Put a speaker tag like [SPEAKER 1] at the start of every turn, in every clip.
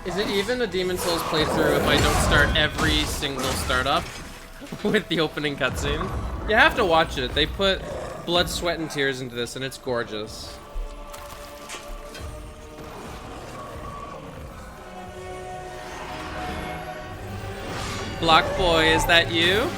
[SPEAKER 1] Is it even a Demon Souls playthrough if I don't start every single startup with the opening cutscene? You have to watch it. They put blood, sweat, and tears into this, and it's gorgeous. Block Boy, is that you?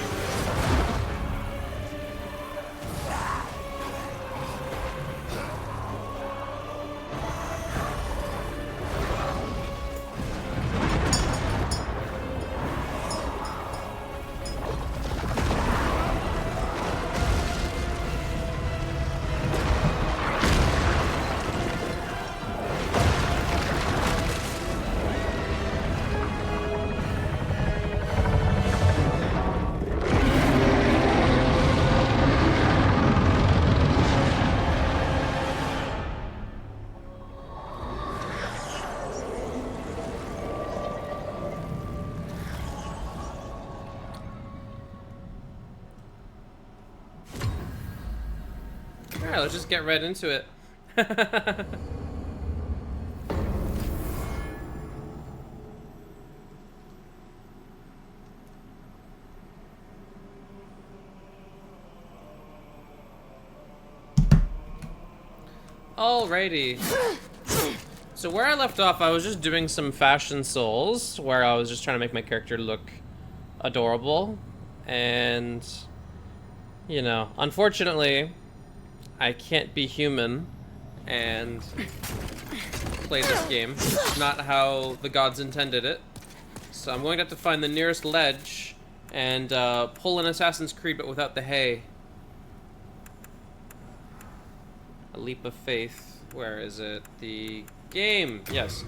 [SPEAKER 1] Alright, let's just get right into it. Alrighty. So where I left off, I was just doing some fashion souls, where I was just trying to make my character look adorable. And, you know, unfortunately, I can't be human and play this game. It's not how the gods intended it. So I'm going to have to find the nearest ledge and pull an Assassin's Creed, but without the hay. A leap of faith. Where is it? The game. Yes.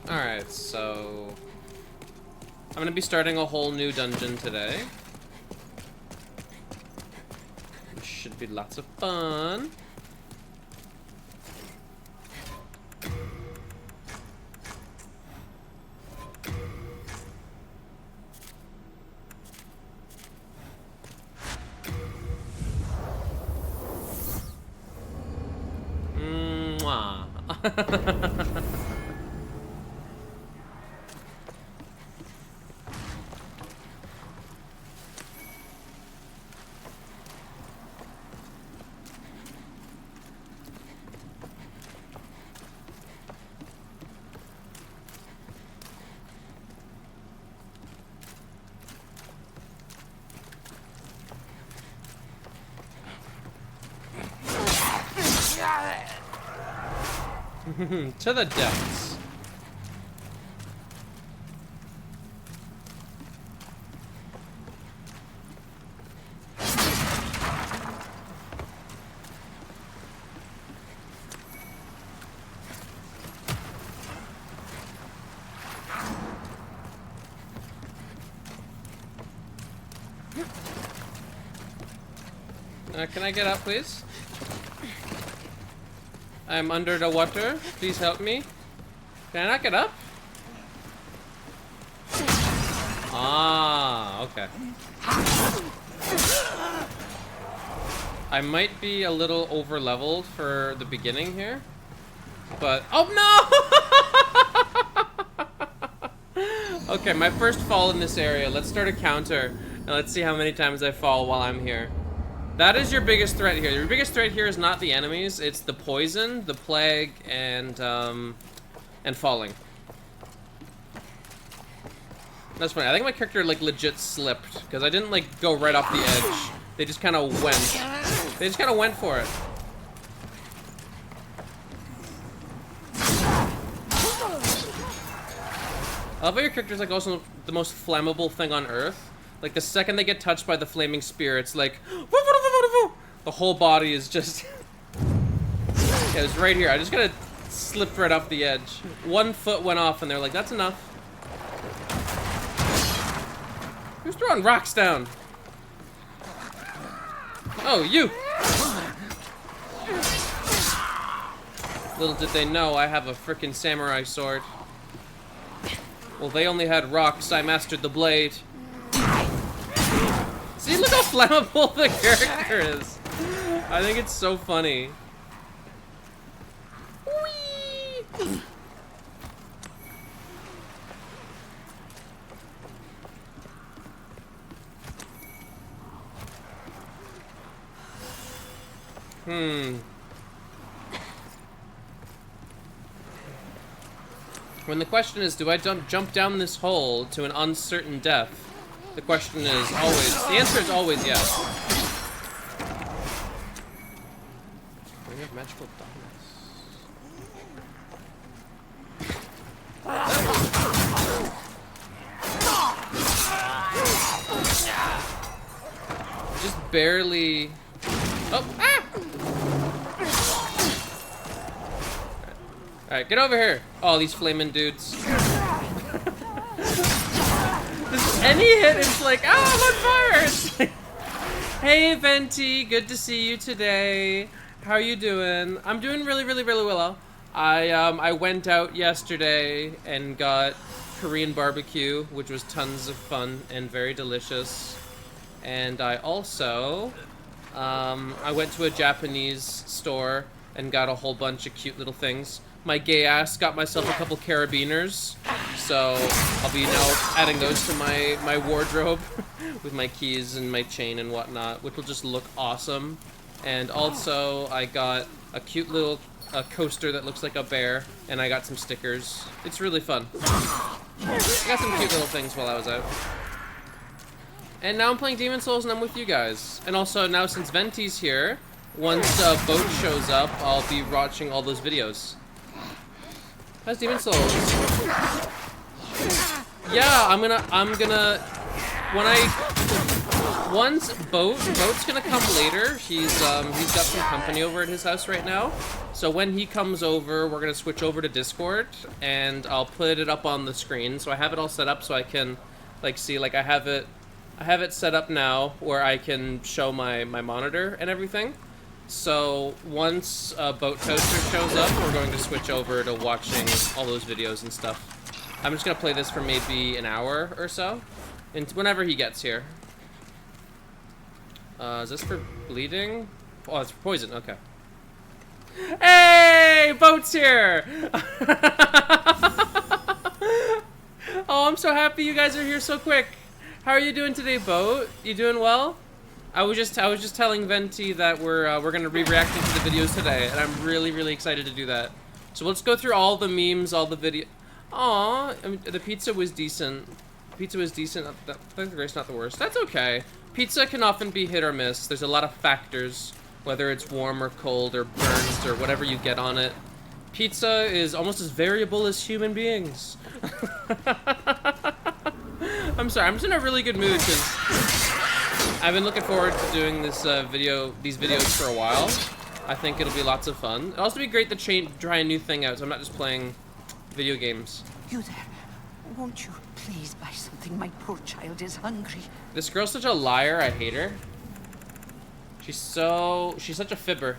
[SPEAKER 1] Alright, so I'm gonna be starting a whole new dungeon today. Which should be lots of fun. Mwah. To the depths. Can I get up, please? I'm under the water. Please help me. Can I not get up? Ah, okay. I might be a little over leveled for the beginning here, but oh no! Okay, my first fall in this area. Let's start a counter and let's see how many times I fall while I'm here. That is your biggest threat here. Your biggest threat here is not the enemies; it's the poison, the plague, and falling. That's funny. I think my character like legit slipped because I didn't like go right off the edge. They just kind of went. They just kind of went for it. I love how your character's like also the most flammable thing on Earth. Like the second they get touched by the flaming spear, it's like the whole body is just. Yeah, it's right here. I just kind of slipped right off the edge. 1 foot went off, and they're like, "That's enough." Who's throwing rocks down? Oh, you! Little did they know I have a frickin' samurai sword. Well, they only had rocks. I mastered the blade. See, look how flammable the character is. I think it's so funny. Whee! When the question is, do I jump down this hole to an uncertain death? The question is always, the answer is always yes. We have magical darkness. Just barely. Oh, ah! Alright, get over here. Oh, these flaming dudes. Just any hit, it's like, oh, I'm on fire! It's like, hey, Venti, good to see you today. How are you doing? I'm doing really, really, really well. I went out yesterday and got Korean barbecue, which was tons of fun and very delicious. And I also, I went to a Japanese store and got a whole bunch of cute little things. My gay ass got myself a couple carabiners, so I'll be now adding those to my wardrobe with my keys and my chain and whatnot, which will just look awesome. And also, I got a cute little coaster that looks like a bear, and I got some stickers. It's really fun. I got some cute little things while I was out. And now I'm playing Demon Souls and I'm with you guys. And also, now since Venti's here, once Boat shows up, I'll be watching all those videos. How's Demon Souls? Yeah, I'm gonna, once Boat's gonna come later. He's got some company over at his house right now. So when he comes over, we're gonna switch over to Discord, and I'll put it up on the screen. So I have it all set up so I can, like, see, like, I have it set up now where I can show my monitor and everything. So once Boat Toaster shows up, we're going to switch over to watching all those videos and stuff. I'm just gonna play this for maybe an hour or so, and whenever he gets here. Is this for bleeding? Oh, it's for poison. Okay. Hey, Boat's here! Oh, I'm so happy you guys are here so quick. How are you doing today, Boat? You doing well? I was just telling Venti that we're gonna be reacting to the videos today, and I'm really, really excited to do that. So let's go through all the memes, all the video. Aw, I mean, the pizza was decent. Pizza was decent. The grace not the worst. That's okay. Pizza can often be hit or miss. There's a lot of factors, whether it's warm or cold or burnt or whatever you get on it. Pizza is almost as variable as human beings. I'm sorry. I'm just in a really good mood because I've been looking forward to doing this these videos for a while. I think it'll be lots of fun. It'll also be great to try a new thing out, so I'm not just playing video games.
[SPEAKER 2] You there? Won't you please buy something? My poor child is hungry.
[SPEAKER 1] This girl's such a liar. I hate her. She's such a fibber.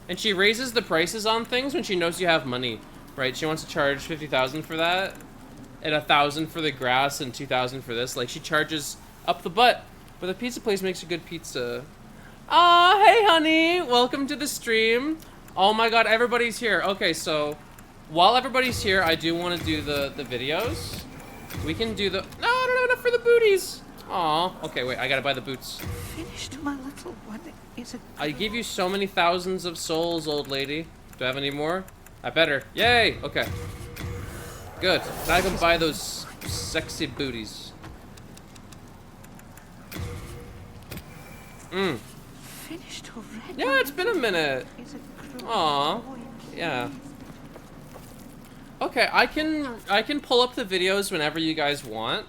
[SPEAKER 1] And she raises the prices on things when she knows you have money, right? She wants to charge 50,000 for that, and 1,000 for the grass, and 2,000 for this. Like, she charges up the butt. But the pizza place makes a good pizza. Ah, hey honey, welcome to the stream. Oh my god, everybody's here. Okay, so while everybody's here, I do want to do the videos. We can do the, no, I don't have enough for the booties. Aw, okay, wait, I gotta buy the boots.
[SPEAKER 2] Finished, my little one. Is it?
[SPEAKER 1] I gave you so many thousands of souls, old lady. Do I have any more? I better. Yay, okay. Good, now I can buy those sexy booties. Mmm.
[SPEAKER 2] Finished already?
[SPEAKER 1] Yeah, it's been a minute.
[SPEAKER 2] Is it cruel?
[SPEAKER 1] Aw,
[SPEAKER 2] Boy,
[SPEAKER 1] yeah.
[SPEAKER 2] please.
[SPEAKER 1] Okay, I can pull up the videos whenever you guys want.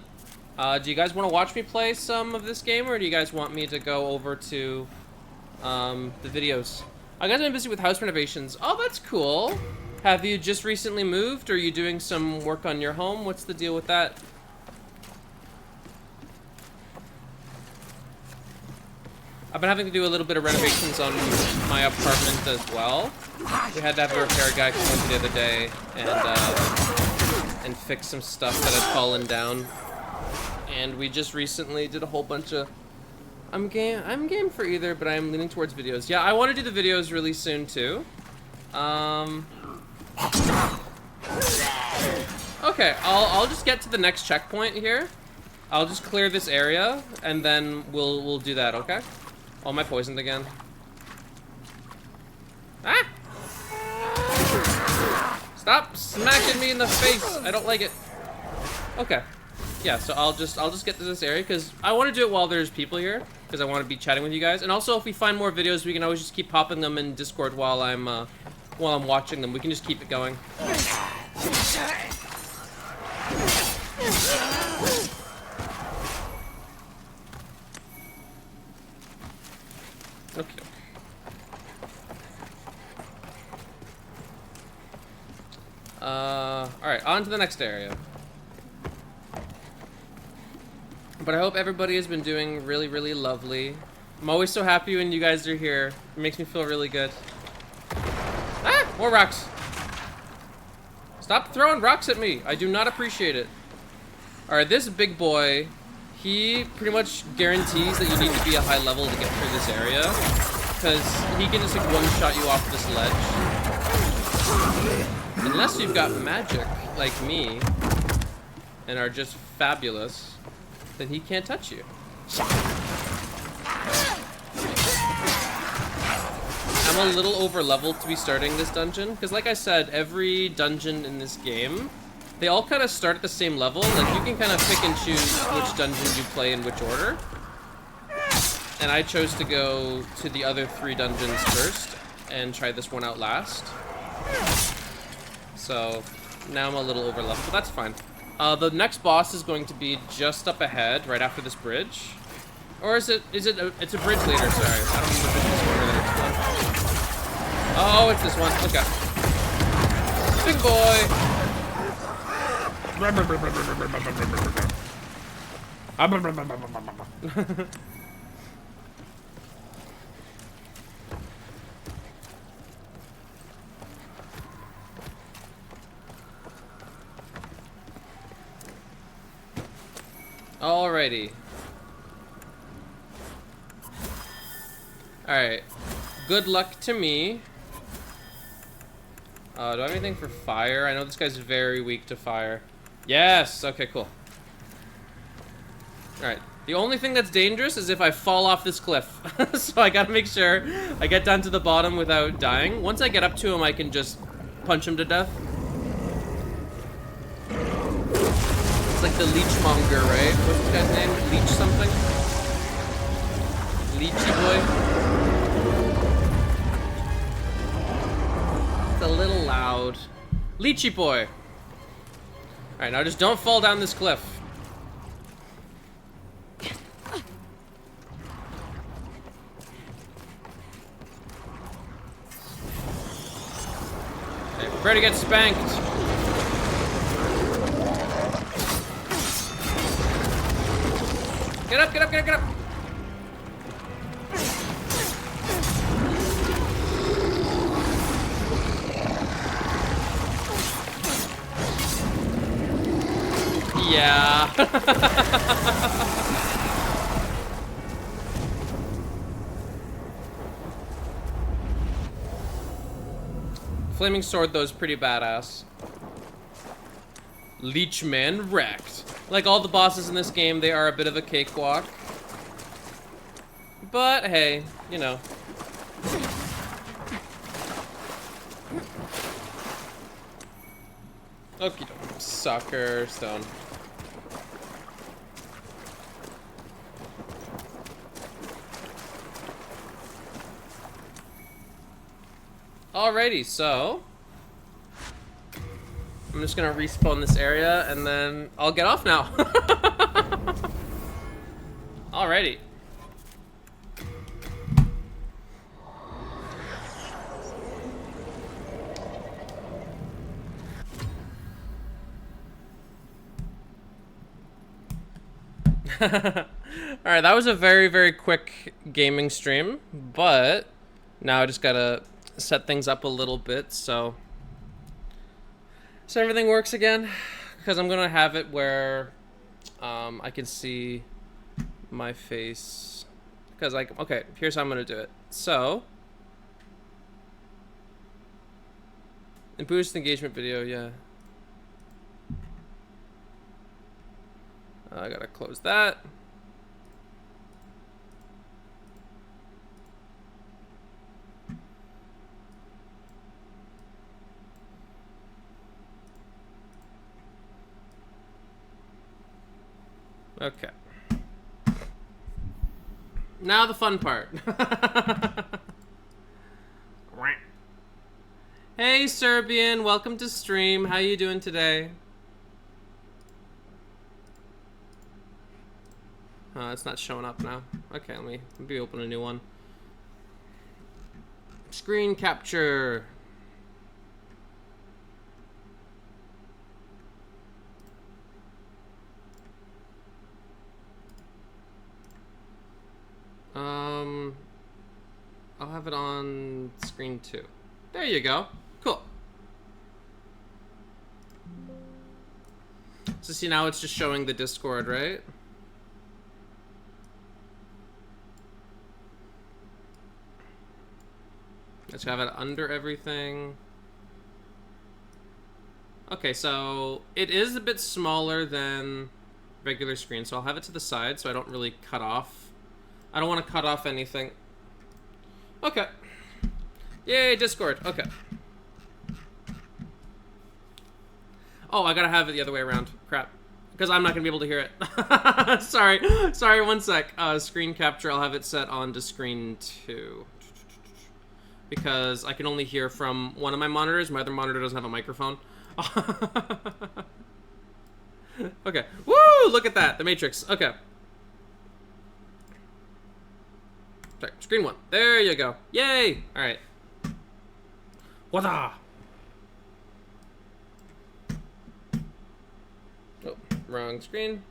[SPEAKER 1] Do you guys want to watch me play some of this game, or do you guys want me to go over to the videos? I guys have been busy with house renovations. Oh, that's cool. Have you just recently moved, or are you doing some work on your home? What's the deal with that? I've been having to do a little bit of renovations on my apartment as well. We had to have a repair guy come over the other day and fix some stuff that had fallen down. And we just recently did a whole bunch of... I'm game for either, but I'm leaning towards videos. Yeah, I want to do the videos really soon too. Okay, I'll just get to the next checkpoint here. I'll just clear this area, and then we'll do that, okay? Oh, am I poisoned again? Ah! Stop smacking me in the face! I don't like it. Okay. Yeah, so I'll just get to this area, because I want to do it while there's people here, because I want to be chatting with you guys. And also, if we find more videos, we can always just keep popping them in Discord while I'm watching them. We can just keep it going. Okay. Alright, on to the next area. But I hope everybody has been doing really, really lovely. I'm always so happy when you guys are here. It makes me feel really good. Ah! More rocks! Stop throwing rocks at me! I do not appreciate it. Alright, this big boy, he pretty much guarantees that you need to be a high level to get through this area. Because he can just like one-shot you off this ledge. Unless you've got magic, like me, and are just fabulous, then he can't touch you. I'm a little over-leveled to be starting this dungeon, because like I said, every dungeon in this game, they all kind of start at the same level. Like, you can kind of pick and choose which dungeon you play in which order. And I chose to go to the other 3 dungeons first, and try this one out last. So, now I'm a little over-leveled, but that's fine. The next boss is going to be just up ahead, right after this bridge. Or it's a bridge later, sorry. I don't remember if it's this one or the next one. Oh, it's this one, okay. Big boy! Alrighty. Alright. Good luck to me. Do I have anything for fire? I know this guy's very weak to fire. Yes! Okay, cool. Alright. The only thing that's dangerous is if I fall off this cliff. So I gotta make sure I get down to the bottom without dying. Once I get up to him, I can just punch him to death. It's like the leechmonger, right? What's this guy's name? Leech something? Leechy boy? It's a little loud. Leechy boy! Alright, now just don't fall down this cliff. Okay, prepare to get spanked. Get up, get up, get up, get up! Flaming sword, though, is pretty badass. Leechman wrecked. Like all the bosses in this game, they are a bit of a cakewalk. But hey, you know. Okie doke. Sucker stone. Alrighty, so I'm just gonna respawn this area and then I'll get off now. Alrighty. Alright, that was a very, very quick gaming stream, but now I just gotta set things up a little bit so everything works again, because I'm gonna have it where I can see my face, because like, okay, here's how I'm gonna do it. So and boost engagement video, yeah. I gotta close that. Okay. Now the fun part. Hey Serbian, welcome to stream. How you doing today? It's not showing up now. Okay, let me open a new one. Screen capture. I'll have it on screen 2. There you go. Cool. So see, now it's just showing the Discord, right? Let's have it under everything. Okay, so it is a bit smaller than regular screen, so I'll have it to the side so I don't really cut off. I don't want to cut off anything. Okay. Yay, Discord. Okay. Oh, I gotta have it the other way around. Crap. Because I'm not gonna be able to hear it. Sorry, one sec. Screen capture, I'll have it set on to screen 2. Because I can only hear from one of my monitors. My other monitor doesn't have a microphone. Okay. Woo! Look at that. The Matrix. Okay. Sorry. Screen 1. There you go. Yay! Alright. Wada! Oh, wrong screen.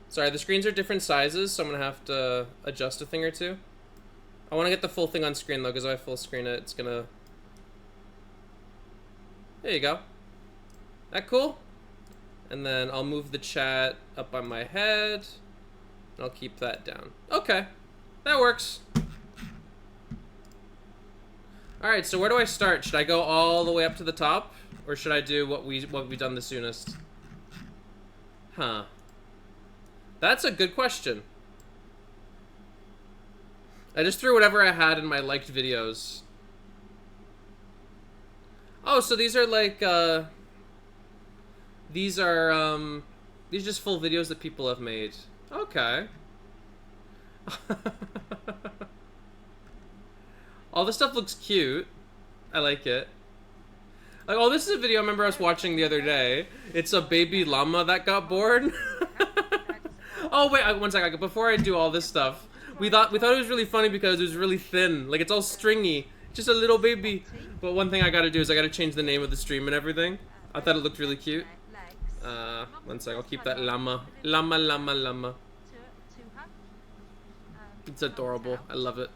[SPEAKER 1] Sorry, the screens are different sizes, so I'm gonna have to adjust a thing or two. I want to get the full thing on screen though, because if I full screen it, it's gonna... There you go. That cool? And then I'll move the chat up on my head. And I'll keep that down. Okay. That works. Alright, so where do I start? Should I go all the way up to the top? Or should I do what we've done the soonest? Huh. That's a good question. I just threw whatever I had in my liked videos. Oh, so these are like, these are just full videos that people have made. Okay. All this stuff looks cute. I like it. Like, oh, this is a video I remember I was watching the other day. It's a baby llama that got born. Oh, wait, one second. Before I do all this stuff, we thought it was really funny because it was really thin. Like, it's all stringy. Just a little baby. But one thing I gotta do is I gotta change the name of the stream and everything. I thought it looked really cute. One sec. I'll keep that llama. Llama. It's adorable. I love it.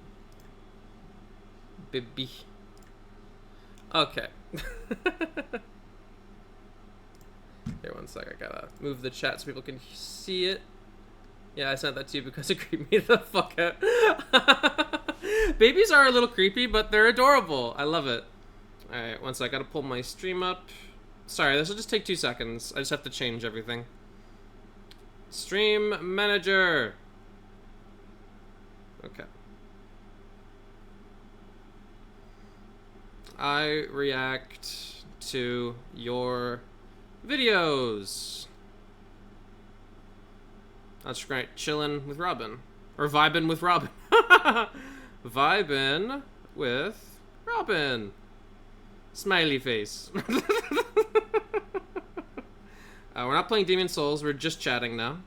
[SPEAKER 1] Baby. Okay. Here, one sec. I gotta move the chat so people can see it. Yeah, I sent that to you because it creeped me the fuck out. Babies are a little creepy, but they're adorable. I love it. Alright, one sec. I gotta pull my stream up. Sorry, this will just take 2 seconds. I just have to change everything. Stream manager. Okay. I react to your videos. That's right, chillin' with Robin. Or vibin' with Robin. Vibin' with Robin. Smiley face. We're not playing Demon Souls, we're just chatting now.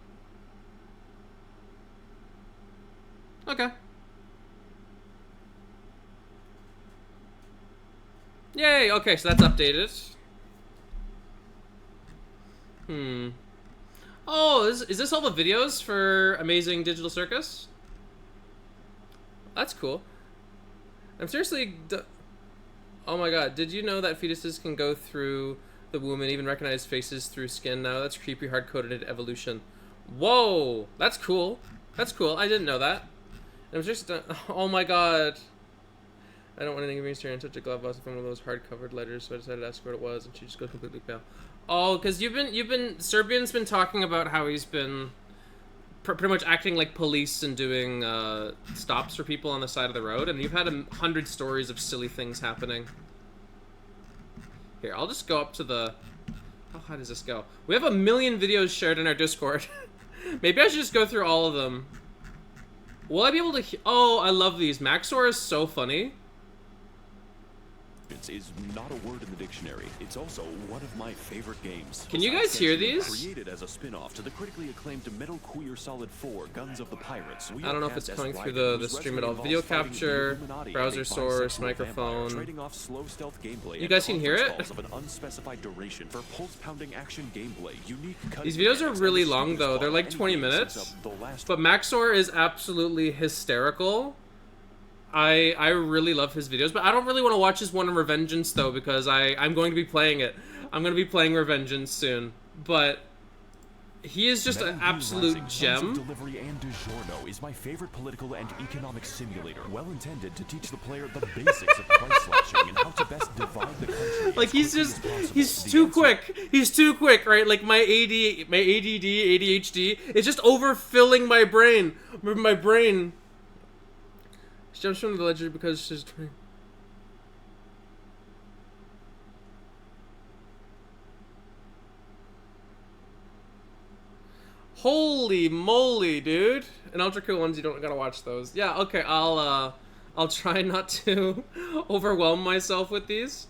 [SPEAKER 1] Okay. Yay, okay, so that's updated. Oh, is this all the videos for Amazing Digital Circus? That's cool. I'm seriously... Oh my god, did you know that fetuses can go through the womb and even recognize faces through skin now? That's creepy, hard-coded evolution. Whoa! That's cool. That's cool. I didn't know that. I'm just... oh my god. I don't want anything to be in such a glove box from one of those hard-covered letters, so I decided to ask her what it was, and she just goes completely pale. Oh, because Serbian's been talking about how he's been pretty much acting like police and doing stops for people on the side of the road, and you've had 100 stories of silly things happening. Here, I'll just go up to the... How high does this go? We have 1 million videos shared in our Discord. Maybe I should just go through all of them. Will I be able to... Oh, I love these. Maxor is so funny.
[SPEAKER 3] Is not a word in the dictionary. It's also one of my favorite games.
[SPEAKER 1] Can you guys hear these?
[SPEAKER 3] Created as a spin-off to the critically acclaimed Metal Gear Solid 4: Guns of the Pirates.
[SPEAKER 1] I don't know if it's coming through the stream at all. Video capture, browser source, microphone.
[SPEAKER 3] Trading off slow stealth gameplay.
[SPEAKER 1] You guys can hear it?
[SPEAKER 3] Of an unspecified duration for pulse-pounding action gameplay. Unique.
[SPEAKER 1] These videos are really long though. They're like 20 minutes. But Maxor is absolutely hysterical. I really love his videos, but I don't really want to watch his one on Revengeance though, because I'm going to be playing it. I'm going to be playing Revengeance soon, but he is just an absolute gem.
[SPEAKER 3] Delivery and DiGiorno is my favorite political and economic simulator, well intended to teach the player the basics of price slashing and how to best divide the country.
[SPEAKER 1] Like he's too quick. He's too quick, right? Like my ADD, ADHD is just overfilling my brain. My brain. She jumps from the ledger because she's trying. Holy moly, dude! And ultra cool ones, you don't gotta watch those. Yeah, okay, I'll try not to overwhelm myself with these.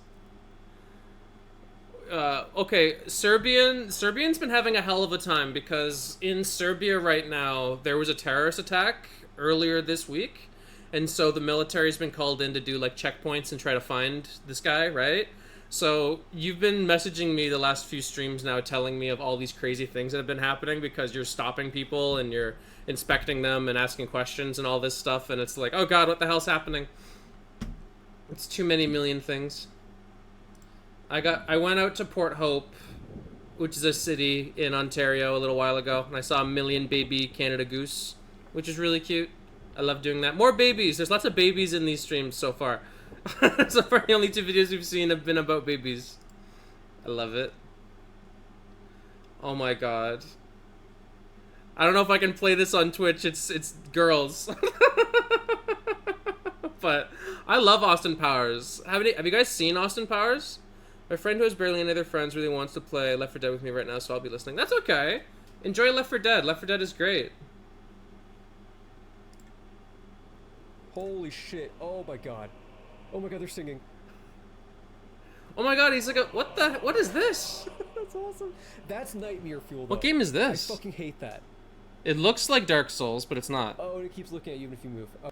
[SPEAKER 1] Okay, Serbian's been having a hell of a time because in Serbia right now there was a terrorist attack earlier this week. And so the military's been called in to do like checkpoints and try to find this guy, right? So you've been messaging me the last few streams now telling me of all these crazy things that have been happening because you're stopping people and you're inspecting them and asking questions and all this stuff, and it's like, oh god, what the hell's happening? It's too many million things. I went out to Port Hope, which is a city in Ontario, a little while ago, and I saw a million baby Canada goose, which is really cute. I love doing that. More babies. There's lots of babies in these streams so far. So far, the only 2 videos we've seen have been about babies. I love it. Oh my god. I don't know if I can play this on Twitch. It's girls. But I love Austin Powers. Have you guys seen Austin Powers? My friend who has barely any other friends really wants to play Left 4 Dead with me right now, so I'll be listening. That's okay. Enjoy Left 4 Dead. Left 4 Dead is great.
[SPEAKER 4] Holy shit. Oh my god. Oh my god, they're singing.
[SPEAKER 1] Oh my god, he's like what is this?
[SPEAKER 4] That's awesome. That's nightmare fuel, though.
[SPEAKER 1] What game is this?
[SPEAKER 4] I fucking hate that.
[SPEAKER 1] It looks like Dark Souls, but it's not.
[SPEAKER 4] Oh, and it keeps looking at you even if you move. Oh.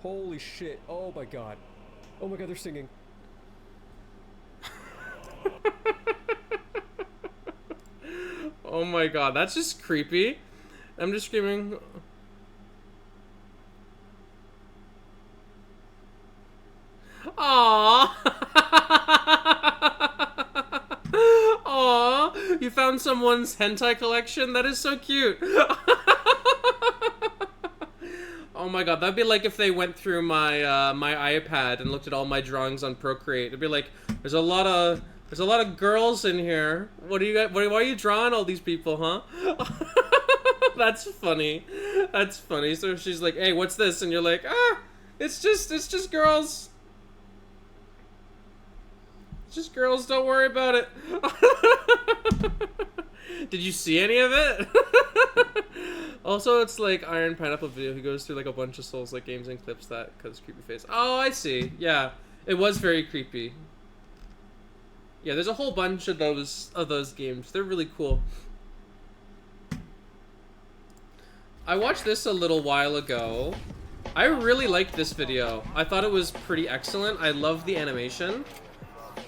[SPEAKER 4] Holy shit. Oh my god. Oh my god, they're singing.
[SPEAKER 1] Oh my god, that's just creepy. I'm just screaming. Aww. Aww. You found found someone's hentai collection? That is so cute. Oh my god, that'd be like if they went through my my iPad and looked at all my drawings on Procreate. It'd be like, there's a lot of girls in here. What do you got? Why are you drawing all these people, huh? That's funny. That's funny. So she's like, "Hey, what's this?" And you're like, "Ah, it's just girls. It's just girls. Don't worry about it." Did you see any of it? Also, it's like Iron Pineapple Video who goes through like a bunch of Souls-like games and clips that cause creepy face. Oh, I see. Yeah, it was very creepy. Yeah, there's a whole bunch of those games. They're really cool. I watched this a little while ago. I really liked this video. I thought it was pretty excellent. I love the animation.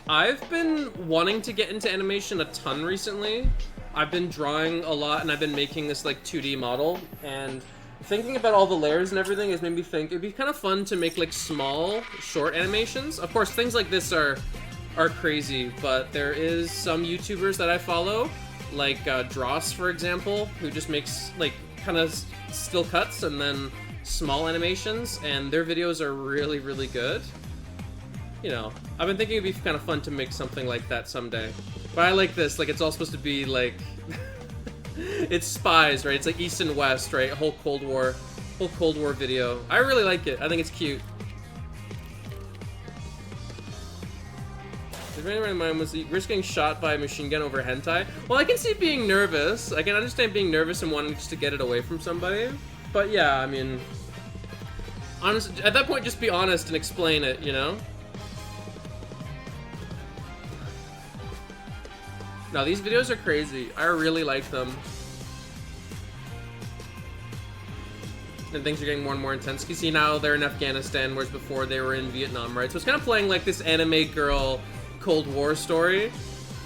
[SPEAKER 1] I've been wanting to get into animation a ton recently. I've been drawing a lot and I've been making this like 2D model, and thinking about all the layers and everything has made me think it'd be kind of fun to make like small, short animations. Of course, things like this are crazy, but there is some YouTubers that I follow, like Dross, for example, who just makes like kind of still cuts and then small animations, and their videos are really, really good. You know, I've been thinking it'd be kind of fun to make something like that someday. But I like this, like it's all supposed to be like, it's spies, right? It's like East and West, right? Whole Cold War video. I really like it. I think it's cute. If anyone in mind was risk getting shot by a machine gun over hentai, well, I can see being nervous. I can understand being nervous and wanting just to get it away from somebody. But yeah, I mean, honestly, at that point, just be honest and explain it, you know? No, these videos are crazy. I really like them. And things are getting more and more intense. You see now they're in Afghanistan, whereas before they were in Vietnam, right? So it's kind of playing like this anime girl Cold War story,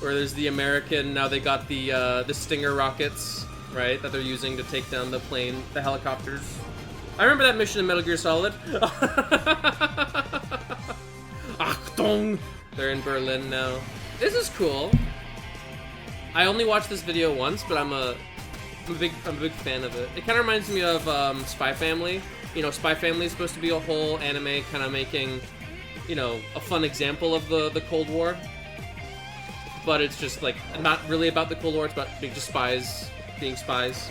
[SPEAKER 1] where there's the American, now they got the Stinger rockets, right? That they're using to take down the plane, the helicopters. I remember that mission in Metal Gear Solid. Achtung! They're in Berlin now. This is cool. I only watched this video once, but I'm a big fan of it. It kind of reminds me of Spy Family. You know, Spy Family is supposed to be a whole anime kind of making, you know, a fun example of the Cold War. But it's just like not really about the Cold War. It's about being just spies being spies.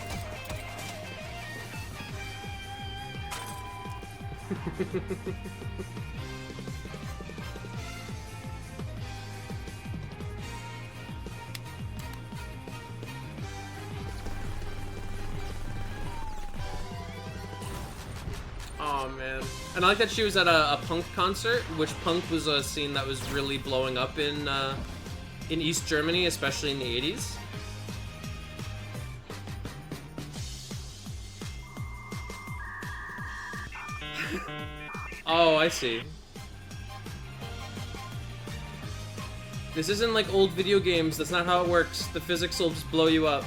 [SPEAKER 1] Oh man. And I like that she was at a punk concert, which punk was a scene that was really blowing up in East Germany, especially in the 80s. Oh, I see. This isn't like old video games. That's not how it works. The physics will just blow you up.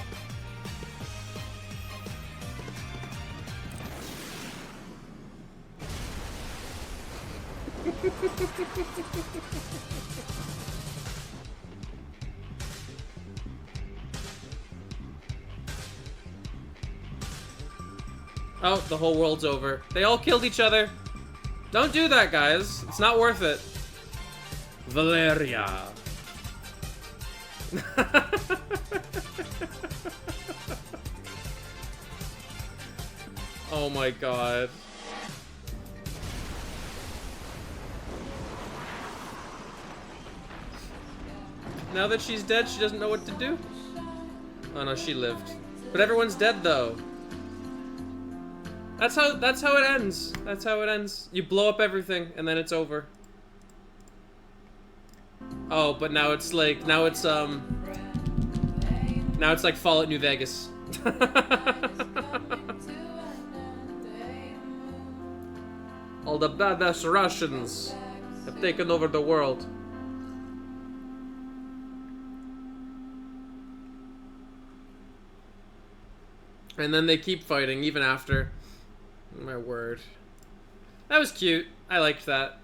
[SPEAKER 1] Oh, the whole world's over. They all killed each other. Don't do that, guys. It's not worth it. Valeria. Oh my god. Now that she's dead, she doesn't know what to do? Oh no, she lived. But everyone's dead though. That's how it ends. That's how it ends. You blow up everything and then it's over. Oh, but now it's like now it's like Fallout New Vegas. All the badass Russians have taken over the world. And then they keep fighting even after. My word. That was cute. I liked that.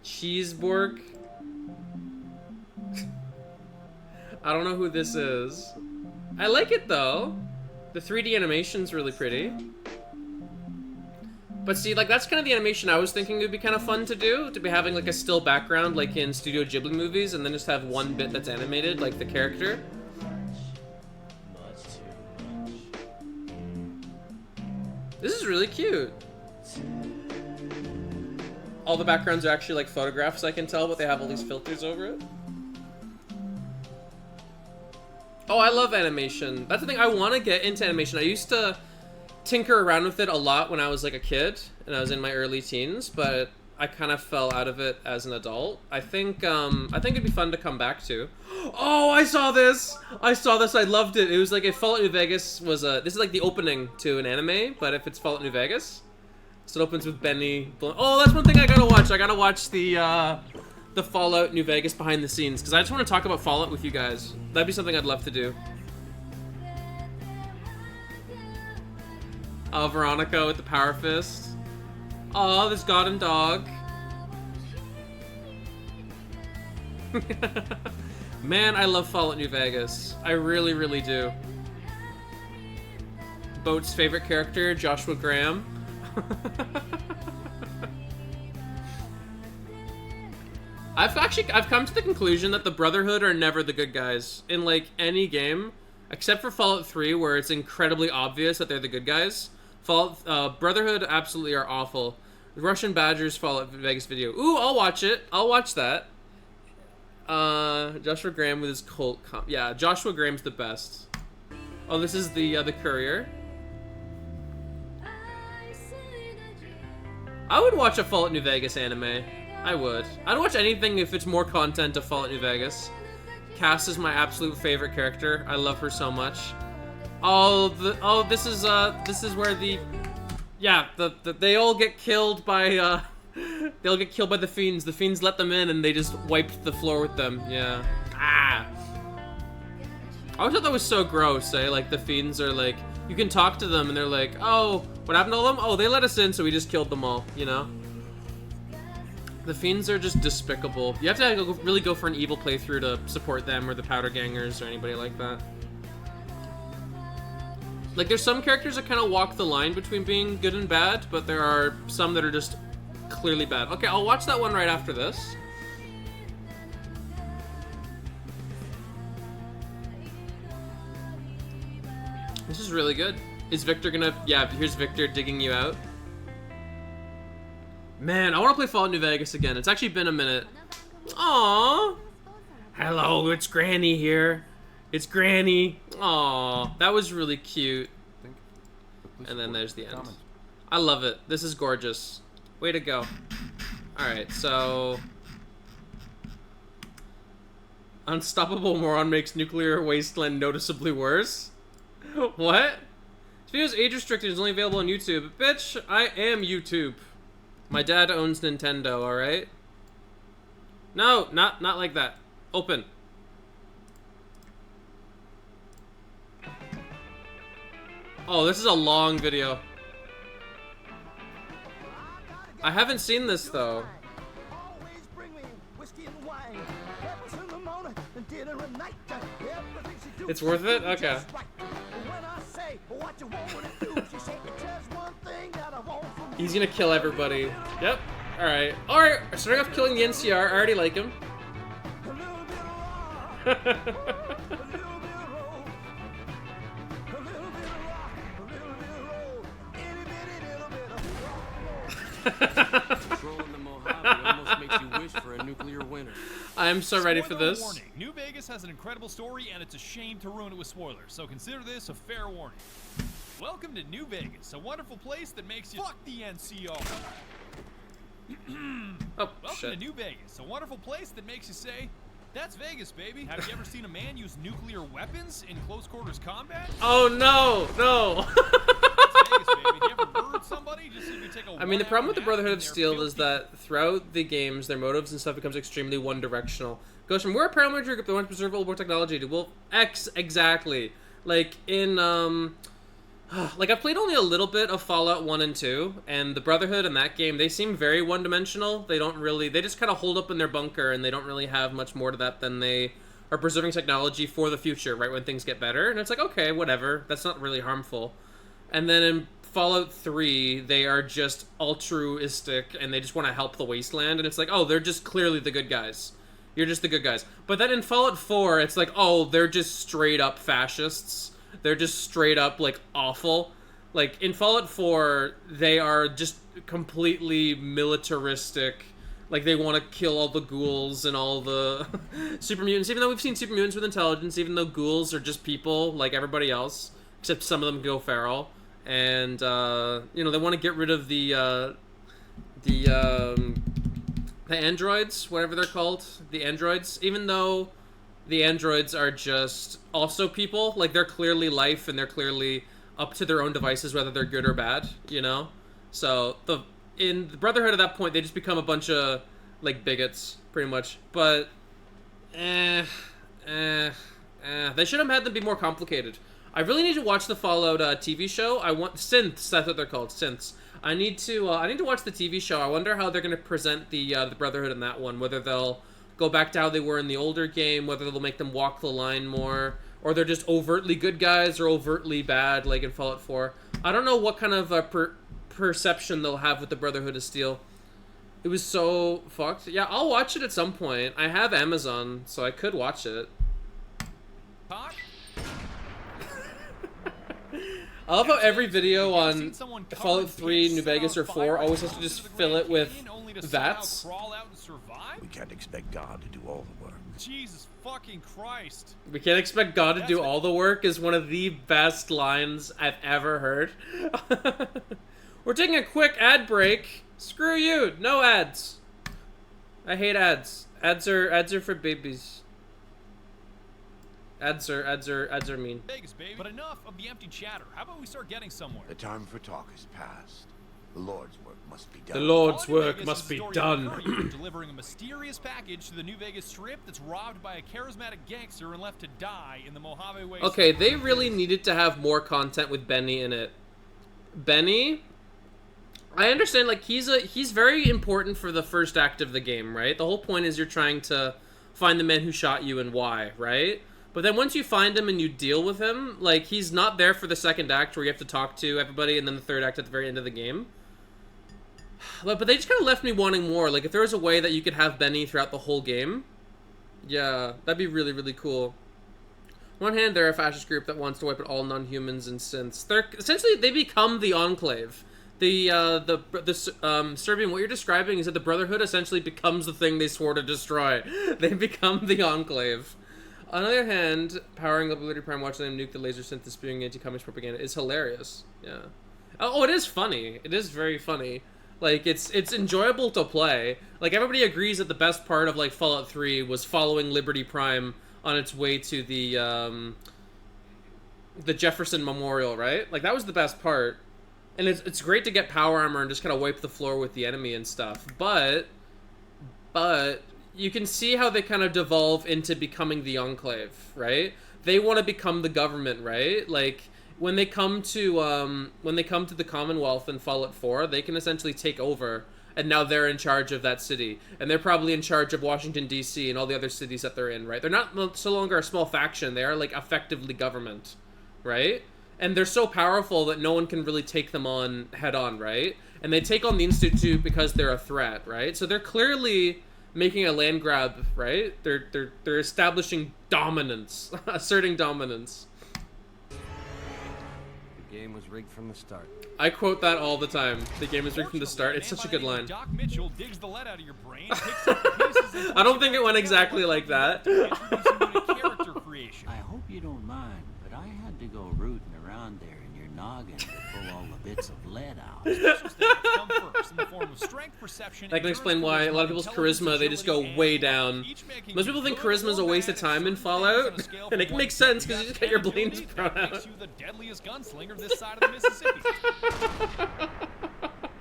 [SPEAKER 1] Cheeseborg. I don't know who this is. I like it though. The 3D animation's really pretty. But see, like, that's kind of the animation I was thinking would be kind of fun to do, to be having like a still background like in Studio Ghibli movies, and then just have one bit that's animated, like the character. This is really cute. All the backgrounds are actually like photographs, I can tell, but they have all these filters over it. Oh, I love animation. That's the thing, I want to get into animation. I used to tinker around with it a lot when I was like a kid and I was in my early teens, but I kind of fell out of it as an adult. I think it'd be fun to come back to. Oh, I saw this! I loved it. It was like if Fallout New Vegas was this is like the opening to an anime, but if it's Fallout New Vegas. So it opens with Benny. Oh, that's one thing I gotta watch. I gotta watch the Fallout New Vegas behind the scenes, because I just want to talk about Fallout with you guys. That'd be something I'd love to do. Oh, Veronica with the power fist. Oh, this god and dog. Man, I love Fallout New Vegas. I really, really do. Boat's favorite character, Joshua Graham. I've come to the conclusion that the Brotherhood are never the good guys in like any game, except for Fallout 3, where it's incredibly obvious that they're the good guys. Brotherhood absolutely are awful. Russian Badgers Fallout Vegas video. Ooh, I'll watch it. I'll watch that. Joshua Graham with his cult yeah, Joshua Graham's the best. Oh, this is the courier. I would watch a Fallout New Vegas anime. I would. I'd watch anything if it's more content of Fallout New Vegas. Cass is my absolute favorite character. I love her so much. This is where they all get killed by they all get killed by the fiends. The fiends let them in and they just wiped the floor with them. Yeah. Ah. I always thought that was so gross, eh? Like the fiends are like, you can talk to them and they're like, oh, what happened to them? Oh, they let us in, so we just killed them all, you know? The fiends are just despicable. You have to really go for an evil playthrough to support them or the Powder Gangers or anybody like that. Like, there's some characters that kind of walk the line between being good and bad, but there are some that are just clearly bad. Okay, I'll watch that one right after this. This is really good. Is Victor gonna... Yeah, here's Victor digging you out. Man, I want to play Fallout New Vegas again. It's actually been a minute. Aww. Hello, it's Granny here. It's Granny. Aww, that was really cute. And then there's the end. I love it. This is gorgeous. Way to go. Alright, so... Unstoppable Moron makes nuclear wasteland noticeably worse? What? This video is age restricted. It's only available on YouTube. Bitch, I am YouTube. My dad owns Nintendo, alright? No, not like that. Open. Oh, this is a long video. I haven't seen this, though. It's worth it? Okay. He's gonna kill everybody. Yep. Alright. Alright, starting off killing the NCR. I already like him. I am so ready for this.
[SPEAKER 5] Warning. New Vegas has an incredible story, and it's a shame to ruin it with spoilers, so consider this a fair warning. Welcome to New Vegas, a wonderful place that makes you fuck the NCO.
[SPEAKER 1] Oh,
[SPEAKER 5] Welcome
[SPEAKER 1] shit.
[SPEAKER 5] to New Vegas, a wonderful place that makes you say, "That's Vegas, baby." Have you ever seen a man use nuclear weapons in close quarters combat?
[SPEAKER 1] Oh no, no.
[SPEAKER 5] That's Vegas, baby. Do you ever bird somebody just so you can take a
[SPEAKER 1] I mean, the problem with the
[SPEAKER 5] nap
[SPEAKER 1] Brotherhood
[SPEAKER 5] in
[SPEAKER 1] of
[SPEAKER 5] their
[SPEAKER 1] Steel
[SPEAKER 5] filthy-
[SPEAKER 1] is that throughout the games, their motives and stuff becomes extremely one-directional. Goes from, we're a paramilitary group that wants to preserve old war technology to, well, X, exactly. Like, in, like, I've played only a little bit of Fallout 1 and 2, and the Brotherhood in that game, they seem very one-dimensional. They don't really, they just kind of hold up in their bunker, and they don't really have much more to that than they are preserving technology for the future, right, when things get better. And it's like, okay, whatever, that's not really harmful. And then in Fallout 3, they are just altruistic, and they just want to help the wasteland, and it's like, oh, they're just clearly the good guys. You're just the good guys. But then in Fallout 4, it's like, oh, they're just straight up fascists. They're just straight up, like, awful. Like, in Fallout 4, they are just completely militaristic. Like, they want to kill all the ghouls and all the super mutants. Even though we've seen super mutants with intelligence, even though ghouls are just people like everybody else, except some of them go feral. And, you know, they want to get rid of the androids, whatever they're called. The androids. Even though the androids are just also people. Like, they're clearly life, and they're clearly up to their own devices, whether they're good or bad, you know? So, in the Brotherhood at that point, they just become a bunch of, like, bigots, pretty much. But, they should have had them be more complicated. I really need to watch the Fallout TV show. I want synths. That's what they're called, synths. I need to watch the TV show. I wonder how they're going to present the Brotherhood in that one. Whether they'll go back to how they were in the older game. Whether they'll make them walk the line more, or they're just overtly good guys or overtly bad, like in Fallout 4. I don't know what kind of perception they'll have with the Brotherhood of Steel. It was so fucked. Yeah, I'll watch it at some point. I have Amazon, so I could watch it. I love how every video on Fallout 3, New Vegas, or 4 always has to just fill it with VATS.
[SPEAKER 6] We can't expect God to do all the work.
[SPEAKER 5] Jesus fucking Christ.
[SPEAKER 1] We can't expect God to do all the work is one of the best lines I've ever heard. We're taking a quick ad break. Screw you. No ads. I hate ads. Ads are for babies. Ads are mean.
[SPEAKER 5] Vegas, baby. But enough of the empty chatter. How about we start getting somewhere?
[SPEAKER 6] The time for talk is past. The Lord's work must be done.
[SPEAKER 1] The Lord's
[SPEAKER 5] All in
[SPEAKER 1] work
[SPEAKER 5] Vegas
[SPEAKER 1] must
[SPEAKER 5] is
[SPEAKER 1] be
[SPEAKER 5] the story
[SPEAKER 1] done.
[SPEAKER 5] of a courier delivering a mysterious package to the New Vegas Strip that's robbed by a charismatic gangster and left to die in the Mojave Wasteland.
[SPEAKER 1] Okay, they really needed to have more content with Benny in it. Benny, I understand, like, he's very important for the first act of the game, right? The whole point is you're trying to find the man who shot you and why, right? But then once you find him and you deal with him, like, he's not there for the second act where you have to talk to everybody, and then the third act at the very end of the game. But they just kind of left me wanting more. Like, if there was a way that you could have Benny throughout the whole game, yeah, that'd be really, really cool. On one hand, they're a fascist group that wants to wipe out all non-humans and synths. Essentially, they become the Enclave. Serbian, what you're describing is that the Brotherhood essentially becomes the thing they swore to destroy. They become the Enclave. On the other hand, powering up Liberty Prime, watching them nuke the laser synth spewing anti-communist propaganda is hilarious. Yeah. Oh, it is funny. It is very funny. Like, it's enjoyable to play. Like, everybody agrees that the best part of, like, Fallout 3 was following Liberty Prime on its way to the Jefferson Memorial, right? Like, that was the best part. And it's great to get power armor and just kind of wipe the floor with the enemy and stuff. But you can see how they kind of devolve into becoming the Enclave, right? They want to become the government, right? Like, when they come to the Commonwealth in Fallout 4, they can essentially take over, and now they're in charge of that city, and they're probably in charge of Washington D.C. and all the other cities that they're in, right? They're not so longer a small faction; they are, like, effectively government, right? And they're so powerful that no one can really take them on head on, right? And they take on the Institute because they're a threat, right? So they're clearly making a land grab, right? They're establishing dominance, asserting dominance.
[SPEAKER 7] The game was rigged from the start.
[SPEAKER 1] I quote that all the time. The game is rigged from the start. It's such a good line.
[SPEAKER 5] Doc Mitchell digs the lead out of your brain, picks up the pieces, and
[SPEAKER 1] I don't think it went exactly like that.
[SPEAKER 5] introducing you to character creation.
[SPEAKER 8] I hope you don't mind, but I had to go rooting around there in your noggin to pull all the bits of lead out.
[SPEAKER 5] Special stats come first in the form of strength, perception,
[SPEAKER 1] That can explain why a lot of people's charisma, they just go way down. Most people think charisma is a waste of time in Fallout, and it makes sense because you just get your brains thrown out.
[SPEAKER 5] Makes you the deadliest gunslinger this side of the Mississippi.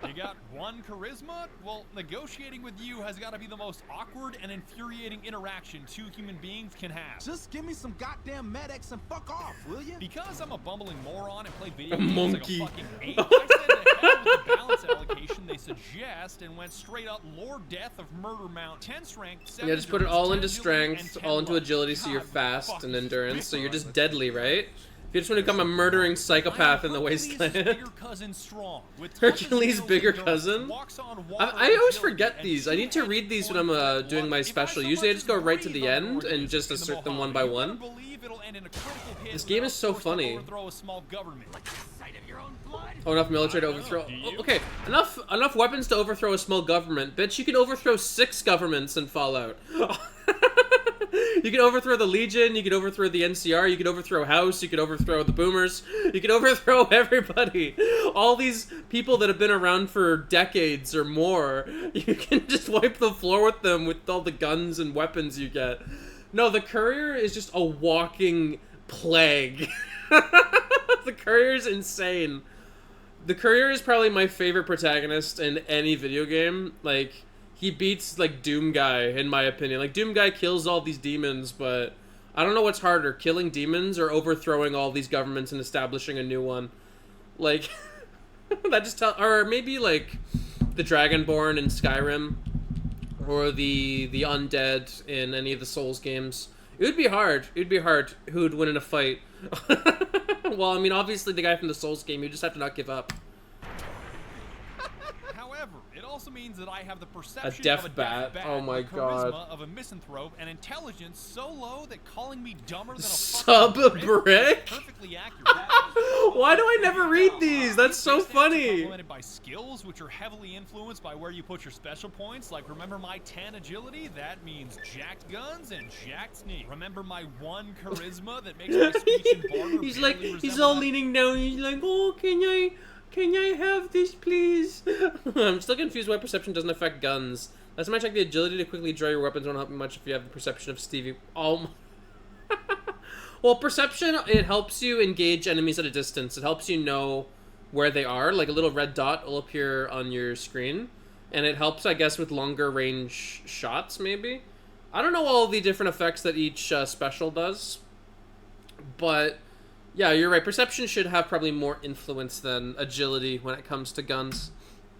[SPEAKER 5] You got one charisma? Well, negotiating with you has got to be the most awkward and infuriating interaction two human beings can have.
[SPEAKER 9] Just give me some goddamn medics and fuck off, will you?
[SPEAKER 5] Because I'm a bumbling moron and play video
[SPEAKER 1] A
[SPEAKER 5] games
[SPEAKER 1] monkey.
[SPEAKER 5] like a fucking ape, I said to hell with the balance allocation they suggest test and went straight up Lord Death of Murder Mount. 10 strength, 7
[SPEAKER 1] Yeah, just put it all into
[SPEAKER 5] endurance, 10 agility,
[SPEAKER 1] strength,
[SPEAKER 5] and 10
[SPEAKER 1] all into
[SPEAKER 5] luck.
[SPEAKER 1] agility, so you're
[SPEAKER 5] God,
[SPEAKER 1] fast,
[SPEAKER 5] fuck
[SPEAKER 1] and
[SPEAKER 5] is
[SPEAKER 1] endurance,
[SPEAKER 5] this
[SPEAKER 1] so you're
[SPEAKER 5] one?
[SPEAKER 1] just deadly, right? If you just want to become a murdering psychopath in the
[SPEAKER 5] Hercules'
[SPEAKER 1] wasteland.
[SPEAKER 5] bigger cousin Strong, with
[SPEAKER 1] Hercules'
[SPEAKER 5] touches,
[SPEAKER 1] bigger
[SPEAKER 5] skills,
[SPEAKER 1] cousin?
[SPEAKER 5] walks on water,
[SPEAKER 1] I always
[SPEAKER 5] agility,
[SPEAKER 1] forget
[SPEAKER 5] and
[SPEAKER 1] these. I need to read these when I'm
[SPEAKER 5] two-handed
[SPEAKER 1] doing my
[SPEAKER 5] luck. If I
[SPEAKER 1] special.
[SPEAKER 5] so
[SPEAKER 1] Usually I
[SPEAKER 5] much
[SPEAKER 1] just go
[SPEAKER 5] as
[SPEAKER 1] right to
[SPEAKER 5] breathe
[SPEAKER 1] the
[SPEAKER 5] on an
[SPEAKER 1] end and
[SPEAKER 5] organism
[SPEAKER 1] just
[SPEAKER 5] in the
[SPEAKER 1] assert them
[SPEAKER 5] Mojave,
[SPEAKER 1] one by
[SPEAKER 5] you better
[SPEAKER 1] one.
[SPEAKER 5] believe it'll end in a critical hit
[SPEAKER 1] This game
[SPEAKER 5] without
[SPEAKER 1] is so
[SPEAKER 5] forcing
[SPEAKER 1] funny.
[SPEAKER 5] overthrow a small government.
[SPEAKER 1] Oh, enough military to overthrow. Oh, okay, enough weapons to overthrow a small government. Bitch, you can overthrow 6 governments in Fallout. You can overthrow the Legion, you can overthrow the NCR, you can overthrow House, you can overthrow the Boomers, you can overthrow everybody. All these people that have been around for decades or more, you can just wipe the floor with them with all the guns and weapons you get. No, the Courier is just a walking plague. The Courier's insane. The Courier is probably my favorite protagonist in any video game. Like, he beats, like, Doom Guy, in my opinion. Like, Doom Guy kills all these demons, but I don't know what's harder, killing demons or overthrowing all these governments and establishing a new one. Like, that just or maybe, like, the Dragonborn in Skyrim, or the Undead in any of the Souls games. It would be hard. It would be hard who would win in a fight. Well, I mean, obviously the guy from the Souls game, you just have to not give up.
[SPEAKER 5] However, it also means that I have the perception
[SPEAKER 1] deaf
[SPEAKER 5] of a
[SPEAKER 1] bat.
[SPEAKER 5] deaf bat,
[SPEAKER 1] Oh my
[SPEAKER 5] the
[SPEAKER 1] God.
[SPEAKER 5] charisma of a misanthrope, and intelligence so low that calling me dumber than a
[SPEAKER 1] Sub
[SPEAKER 5] fucking
[SPEAKER 1] brick?
[SPEAKER 5] is perfectly accurate.
[SPEAKER 1] Why do I never read these? That's so
[SPEAKER 5] These stats are
[SPEAKER 1] funny.
[SPEAKER 5] complemented by skills, which are heavily influenced by where you put your special points. Like, remember my 10 agility? That means jacked guns and jacked sneak. Remember my 1 charisma that makes my speech and barter
[SPEAKER 1] He's like,
[SPEAKER 5] barely
[SPEAKER 1] he's
[SPEAKER 5] resemble
[SPEAKER 1] all
[SPEAKER 5] that?
[SPEAKER 1] leaning down. He's like, oh, can I have this, please? I'm still confused why perception doesn't affect guns. Last time I checked, the agility to quickly draw your weapons won't help you much if you have the perception of Stevie. Oh my. Well, perception, it helps you engage enemies at a distance. It helps you know where they are. Like, a little red dot will appear on your screen. And it helps, I guess, with longer range shots, maybe? I don't know all the different effects that each special does. But, yeah, you're right. Perception should have probably more influence than agility when it comes to guns.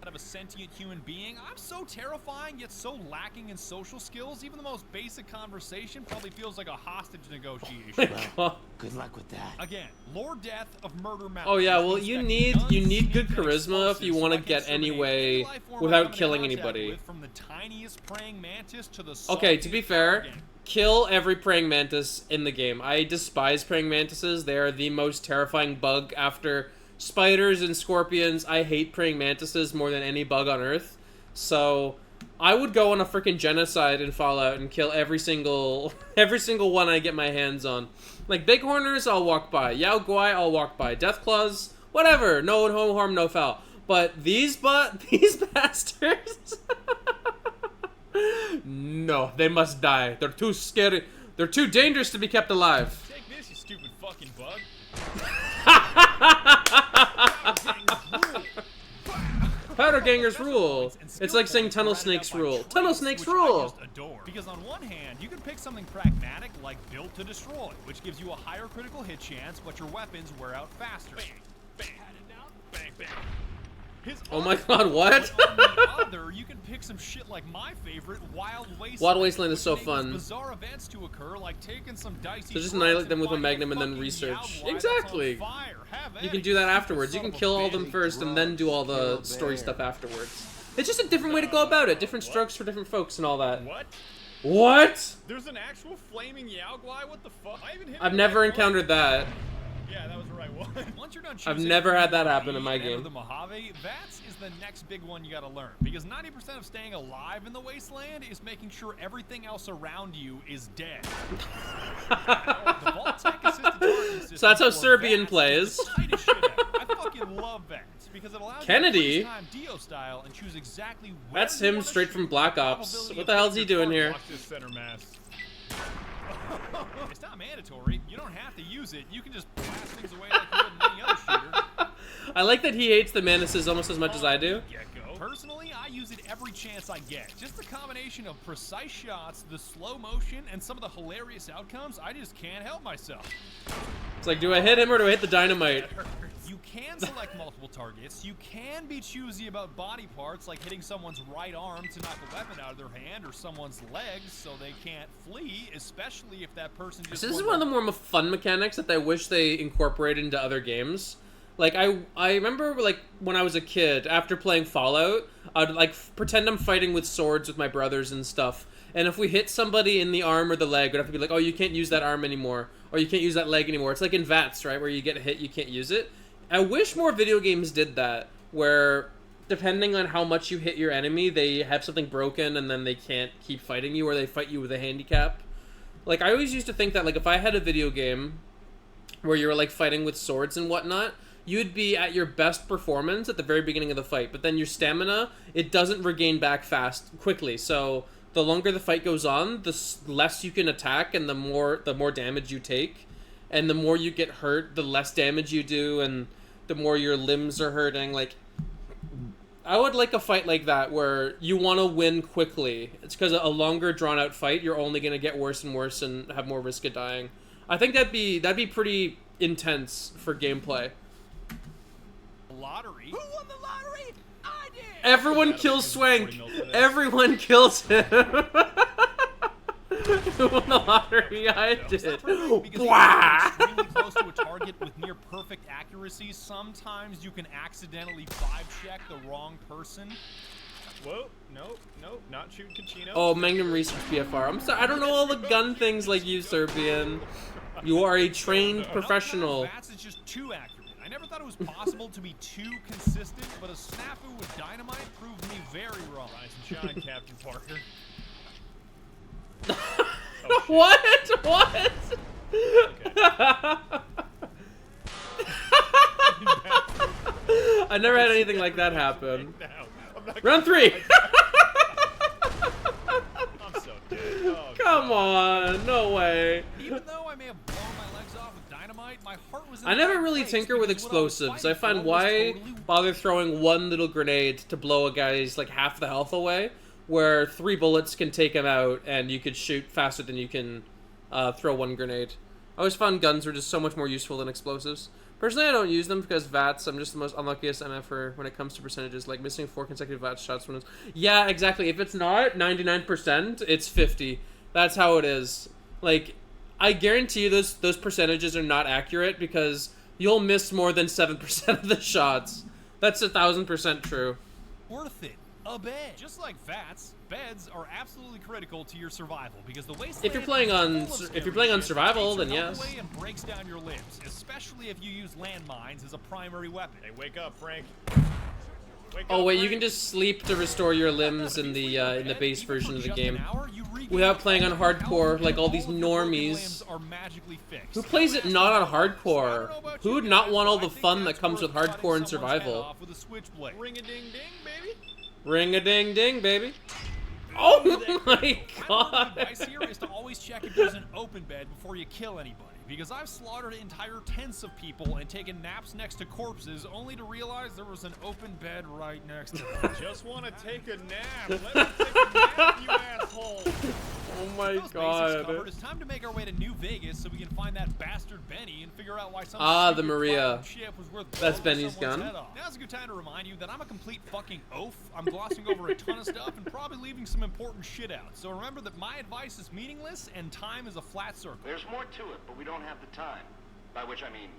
[SPEAKER 5] Of a sentient human being. I'm so terrifying yet so lacking in social skills. Even the most basic conversation probably feels like a hostage negotiation.
[SPEAKER 1] Oh,
[SPEAKER 8] Good luck with that.
[SPEAKER 5] Again, Lord Death of Murder Mountain.
[SPEAKER 1] oh yeah, well
[SPEAKER 5] which
[SPEAKER 1] you
[SPEAKER 5] means that
[SPEAKER 1] need good
[SPEAKER 5] guns,
[SPEAKER 1] charisma if
[SPEAKER 5] sneak,
[SPEAKER 1] you
[SPEAKER 5] and
[SPEAKER 1] want to
[SPEAKER 5] explosives,
[SPEAKER 1] get any
[SPEAKER 5] so I can
[SPEAKER 1] way
[SPEAKER 5] exterminate any life form I
[SPEAKER 1] without
[SPEAKER 5] come into
[SPEAKER 1] killing
[SPEAKER 5] contact
[SPEAKER 1] anybody.
[SPEAKER 5] with, from the tiniest praying mantis to the
[SPEAKER 1] Okay, to be
[SPEAKER 5] saltiest
[SPEAKER 1] fair,
[SPEAKER 5] gargantuan.
[SPEAKER 1] kill every praying mantis in the game. I despise praying mantises. They are the most terrifying bug after spiders and scorpions. I hate praying mantises more than any bug on Earth. So I would go on a freaking genocide in Fallout and kill every single one I get my hands on. Like bighorners, I'll walk by. Yao Guai, I'll walk by. Deathclaws, whatever. No harm, no foul. But these bastards, no, they must die. They're too scary. They're too dangerous to be kept alive.
[SPEAKER 5] Take this, you stupid fucking bug.
[SPEAKER 1] Powder gangers rule. It's like saying tunnel snakes rule. Tunnel snakes rule.
[SPEAKER 5] Because on one hand, you can pick something pragmatic like built to destroy, which gives you a higher critical hit chance, but your weapons wear out faster. Bang, bang, bang, bang.
[SPEAKER 1] Oh my God, what?
[SPEAKER 5] On the other, you can pick some shit like my favorite, Wild Wasteland.
[SPEAKER 1] Wild Wasteland is so
[SPEAKER 5] which enables
[SPEAKER 1] fun.
[SPEAKER 5] Bizarre events to occur, like taking some dicey
[SPEAKER 1] So just
[SPEAKER 5] drugs
[SPEAKER 1] annihilate them
[SPEAKER 5] and
[SPEAKER 1] with a
[SPEAKER 5] finding
[SPEAKER 1] magnum and then
[SPEAKER 5] fucking
[SPEAKER 1] research.
[SPEAKER 5] Yao Guai that's
[SPEAKER 1] Exactly.
[SPEAKER 5] on fire. Have
[SPEAKER 1] You
[SPEAKER 5] at
[SPEAKER 1] can
[SPEAKER 5] it,
[SPEAKER 1] do that
[SPEAKER 5] stupid
[SPEAKER 1] afterwards. You
[SPEAKER 5] son
[SPEAKER 1] can
[SPEAKER 5] of a
[SPEAKER 1] kill all
[SPEAKER 5] bitch.
[SPEAKER 1] them first and then do all the story stuff afterwards. It's just a different way to go about it. Different strokes for different folks and all that.
[SPEAKER 5] What?
[SPEAKER 1] What?
[SPEAKER 5] There's an actual flaming Yao Guai? What the fuck? I even hit
[SPEAKER 1] I've
[SPEAKER 5] the
[SPEAKER 1] never
[SPEAKER 5] right one.
[SPEAKER 1] encountered that.
[SPEAKER 5] Yeah, that was the right one. Once you're done
[SPEAKER 1] I've
[SPEAKER 5] choosing
[SPEAKER 1] never had that
[SPEAKER 5] who
[SPEAKER 1] happen
[SPEAKER 5] to
[SPEAKER 1] in my
[SPEAKER 5] be and enter
[SPEAKER 1] game.
[SPEAKER 5] the Mojave, that is the next big one you gotta learn. Because 90% of staying alive in the wasteland is making sure everything else around you is dead. The Vault-Tec assisted targeting system
[SPEAKER 1] So that's how
[SPEAKER 5] for
[SPEAKER 1] Serbian
[SPEAKER 5] VATS
[SPEAKER 1] plays.
[SPEAKER 5] is the tightest shit ever. I fucking love VATS because it allows
[SPEAKER 1] Kennedy?
[SPEAKER 5] you to freeze time Dio style and choose exactly where
[SPEAKER 1] That's
[SPEAKER 5] you
[SPEAKER 1] him
[SPEAKER 5] wanna
[SPEAKER 1] straight
[SPEAKER 5] shoot
[SPEAKER 1] from
[SPEAKER 5] with
[SPEAKER 1] Black
[SPEAKER 5] the
[SPEAKER 1] Ops.
[SPEAKER 5] probability
[SPEAKER 1] What
[SPEAKER 5] of
[SPEAKER 1] the hell's he
[SPEAKER 5] hitting your
[SPEAKER 1] doing here?
[SPEAKER 5] target. Watch this center mass. It's not mandatory. You don't have to use it. You can just blast things away like you would in any other shooter.
[SPEAKER 1] I like that he hates the Manises almost as much as I do.
[SPEAKER 5] Get-go. Personally, I use it every chance I get. Just the combination of precise shots, the slow motion, and some of the hilarious outcomes, I just can't help myself.
[SPEAKER 1] It's like, do I hit him or do I hit the dynamite?
[SPEAKER 5] That hurts. You can select multiple targets. You can be choosy about body parts, like hitting someone's right arm to knock a weapon out of their hand, or someone's legs so they can't flee, especially if that person just...
[SPEAKER 1] So this is one of the more fun mechanics that I wish they incorporated into other games. Like, I remember, like, when I was a kid, after playing Fallout, I'd, like, pretend I'm fighting with swords with my brothers and stuff. And if we hit somebody in the arm or the leg, we'd have to be like, oh, you can't use that arm anymore. Or you can't use that leg anymore. It's like in VATS, right, where you get hit, you can't use it. I wish more video games did that, where depending on how much you hit your enemy, they have something broken and then they can't keep fighting you, or they fight you with a handicap. Like, I always used to think that, like, if I had a video game where you were, like, fighting with swords and whatnot, you'd be at your best performance at the very beginning of the fight, but then your stamina, it doesn't regain back quickly, so the longer the fight goes on, the less you can attack, and the more damage you take, and the more you get hurt, the less damage you do, and the more your limbs are hurting. Like, I would like a fight like that where you want to win quickly. It's because a longer drawn out fight, you're only going to get worse and worse and have more risk of dying. I think that'd be pretty intense for gameplay.
[SPEAKER 5] Lottery.
[SPEAKER 9] Who won the lottery? I did.
[SPEAKER 1] Everyone kills Swank. Everyone kills him. Who won the lottery? I did. Wow.
[SPEAKER 5] Extremely close to a target with near perfect accuracy. Sometimes you can accidentally 5-check the wrong person.
[SPEAKER 10] Whoa, nope, not shooting Kachino.
[SPEAKER 1] Oh, Magnum Research BFR. I'm sorry, I don't know all the gun things like you, Serbian. You are a trained professional.
[SPEAKER 5] VATS is just too accurate. I never thought it was possible to be too consistent, but a snafu with dynamite proved me very wrong.
[SPEAKER 10] Rise and shine, Captain Parker.
[SPEAKER 1] What? What? I never had anything like that happen. Round 3!
[SPEAKER 10] I'm so dead. Oh,
[SPEAKER 1] come on, no way.
[SPEAKER 5] Even though I may have blown my legs off with dynamite, my heart was in
[SPEAKER 1] I
[SPEAKER 5] the
[SPEAKER 1] never
[SPEAKER 5] right
[SPEAKER 1] really
[SPEAKER 5] place
[SPEAKER 1] tinker with
[SPEAKER 5] because what I was
[SPEAKER 1] explosives. I
[SPEAKER 5] fighting
[SPEAKER 1] find
[SPEAKER 5] for was
[SPEAKER 1] why
[SPEAKER 5] totally
[SPEAKER 1] bother throwing one little grenade to blow a guy's like half the health away, where 3 bullets can take him out and you could shoot faster than you can throw one grenade. I always found guns were just so much more useful than explosives. Personally, I don't use them because VATS, I'm just the most unluckiest MFer when it comes to percentages, like missing 4 consecutive VATS shots when it's... Yeah, exactly. If it's not 99%, it's 50. That's how it is. Like, I guarantee you those percentages are not accurate because you'll miss more than 7% of the shots. That's 1,000% true.
[SPEAKER 5] worth it. A bed. Just like VATS, beds are absolutely critical to your survival because the wasteland
[SPEAKER 1] If you're playing on survival, then
[SPEAKER 5] takes your
[SPEAKER 1] yes.
[SPEAKER 5] health away and breaks down your limbs, especially if you use landmines as a primary weapon.
[SPEAKER 10] Hey, wake up, Frank.
[SPEAKER 1] Oh wait, you can just sleep to restore your limbs in the base version of the game without playing on hardcore like all these normies. Who plays it not on hardcore? Who would not want all the fun that comes with hardcore and survival?
[SPEAKER 10] Ring-a-ding-ding, baby.
[SPEAKER 1] Ring-a-ding-ding, baby. Oh my god.
[SPEAKER 5] My advice here is to always check if there's an open bed before you kill anybody. Because I've slaughtered entire tents of people and taken naps next to corpses only to realize there was an open bed right next to them.
[SPEAKER 10] Just want to take a nap. Let me take a nap, you asshole.
[SPEAKER 1] Oh my
[SPEAKER 5] Those
[SPEAKER 1] god.
[SPEAKER 5] basics covered, it's time to make our way to New Vegas so we can find that bastard Benny and figure out why some
[SPEAKER 1] the
[SPEAKER 5] stupid
[SPEAKER 1] Maria.
[SPEAKER 5] ship was worth
[SPEAKER 1] That's
[SPEAKER 5] blowing
[SPEAKER 1] Benny's
[SPEAKER 5] someone's
[SPEAKER 1] gun.
[SPEAKER 5] head off. Now's a good time to remind you that I'm a complete fucking oaf. I'm glossing over a ton of stuff and probably leaving some important shit out. So remember that my advice is meaningless and time is a flat circle.
[SPEAKER 11] There's more to it, but we don't have the time. By which I mean,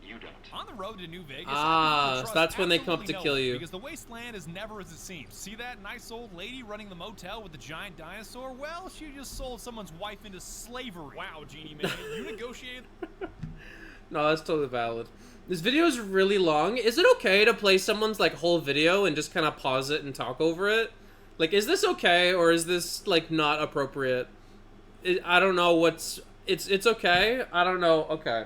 [SPEAKER 11] you don't.
[SPEAKER 5] On the road to New Vegas,
[SPEAKER 1] So that's when they come up to kill you.
[SPEAKER 5] Because the wasteland is never as it seems. See that nice old lady running the motel with the giant dinosaur? Well, she just sold someone's wife into slavery.
[SPEAKER 10] Wow, Genie Man, you negotiated.
[SPEAKER 1] No, that's totally valid. This video is really long. Is it okay to play someone's like whole video and just kind of pause it and talk over it? Like, is this okay or is this like not appropriate? I don't know what's... It's okay. I don't know. Okay.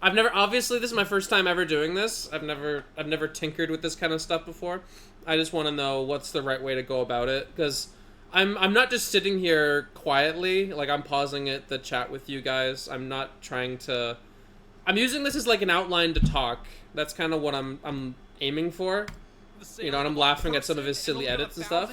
[SPEAKER 1] Obviously this is my first time ever doing this. I've never tinkered with this kind of stuff before. I just want to know what's the right way to go about it, because I'm not just sitting here quietly, like I'm pausing it to chat with you guys. I'm not trying to... I'm using this as like an outline to talk. That's kind of what I'm aiming for. You know, and I'm laughing at some of his silly edits and stuff.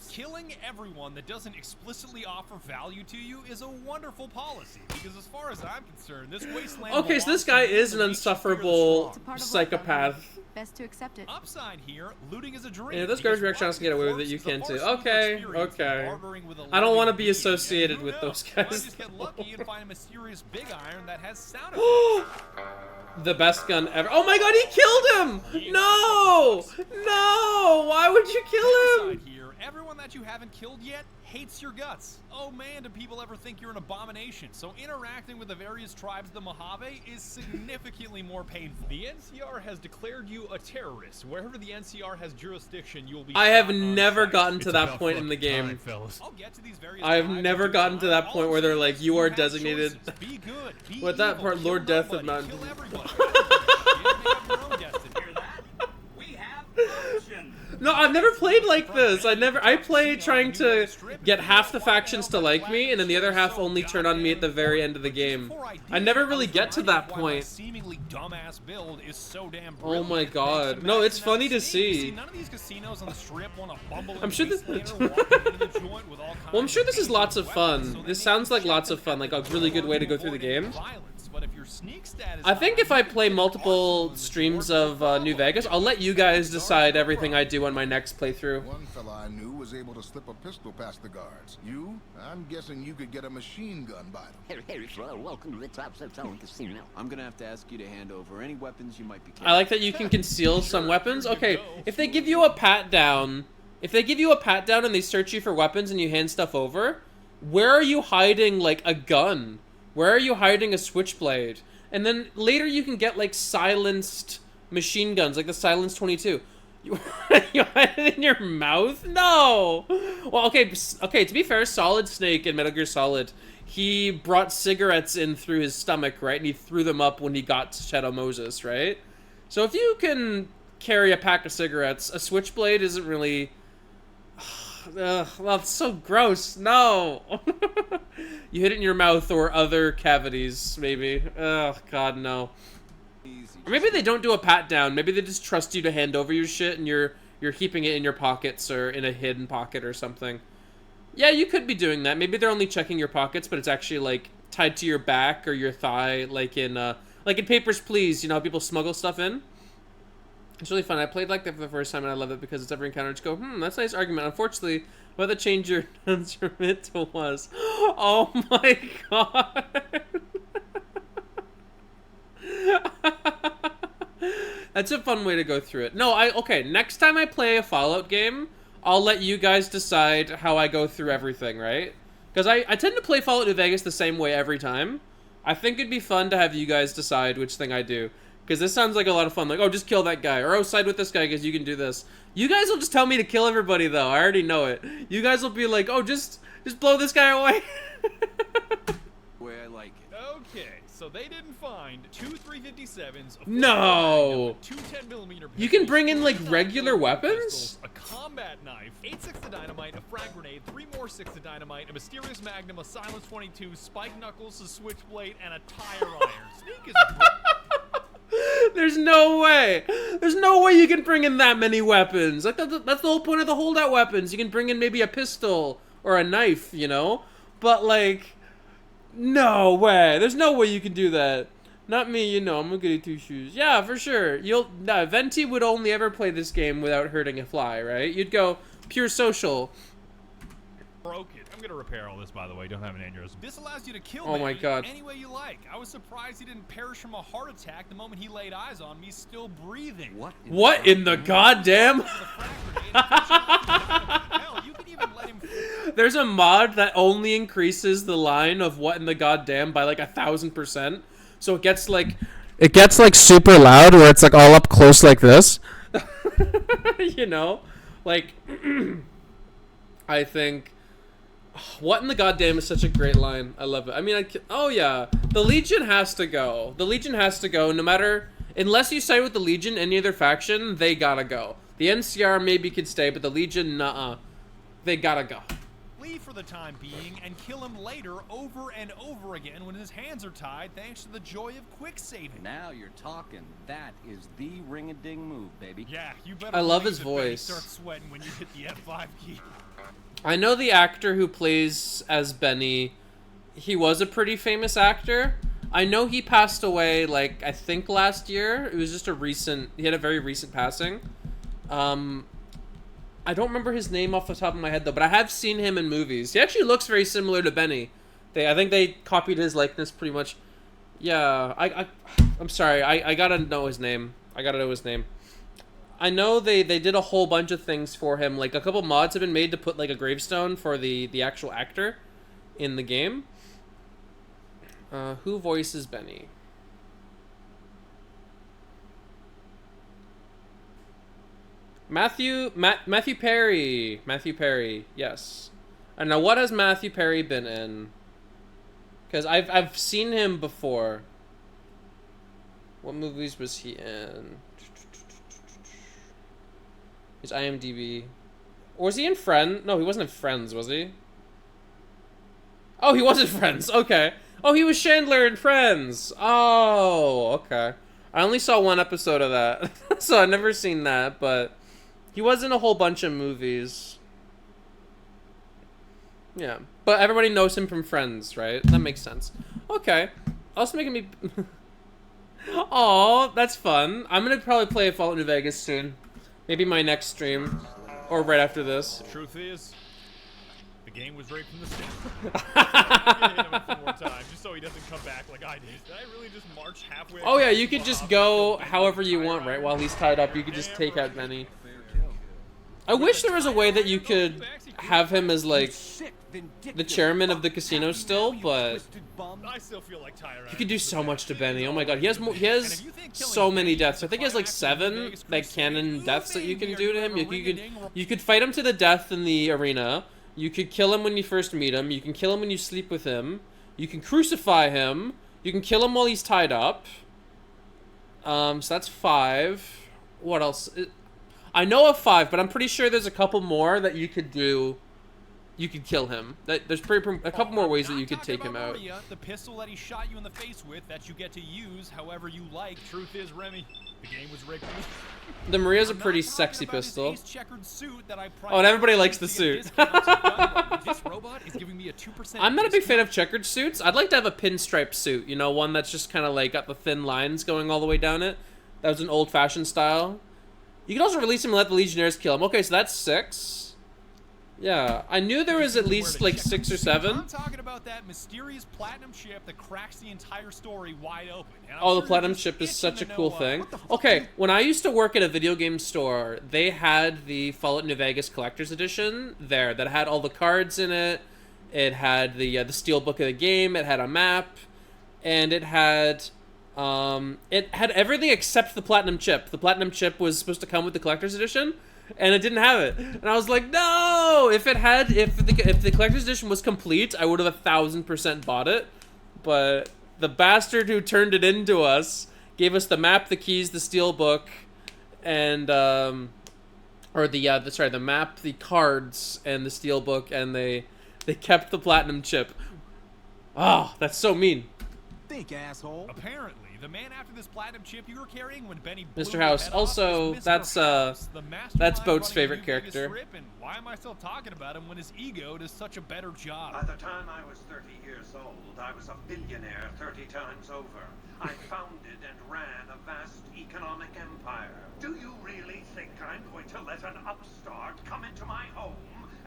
[SPEAKER 5] Killing everyone that doesn't explicitly offer value to you is a wonderful policy, because as far as I'm concerned, this wasteland.
[SPEAKER 1] Okay, so this guy is an insufferable psychopath.
[SPEAKER 12] Best to accept it.
[SPEAKER 5] Upside here, looting is a dream.
[SPEAKER 1] Yeah, those garbage reactions can get away with it. You can too. Okay, okay. I don't want to be associated with those guys.
[SPEAKER 5] Just get lucky and find a mysterious big iron that has sound effects.
[SPEAKER 1] The best gun ever. Oh my god, he killed him! No! No! Why would you kill him?
[SPEAKER 5] Here, everyone that you haven't killed yet hates your guts. Oh man, do people ever think you're an abomination? So interacting with the various tribes of the Mojave is significantly more painful.
[SPEAKER 10] The NCR has declared you a terrorist. Wherever the NCR has jurisdiction, you will be.
[SPEAKER 1] I have never gotten to that point in the game.
[SPEAKER 5] I'll get to these various
[SPEAKER 1] I have never gotten to that point where they're like, you are designated.
[SPEAKER 5] Be good. Be
[SPEAKER 1] What that
[SPEAKER 5] evil,
[SPEAKER 1] part, Lord Death of Mountain.
[SPEAKER 5] Kill everybody. Make up your own destiny.
[SPEAKER 8] We have options.
[SPEAKER 1] No, I've never played like this. I play trying to get half the factions to like me, and then the other half only turn on me at the very end of the game. I never really get to that point.
[SPEAKER 5] Seemingly dumbass build is so damn
[SPEAKER 1] Oh my god. No, it's funny to see.
[SPEAKER 5] None of these casinos on the strip want to bumble.
[SPEAKER 1] I'm sure this. Well, I'm sure this is lots of fun. This sounds like lots of fun, like a really good way to go through the game.
[SPEAKER 5] But if your sneak status
[SPEAKER 1] I think if I play multiple streams of New Vegas, I'll let you guys decide everything I do on my next playthrough.
[SPEAKER 6] One fella I knew was able to slip a pistol past the guards. You? I'm guessing you could get a machine gun by them.
[SPEAKER 8] Hey, welcome to the Top Selling Casino. I'm gonna have to ask you to hand over any weapons you might be carrying.
[SPEAKER 1] I like that you can conceal some weapons. Okay, if they give you a pat down, and they search you for weapons and you hand stuff over, where are you hiding like a gun? Where are you hiding a switchblade? And then later you can get like silenced machine guns, like the Silence 22. You hide it in your mouth? No! Well, okay, to be fair, Solid Snake in Metal Gear Solid, he brought cigarettes in through his stomach, right? And he threw them up when he got to Shadow Moses, right? So if you can carry a pack of cigarettes, a switchblade isn't really... Ugh, well, it's so gross. No! You hit it in your mouth or other cavities, maybe. Oh, God, no. Or maybe they don't do a pat down. Maybe they just trust you to hand over your shit and you're keeping it in your pockets or in a hidden pocket or something. Yeah, you could be doing that. Maybe they're only checking your pockets, but it's actually, like, tied to your back or your thigh, like in Papers, Please. You know how people smuggle stuff in? It's really fun. I played like that for the first time and I love it because it's every encounter. Just go, that's a nice argument. Unfortunately, what the change your transmit to was. Oh my god. That's a fun way to go through it. No, okay, next time I play a Fallout game, I'll let you guys decide how I go through everything, right? Because I tend to play Fallout New Vegas the same way every time. I think it'd be fun to have you guys decide which thing I do. Because this sounds like a lot of fun. Like, oh, just kill that guy. Or, oh, side with this guy because you can do this. You guys will just tell me to kill everybody, though. I already know it. You guys will be like, oh, just blow this guy away.
[SPEAKER 8] The way I like it.
[SPEAKER 10] Okay, so they didn't find two 357s.
[SPEAKER 1] No.
[SPEAKER 10] Two 10mm
[SPEAKER 1] You can bring in, like, regular weapons?
[SPEAKER 10] A combat knife, 8 6 of dynamite, a frag grenade, 3 more 6 of dynamite, a mysterious magnum, a silence 22, spike knuckles, a switchblade, and a tire iron. Sneak is.
[SPEAKER 1] There's no way. There's no way you can bring in that many weapons. Like that's the whole point of the holdout weapons. You can bring in maybe a pistol or a knife, you know? But like, no way. There's no way you can do that. Not me, you know. I'm gonna get 2 shoes. Yeah, for sure. Venti would only ever play this game without hurting a fly, right? You'd go pure social.
[SPEAKER 5] Broke it. I'm gonna repair all this, by the way. Don't have an aneurysm. This allows you to kill
[SPEAKER 1] me
[SPEAKER 5] my
[SPEAKER 1] god
[SPEAKER 5] any way you like. I was surprised he didn't perish from a heart attack the moment he laid eyes on me, still breathing.
[SPEAKER 1] What in the goddamn?
[SPEAKER 5] Hell, you can even let him.
[SPEAKER 1] There's a mod that only increases the line of what in the goddamn by like 1,000%. So it gets like super loud where it's like all up close like this. You know, like I think. What in the goddamn is such a great line. I love it. I mean, oh yeah. The Legion has to go. The Legion has to go no matter... Unless you side with the Legion, any other faction, they gotta go. The NCR maybe could stay, but the Legion, nuh-uh. They gotta go.
[SPEAKER 5] leave for the time being and kill him later over and over again when his hands are tied thanks to the joy of quick saving.
[SPEAKER 7] Now you're talking. That is the ring-a-ding move, baby.
[SPEAKER 5] Yeah, you better
[SPEAKER 1] I love his
[SPEAKER 5] believe that Benny
[SPEAKER 1] voice.
[SPEAKER 5] starts sweating when you hit the F5 key.
[SPEAKER 1] I know the actor who plays as Benny. He was a pretty famous actor. I know he passed away, like, I think last year. It was just a recent... He had a very recent passing. I don't remember his name off the top of my head, though, but I have seen him in movies. He actually looks very similar to Benny. I think they copied his likeness pretty much. Yeah, I'm sorry. I gotta know his name. I know they did a whole bunch of things for him. Like, a couple mods have been made to put, like, a gravestone for the actual actor in the game. Who voices Benny? Matthew Perry. Matthew Perry, yes. And now what has Matthew Perry been in? Because I've seen him before. What movies was he in? His IMDb. Or was he in Friends? No, he wasn't in Friends, was he? Oh, he was in Friends. Okay. Oh, he was Chandler in Friends. Oh, okay. I only saw one episode of that, so I've never seen that, but he was in a whole bunch of movies. Yeah, but everybody knows him from Friends, right? That makes sense. Okay. Also making me... Aw, that's fun. I'm gonna probably play Fallout New Vegas soon. Maybe my next stream. Or right after this.
[SPEAKER 5] The truth is, the game was rigged from the start. I'm gonna hit him a few more times, just so he doesn't come back like I did. Did I really just march halfway?
[SPEAKER 1] Oh yeah, you could just go however you want, right? While he's tied up, you could just take out Benny. I wish there was a way that you could have him as, like, the chairman of the casino still, but
[SPEAKER 5] I still feel like Tyra.
[SPEAKER 1] you could do so much to Benny. Oh my god, he has so many deaths. I think he has like 7 like canon deaths that you can do to him. You could fight him to the death in the arena. You could kill him when you first meet him. You can kill him when you sleep with him. You can crucify him. You can kill him while he's tied up. So that's 5. What else? I know of 5, but I'm pretty sure there's a couple more that you could do. You could kill him. There's a couple more ways that you could take him out.
[SPEAKER 5] Maria, the pistol that he shot you in the face with that you get to use however you like. Truth is, Remy, the game was rigged.
[SPEAKER 1] The Maria's a pretty sexy pistol. Oh, and everybody likes the suit.
[SPEAKER 5] This robot is giving me a 2%
[SPEAKER 1] I'm not a big fan of checkered suits. I'd like to have a pinstripe suit. You know, one that's just kind of like got the thin lines going all the way down it. That was an old-fashioned style. You can also release him and let the Legionnaires kill him. Okay, so that's 6. Yeah, I knew there was at least like 6 or 7.
[SPEAKER 5] I'm talking about that mysterious platinum chip that cracks the entire story wide open.
[SPEAKER 1] Oh, the platinum chip is such a cool thing. Okay, when I used to work at a video game store, they had the Fallout New Vegas Collector's Edition there that had all the cards in it. It had the steelbook of the game. It had a map, and it had everything except the platinum chip. The platinum chip was supposed to come with the Collector's Edition, and it didn't have it. And I was like, no! If the Collector's Edition was complete, I would have 1000% bought it. But the bastard who turned it into us gave us the map, the keys, the steelbook, and the map, the cards, and the steelbook, and they kept the platinum chip. Oh, that's so mean.
[SPEAKER 5] Think, asshole. Apparently, the man after this platinum chip you were carrying when Benny
[SPEAKER 1] Mr. House. Also, that's Boat's favorite character.
[SPEAKER 5] And why am I still talking about him when his ego does such a better job?
[SPEAKER 12] By the time I was 30 years old, I was a billionaire 30 times over. I founded and ran a vast economic empire. Do you really think I'm going to let an upstart come into my home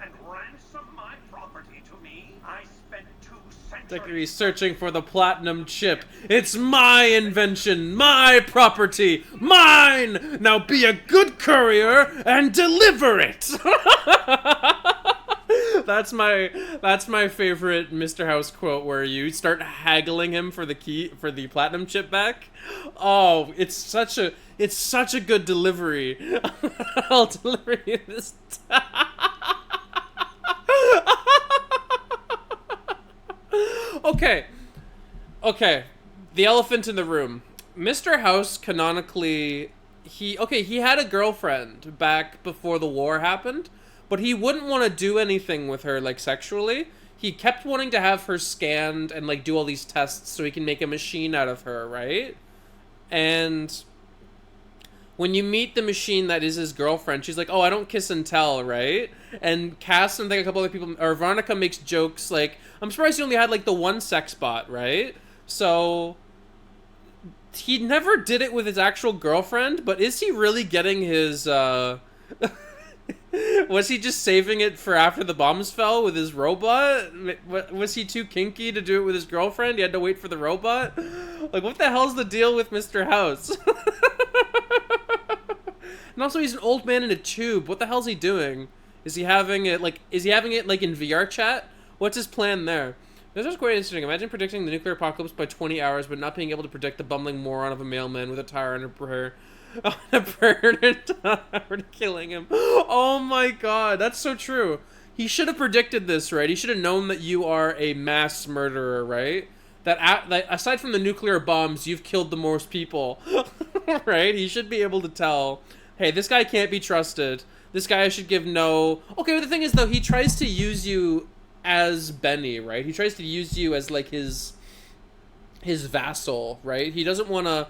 [SPEAKER 12] and ransom my property to me? I spent 2 centuries
[SPEAKER 1] He's searching for the platinum chip. It's my invention, my property, mine! Now be a good courier and deliver it! That's my favorite Mr. House quote, where you start haggling him for the platinum chip back. Oh, it's such a good delivery. I'll deliver you this time. Okay. The elephant in the room. Mr. House canonically, he had a girlfriend back before the war happened, but but he wouldn't want to do anything with her, like, sexually. He kept wanting to have her scanned and, like, do all these tests so he can make a machine out of her, right? And when you meet the machine that is his girlfriend, she's like, oh, I don't kiss and tell, right? And Cass and I think a couple other people, or Veronica makes jokes like, I'm surprised you only had, like, the one sex bot, right? So he never did it with his actual girlfriend, but is he really getting his, was he just saving it for after the bombs fell with his robot? Was he too kinky to do it with his girlfriend? He had to wait for the robot? Like, what the hell's the deal with Mr. House? And also, he's an old man in a tube. What the hell's he doing? Is he having it, like, in VR chat? What's his plan there? This is quite interesting. Imagine predicting the nuclear apocalypse by 20 hours, but not being able to predict the bumbling moron of a mailman with a tire on a prayer. On a prayer to killing him. Oh my god, that's so true. He should have predicted this, right? He should have known that you are a mass murderer, right? That aside from the nuclear bombs, you've killed the most people. Right? He should be able to tell, hey, this guy can't be trusted. This guy should give no... Okay, but the thing is, though, he tries to use you as Benny, right? He tries to use you as, like, his vassal, right? He doesn't want to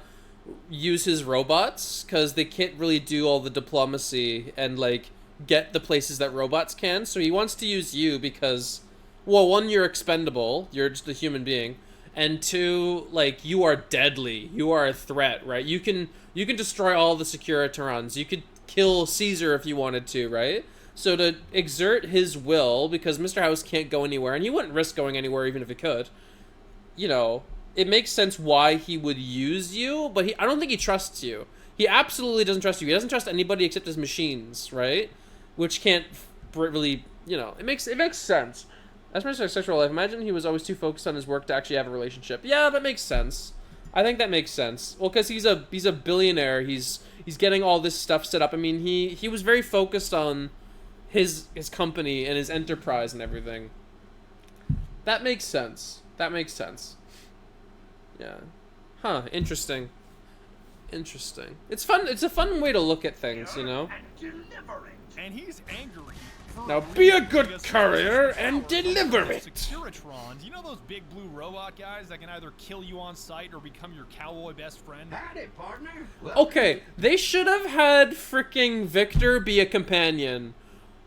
[SPEAKER 1] use his robots because they can't really do all the diplomacy and, like, get the places that robots can. So he wants to use you because, well, one, you're expendable. You're just a human being. And two, like, you are deadly. You are a threat, right? You can destroy all the Securitrons. You could kill Caesar if you wanted to, right? So to exert his will, because Mr. House can't go anywhere, and he wouldn't risk going anywhere even if he could, you know, it makes sense why he would use you, but I don't think he trusts you. He absolutely doesn't trust you. He doesn't trust anybody except his machines, right? Which can't really, you know, it makes sense. As for his sexual life, imagine he was always too focused on his work to actually have a relationship. Yeah, that makes sense. I think that makes sense. Well, because he's a billionaire. He's getting all this stuff set up. I mean, he was very focused on his company and his enterprise and everything. That makes sense. That makes sense. Yeah. Huh, interesting. Interesting. It's fun. It's a fun way to look at things, you know?
[SPEAKER 5] And he's angry.
[SPEAKER 1] Now be a good courier and deliver it.
[SPEAKER 5] Securitrons, you know those big blue robot guys that can either kill you on sight or become your cowboy best friend?
[SPEAKER 8] Howdy, partner.
[SPEAKER 1] Okay, they should have had freaking Victor be a companion.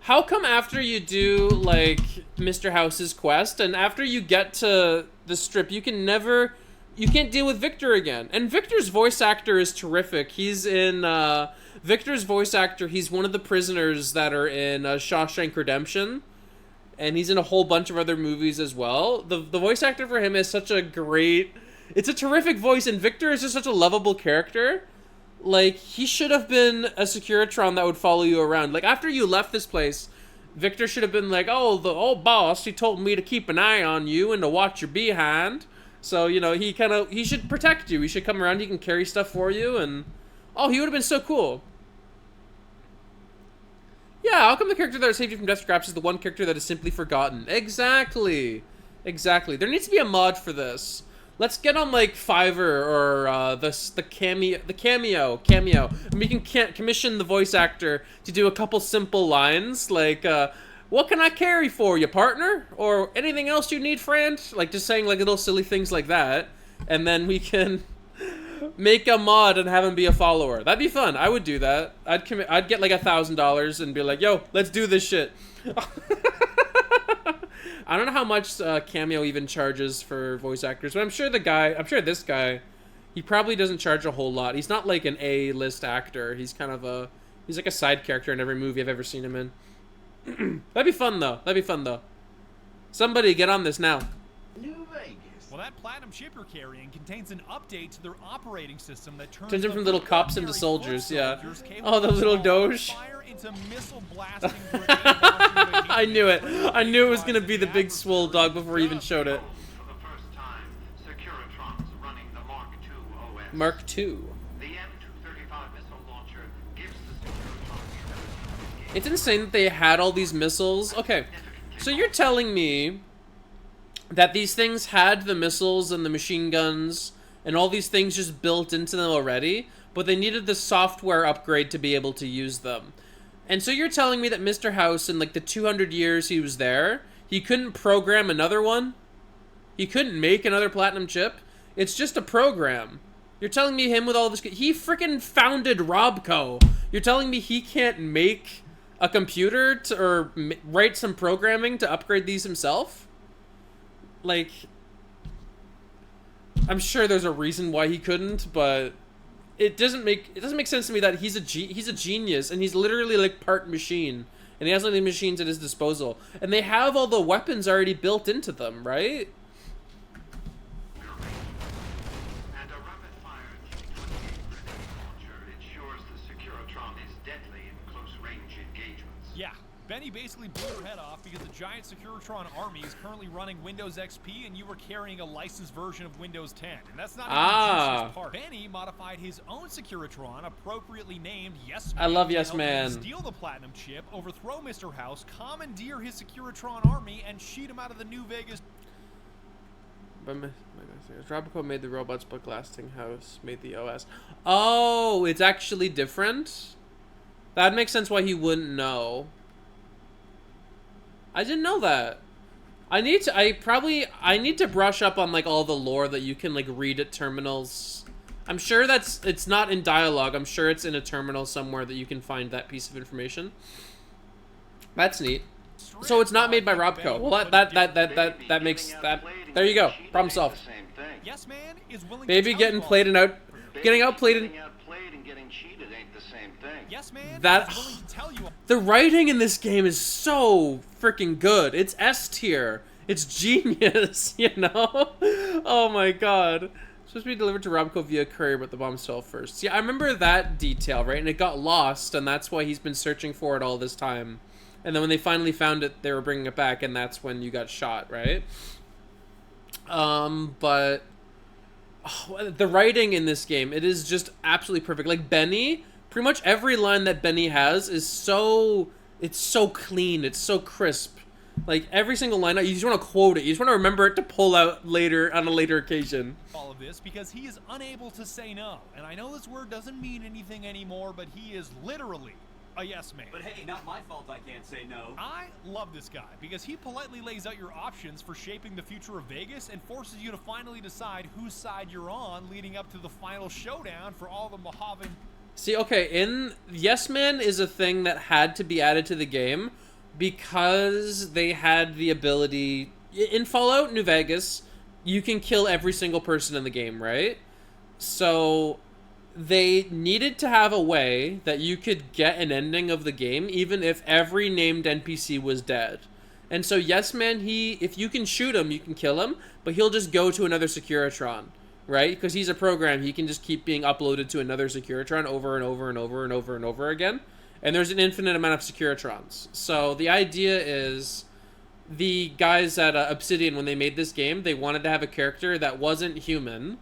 [SPEAKER 1] How come after you do, like, Mr. House's quest, and after you get to the strip, you can't deal with Victor again? And Victor's voice actor is terrific. He's in, Victor's voice actor, he's one of the prisoners that are in Shawshank Redemption. And he's in a whole bunch of other movies as well. The voice actor for him is such a great... It's a terrific voice, and Victor is just such a lovable character. Like, he should have been a Securitron that would follow you around. Like, after you left this place, Victor should have been like, oh, the old boss, he told me to keep an eye on you and to watch your behind. So, you know, he should protect you. He should come around, he can carry stuff for you, and... Oh, he would have been so cool. Yeah, how come the character that saved you from Death Scraps is the one character that is simply forgotten? Exactly. Exactly. There needs to be a mod for this. Let's get on, like, Fiverr or the Cameo. And we can commission the voice actor to do a couple simple lines, like, what can I carry for you, partner? Or anything else you need, friend? Like, just saying, like, little silly things like that. And then we can make a mod and have him be a follower. That'd be fun. I would do that. I'd get, like, $1,000 and be like, yo, let's do this shit. I don't know how much Cameo even charges for voice actors, but I'm sure this guy, he probably doesn't charge a whole lot. He's not like an A-list actor. He's kind of he's like a side character in every movie I've ever seen him in. That'd be fun though. Somebody get on this now.
[SPEAKER 8] New Vegas.
[SPEAKER 5] Well, that platinum chip you're carrying contains an update to their operating system that turns
[SPEAKER 1] them from little cops into soldiers, yeah.
[SPEAKER 5] capable
[SPEAKER 1] Oh, the little Doge.
[SPEAKER 5] fire into missile blasting grenade
[SPEAKER 1] I knew it. I knew it was gonna be the big swole dog before he even showed it.
[SPEAKER 11] For the first time, Securitrons running the Mark II OS.
[SPEAKER 1] Mark II.
[SPEAKER 11] The M235 missile launcher gives the Securitrons...
[SPEAKER 1] It's insane that they had all these missiles. Okay, so you're telling me that these things had the missiles and the machine guns and all these things just built into them already, but they needed the software upgrade to be able to use them. And so you're telling me that Mr. House, in like the 200 years he was there, he couldn't program another one? He couldn't make another platinum chip? It's just a program. You're telling me him with all this... He freaking founded Robco. You're telling me he can't make a computer to, or write some programming to upgrade these himself? Like... I'm sure there's a reason why he couldn't, but... It doesn't make sense to me that he's a genius, and he's literally like part machine, and he has all the machines at his disposal, and they have all the weapons already built into them, right?
[SPEAKER 11] And a rapid-fire T-28 grenade launcher ensures the Securitron is deadly in close-range engagements.
[SPEAKER 5] Yeah, Benny basically blew her head off because the giant Securitron army is currently running Windows XP and you were carrying a licensed version of Windows 10. And that's not even the juiciest part. Benny modified his own Securitron, appropriately named Yes Man.
[SPEAKER 1] I love
[SPEAKER 5] to
[SPEAKER 1] Yes
[SPEAKER 5] help
[SPEAKER 1] Man.
[SPEAKER 5] him steal the platinum chip, overthrow Mr. House, commandeer his Securitron army, and shoot him out of the New Vegas.
[SPEAKER 1] Robocop made the robots, but Lasting House made the OS. Oh, it's actually different? That makes sense why he wouldn't know. I didn't know that. I need to brush up on like all the lore that you can like read at terminals. I'm sure it's not in dialogue. I'm sure it's in a terminal somewhere that you can find that piece of information. That's neat. So it's not made by Robco. Well, that makes that. There you go. Problem solved.
[SPEAKER 5] Yes Man is willing
[SPEAKER 1] Baby
[SPEAKER 5] to
[SPEAKER 1] getting played and getting outplayed and
[SPEAKER 11] getting cheated ain't the same thing.
[SPEAKER 5] Yes Man
[SPEAKER 1] that
[SPEAKER 5] is willing to tell you.
[SPEAKER 1] the writing in this game is so freaking good. It's S tier. It's genius, you know? Oh my god. It's supposed to be delivered to Robco via courier, but the bombs fell first. Yeah, I remember that detail, right? And it got lost, and that's why he's been searching for it all this time. And then when they finally found it, they were bringing it back, and that's when you got shot, right? But... Oh, the writing in this game, it is just absolutely perfect. Like, Benny, pretty much every line that Benny has is so... It's so clean. It's so crisp. Like, every single line, you just want to quote it. You just want to remember it to pull out later, on a later occasion.
[SPEAKER 5] All of this because he is unable to say no. And I know this word doesn't mean anything anymore, but he is literally a yes man.
[SPEAKER 7] But hey, not my fault I can't say no.
[SPEAKER 5] I love this guy because he politely lays out your options for shaping the future of Vegas and forces you to finally decide whose side you're on, leading up to the final showdown for all the Mojave.
[SPEAKER 1] See, okay, Yes Man is a thing that had to be added to the game because they had the ability... In Fallout New Vegas, you can kill every single person in the game, right? So they needed to have a way that you could get an ending of the game even if every named NPC was dead. And so Yes Man, if you can shoot him, you can kill him, but he'll just go to another Securitron, right? Because he's a program, he can just keep being uploaded to another Securitron over and over and over and over and over again. And there's an infinite amount of Securitrons. So the idea is the guys at Obsidian, when they made this game, they wanted to have a character that wasn't human,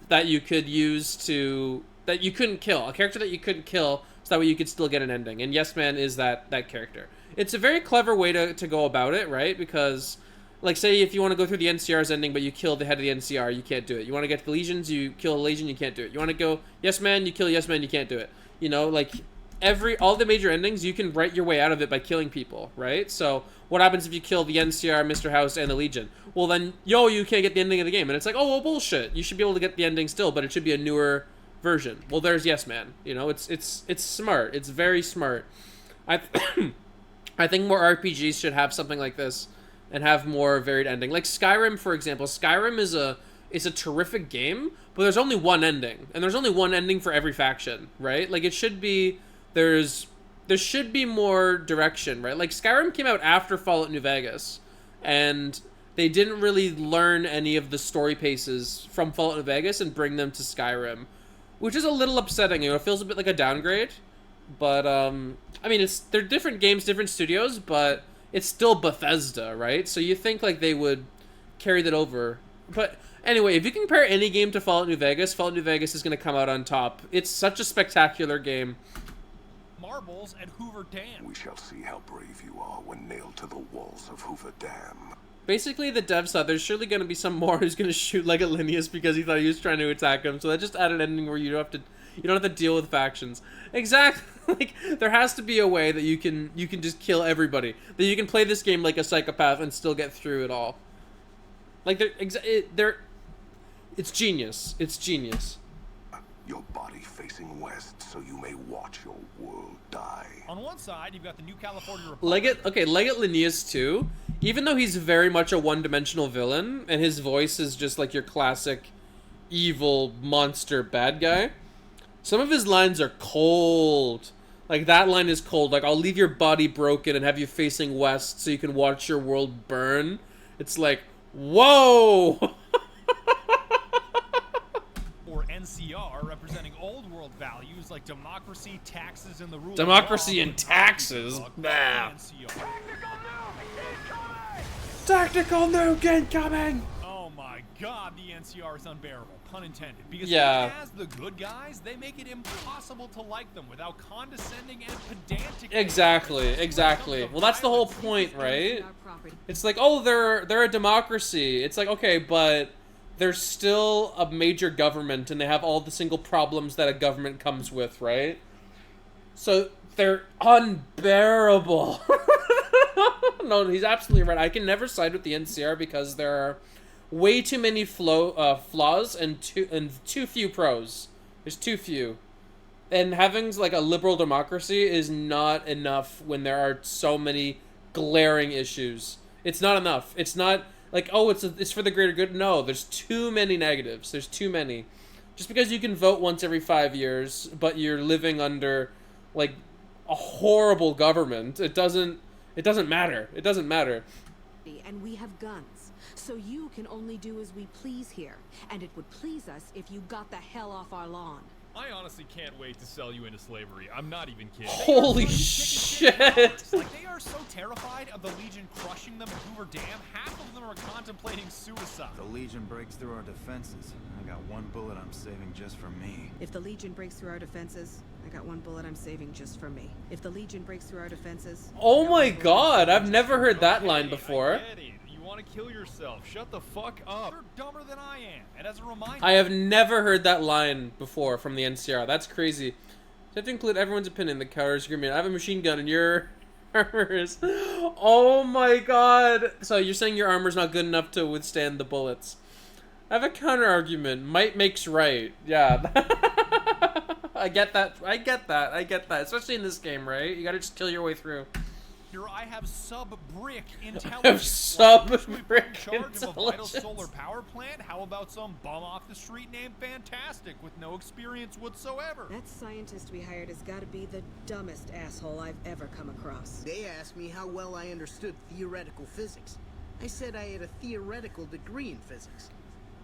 [SPEAKER 1] that you could use to... that you couldn't kill. A character that you couldn't kill, so that way you could still get an ending. And Yes Man is that character. It's a very clever way to go about it, right? Because, like, say if you want to go through the NCR's ending, but you kill the head of the NCR, you can't do it. You want to get to the Legions, you kill a Legion, you can't do it. You want to go Yes Man, you kill Yes Man, you can't do it. You know, like... all the major endings, you can write your way out of it by killing people, right? So what happens if you kill the NCR, Mr. House, and the Legion? Well, then, you can't get the ending of the game. And it's like, oh, well, bullshit. You should be able to get the ending still, but it should be a newer version. Well, there's Yes Man. You know, it's smart. It's very smart. I think more RPGs should have something like this and have more varied ending. Like Skyrim, for example. Skyrim is a terrific game, but there's only one ending. And there's only one ending for every faction, right? Like, it should be... There should be more direction, right? Like, Skyrim came out after Fallout New Vegas, and they didn't really learn any of the story paces from Fallout New Vegas and bring them to Skyrim, which is a little upsetting. You know, it feels a bit like a downgrade, but, I mean, they're different games, different studios, but it's still Bethesda, right? So you think, like, they would carry that over. But anyway, if you compare any game to Fallout New Vegas is going to come out on top. It's such a spectacular game.
[SPEAKER 5] Marbles at Hoover Dam.
[SPEAKER 6] We shall see how brave you are when nailed to the walls of Hoover Dam.
[SPEAKER 1] Basically, the devs thought there's surely going to be some more who's going to shoot like a Linnaeus because he thought he was trying to attack him. So that just added an ending where you You don't have to deal with factions. Exactly. Like, there has to be a way that you can just kill everybody. That you can play this game like a psychopath and still get through it all. Like, it's genius. It's genius.
[SPEAKER 13] Your body facing west, so you may watch your world die.
[SPEAKER 5] On one side, you've got the New California Republic.
[SPEAKER 1] Leggett Linnaeus too. Even though he's very much a one-dimensional villain, and his voice is just like your classic evil monster bad guy, some of his lines are cold. Like, that line is cold. Like, I'll leave your body broken and have you facing west so you can watch your world burn. It's like, whoa!
[SPEAKER 5] Or NCR, representing old world values like democracy, taxes, and the rule
[SPEAKER 1] Democracy
[SPEAKER 5] of law.
[SPEAKER 1] and taxes? Nah.
[SPEAKER 5] NCR.
[SPEAKER 1] Tactical nuke incoming!
[SPEAKER 5] Oh my god, the NCR is unbearable. Pun intended. Because
[SPEAKER 1] yeah.
[SPEAKER 5] even as the good guys, they make it impossible to like them without condescending and pedantic.
[SPEAKER 1] Exactly. Well, that's the whole point, right? It's like, oh, they're a democracy. It's like, okay, but they're still a major government, and they have all the single problems that a government comes with, right? So they're unbearable. No, he's absolutely right. I can never side with the NCR because there are way too many flaws and too few pros. There's too few. And having like a liberal democracy is not enough when there are so many glaring issues. It's not enough. It's not like, oh, it's for the greater good. No, there's too many negatives. There's too many. Just because you can vote once every 5 years, but you're living under like a horrible government, it doesn't matter. It doesn't matter.
[SPEAKER 14] And we have guns. So you can only do as we please here. And it would please us if you got the hell off our lawn.
[SPEAKER 10] I honestly can't wait to sell you into slavery. I'm not even kidding.
[SPEAKER 1] Holy shit!
[SPEAKER 5] Like, they are so terrified of the Legion crushing them at Hoover Dam, half of them are contemplating suicide.
[SPEAKER 15] The Legion breaks through our defenses. I got one bullet I'm saving just for me.
[SPEAKER 14] If the Legion breaks through our defenses, I got one bullet I'm saving just for me. If the Legion breaks through our defenses...
[SPEAKER 1] Oh my god, I've never heard that line before.
[SPEAKER 5] I get it. You want to kill yourself. Shut the fuck up. You're dumber than I am. And as a reminder...
[SPEAKER 1] I have never heard that line before from the NCR. That's crazy. You have to include everyone's opinion. The cowards screaming, I have a machine gun and your armor is... Oh my god. So you're saying your armor's not good enough to withstand the bullets. I have a counter argument. Might makes right. Yeah. I get that. I get that. Especially in this game, right? You gotta just kill your way through.
[SPEAKER 5] Here I have sub-brick intelligence.
[SPEAKER 1] Sub-brick
[SPEAKER 5] charge of a vital solar power plant? How about some bum off the street named Fantastic with no experience whatsoever?
[SPEAKER 14] That scientist we hired has got to be the dumbest asshole I've ever come across.
[SPEAKER 16] They asked me how well I understood theoretical physics. I said I had a theoretical degree in physics.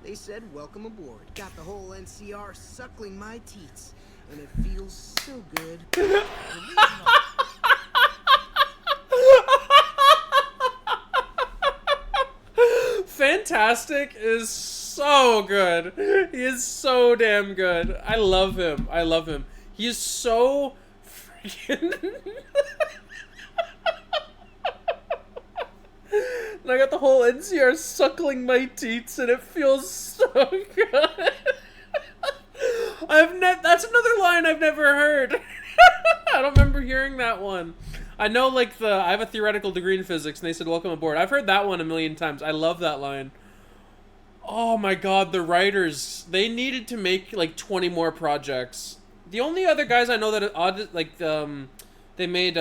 [SPEAKER 16] They said, welcome aboard. Got the whole NCR suckling my teats, and it feels so good.
[SPEAKER 1] Fantastic is so good. He is so damn good. I love him. I love him. He is so freaking... And I got the whole NCR suckling my teats and it feels so good. That's another line I've never heard. I don't remember hearing that one. I know, like, I have a theoretical degree in physics, and they said, welcome aboard. I've heard that one a million times. I love that line. Oh my god, the writers, they needed to make, like, 20 more projects. The only other guys I know that, like, they made,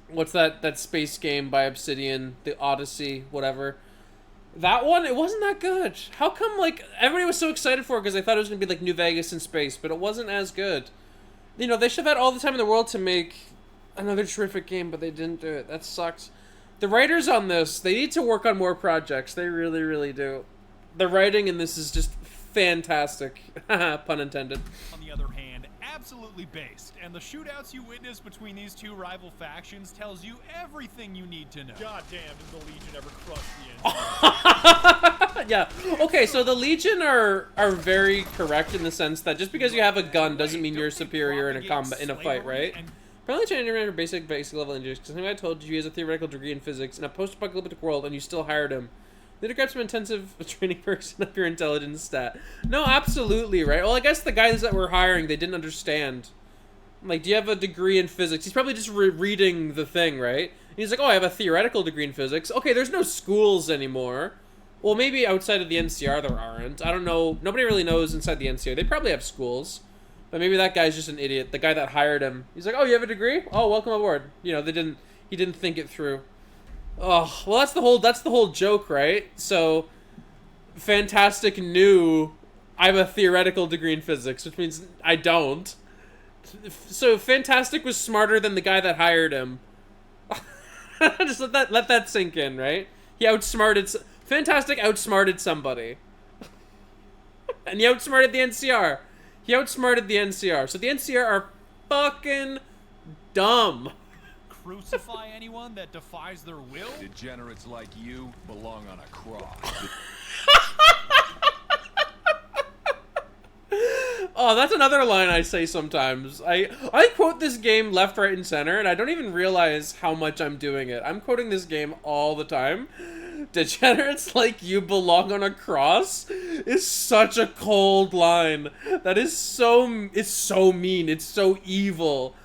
[SPEAKER 1] what's that space game by Obsidian, the Odyssey, whatever. That one, it wasn't that good. How come, like, everybody was so excited for it because they thought it was going to be, like, New Vegas in space, but it wasn't as good. You know, they should have had all the time in the world to make another terrific game, but they didn't do it. That sucks. The writers on this, they need to work on more projects. They really, really do. The writing in this is just fantastic. Pun intended.
[SPEAKER 5] On the other hand, absolutely based. And the shootouts you witness between these two rival factions tells you everything you need to know.
[SPEAKER 10] God damn, did the Legion ever crush the NCR?
[SPEAKER 1] Yeah. Okay, so the Legion are very correct in the sense that just because you have a gun doesn't mean you're superior in a fight, right? Apparently trying to remember basic level engineers, because I told you he has a theoretical degree in physics in a post-apocalyptic world and you still hired him. They grab some intensive training perks and up your intelligence stat. No, absolutely, right? Well, I guess the guys that we're hiring, they didn't understand. Like, do you have a degree in physics? He's probably just reading the thing, right? And he's like, oh, I have a theoretical degree in physics. Okay, there's no schools anymore. Well, maybe outside of the NCR there aren't. I don't know. Nobody really knows inside the NCR. They probably have schools. But maybe that guy's just an idiot. The guy that hired him. He's like, oh, you have a degree? Oh, welcome aboard. You know, he didn't think it through. Oh, well, that's the whole joke, right? So, Fantastic knew I have a theoretical degree in physics, which means I don't. So, Fantastic was smarter than the guy that hired him. Just let that sink in, right? Fantastic outsmarted somebody. And he outsmarted the NCR. He outsmarted the NCR. So the NCR are fucking dumb.
[SPEAKER 5] Crucify anyone that defies their will?
[SPEAKER 3] Degenerates like you belong on a cross.
[SPEAKER 1] Oh, that's another line I say sometimes. I quote this game left, right, and center, and I don't even realize how much I'm doing it. I'm quoting this game all the time. Degenerates like you belong on a cross is such a cold line. That is it's so mean. It's so evil.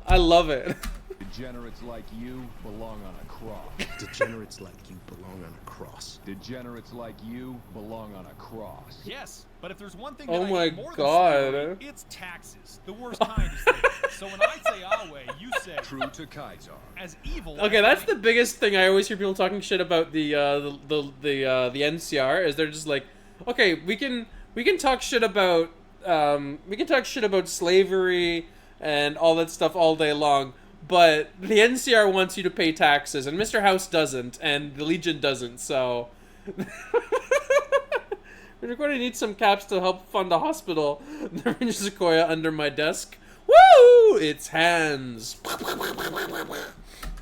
[SPEAKER 1] I love it.
[SPEAKER 3] Degenerates like you belong on a cross.
[SPEAKER 17] Degenerates like you belong on a cross.
[SPEAKER 3] Degenerates like you belong on a cross.
[SPEAKER 5] Yes, but if there's one thing
[SPEAKER 1] Oh
[SPEAKER 5] that I
[SPEAKER 1] my
[SPEAKER 5] hate more
[SPEAKER 1] God.
[SPEAKER 5] than slavery, it's taxes. The worst kind of slavery. So when I say Awe, you say
[SPEAKER 3] True to Kaiser.
[SPEAKER 5] As evil.
[SPEAKER 1] Okay,
[SPEAKER 5] as
[SPEAKER 1] that's the biggest thing I always hear people talking shit about the NCR is they're just like, okay, we can talk shit about slavery and all that stuff all day long, but the NCR wants you to pay taxes, and Mr. House doesn't, and the Legion doesn't. So we're going to need some caps to help fund a hospital. The Ranger Sequoia under my desk. Woo! It's hands.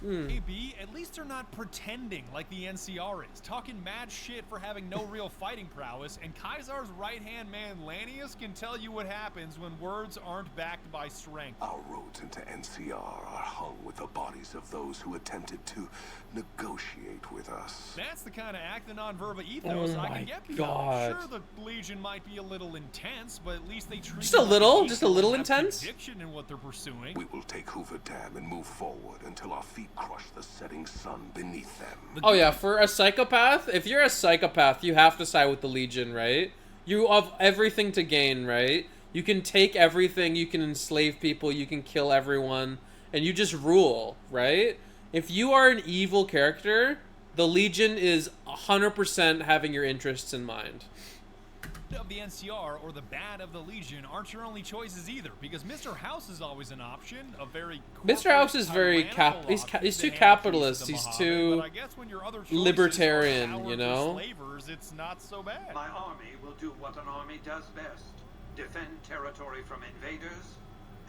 [SPEAKER 5] AB, at least they're not pretending like the NCR is, talking mad shit for having no real fighting prowess, and Kaisar's right-hand man Lanius can tell you what happens when words aren't backed by strength.
[SPEAKER 13] Our roads into NCR are hung with the bodies of those who attempted to negotiate with us.
[SPEAKER 5] That's the kind of act the non-verba ethos
[SPEAKER 1] Oh
[SPEAKER 5] I
[SPEAKER 1] my
[SPEAKER 5] can get behind.
[SPEAKER 1] God.
[SPEAKER 5] Sure, the Legion might be a little intense, but at least they treat
[SPEAKER 1] Just a little intense?
[SPEAKER 5] Conviction in what they're pursuing.
[SPEAKER 13] We will take Hoover Dam and move forward until our feet crush the setting sun beneath them.
[SPEAKER 1] Oh yeah, for a psychopath, if you're a psychopath, you have to side with the Legion, right? You have everything to gain, right? You can take everything, you can enslave people, you can kill everyone, and you just rule, right? If you are an evil character, the Legion is 100% having your interests in mind.
[SPEAKER 5] Of the NCR or the bad of the Legion aren't your only choices either, because Mr. House is always an option, a very
[SPEAKER 1] Mr. House is very he's too capitalist, he's too
[SPEAKER 5] but I guess when your other
[SPEAKER 1] libertarian,
[SPEAKER 5] choices are
[SPEAKER 1] you know?
[SPEAKER 5] slavers, it's not so bad.
[SPEAKER 12] My army will do what an army does best. Defend territory from invaders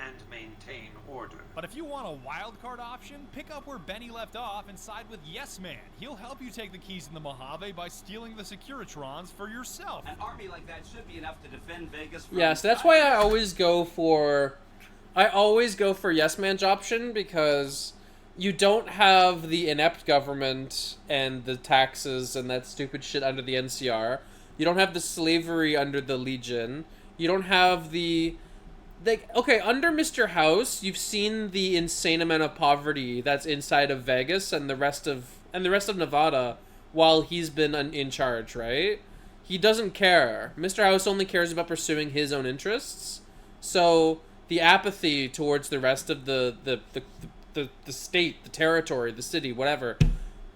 [SPEAKER 12] and maintain order.
[SPEAKER 5] But if you want a wild card option, pick up where Benny left off and side with Yes Man. He'll help you take the keys in the Mojave by stealing the Securitrons for yourself.
[SPEAKER 8] An army like that should be enough to defend Vegas from...
[SPEAKER 1] Yeah, so that's why I always go for Yes Man's option, because you don't have the inept government and the taxes and that stupid shit under the NCR. You don't have the slavery under the Legion. You don't have the... okay, under Mr. House, you've seen the insane amount of poverty that's inside of Vegas and the rest of Nevada while he's been in charge, right? He doesn't care. Mr. House only cares about pursuing his own interests. So the apathy towards the rest of the state, the territory, the city, whatever,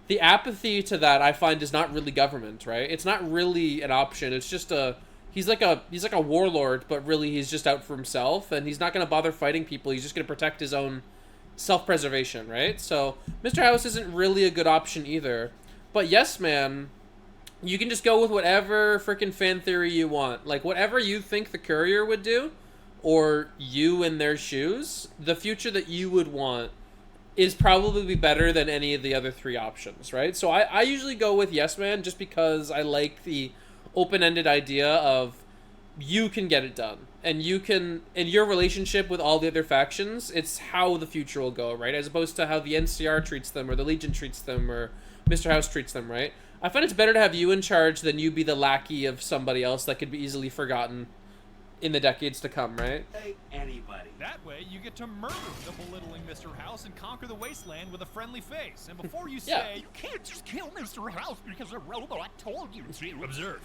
[SPEAKER 1] the apathy to that I find is not really government, right? It's not really an option. It's just he's like a warlord, but really he's just out for himself, and he's not going to bother fighting people. He's just going to protect his own self-preservation, right? So Mr. House isn't really a good option either. But Yes Man, you can just go with whatever freaking fan theory you want. Like, whatever you think the Courier would do, or you in their shoes, the future that you would want is probably better than any of the other three options, right? So I usually go with Yes Man just because I like the open-ended idea of you can get it done, and you can, in your relationship with all the other factions, it's how the future will go, right? As opposed to how the NCR treats them, or the Legion treats them, or Mr. House treats them, right? I find it's better to have you in charge than you be the lackey of somebody else that could be easily forgotten in the decades to come, right?
[SPEAKER 8] Hey, anybody.
[SPEAKER 5] That way, you get to murder the belittling Mr. House and conquer the wasteland with a friendly face. And before you say,
[SPEAKER 10] You can't just kill Mr. House because a robot told you to.
[SPEAKER 5] Observe.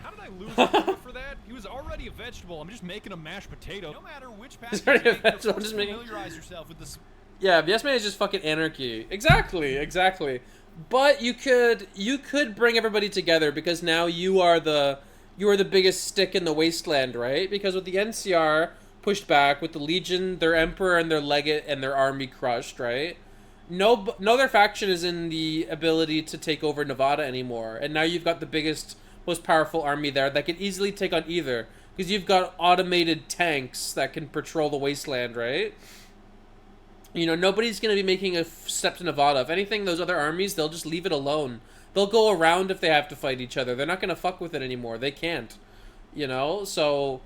[SPEAKER 5] How did I lose the root for that? He was already a vegetable. I'm just making a mashed potato. No matter which path you take, you're forced to familiarize yourself with this.
[SPEAKER 1] Yeah, Yes Man is just fucking anarchy. Exactly. But you could bring everybody together because now you are the biggest stick in the wasteland, right? Because with the NCR pushed back, with the Legion, their emperor and their legate and their army crushed, right? No other faction is in the ability to take over Nevada anymore, and now you've got the biggest, most powerful army there that can easily take on either, because you've got automated tanks that can patrol the wasteland, right? You know, nobody's going to be making a step to Nevada. If anything, those other armies, they'll just leave it alone. They'll go around if they have to fight each other. They're not going to fuck with it anymore. They can't. You know? So,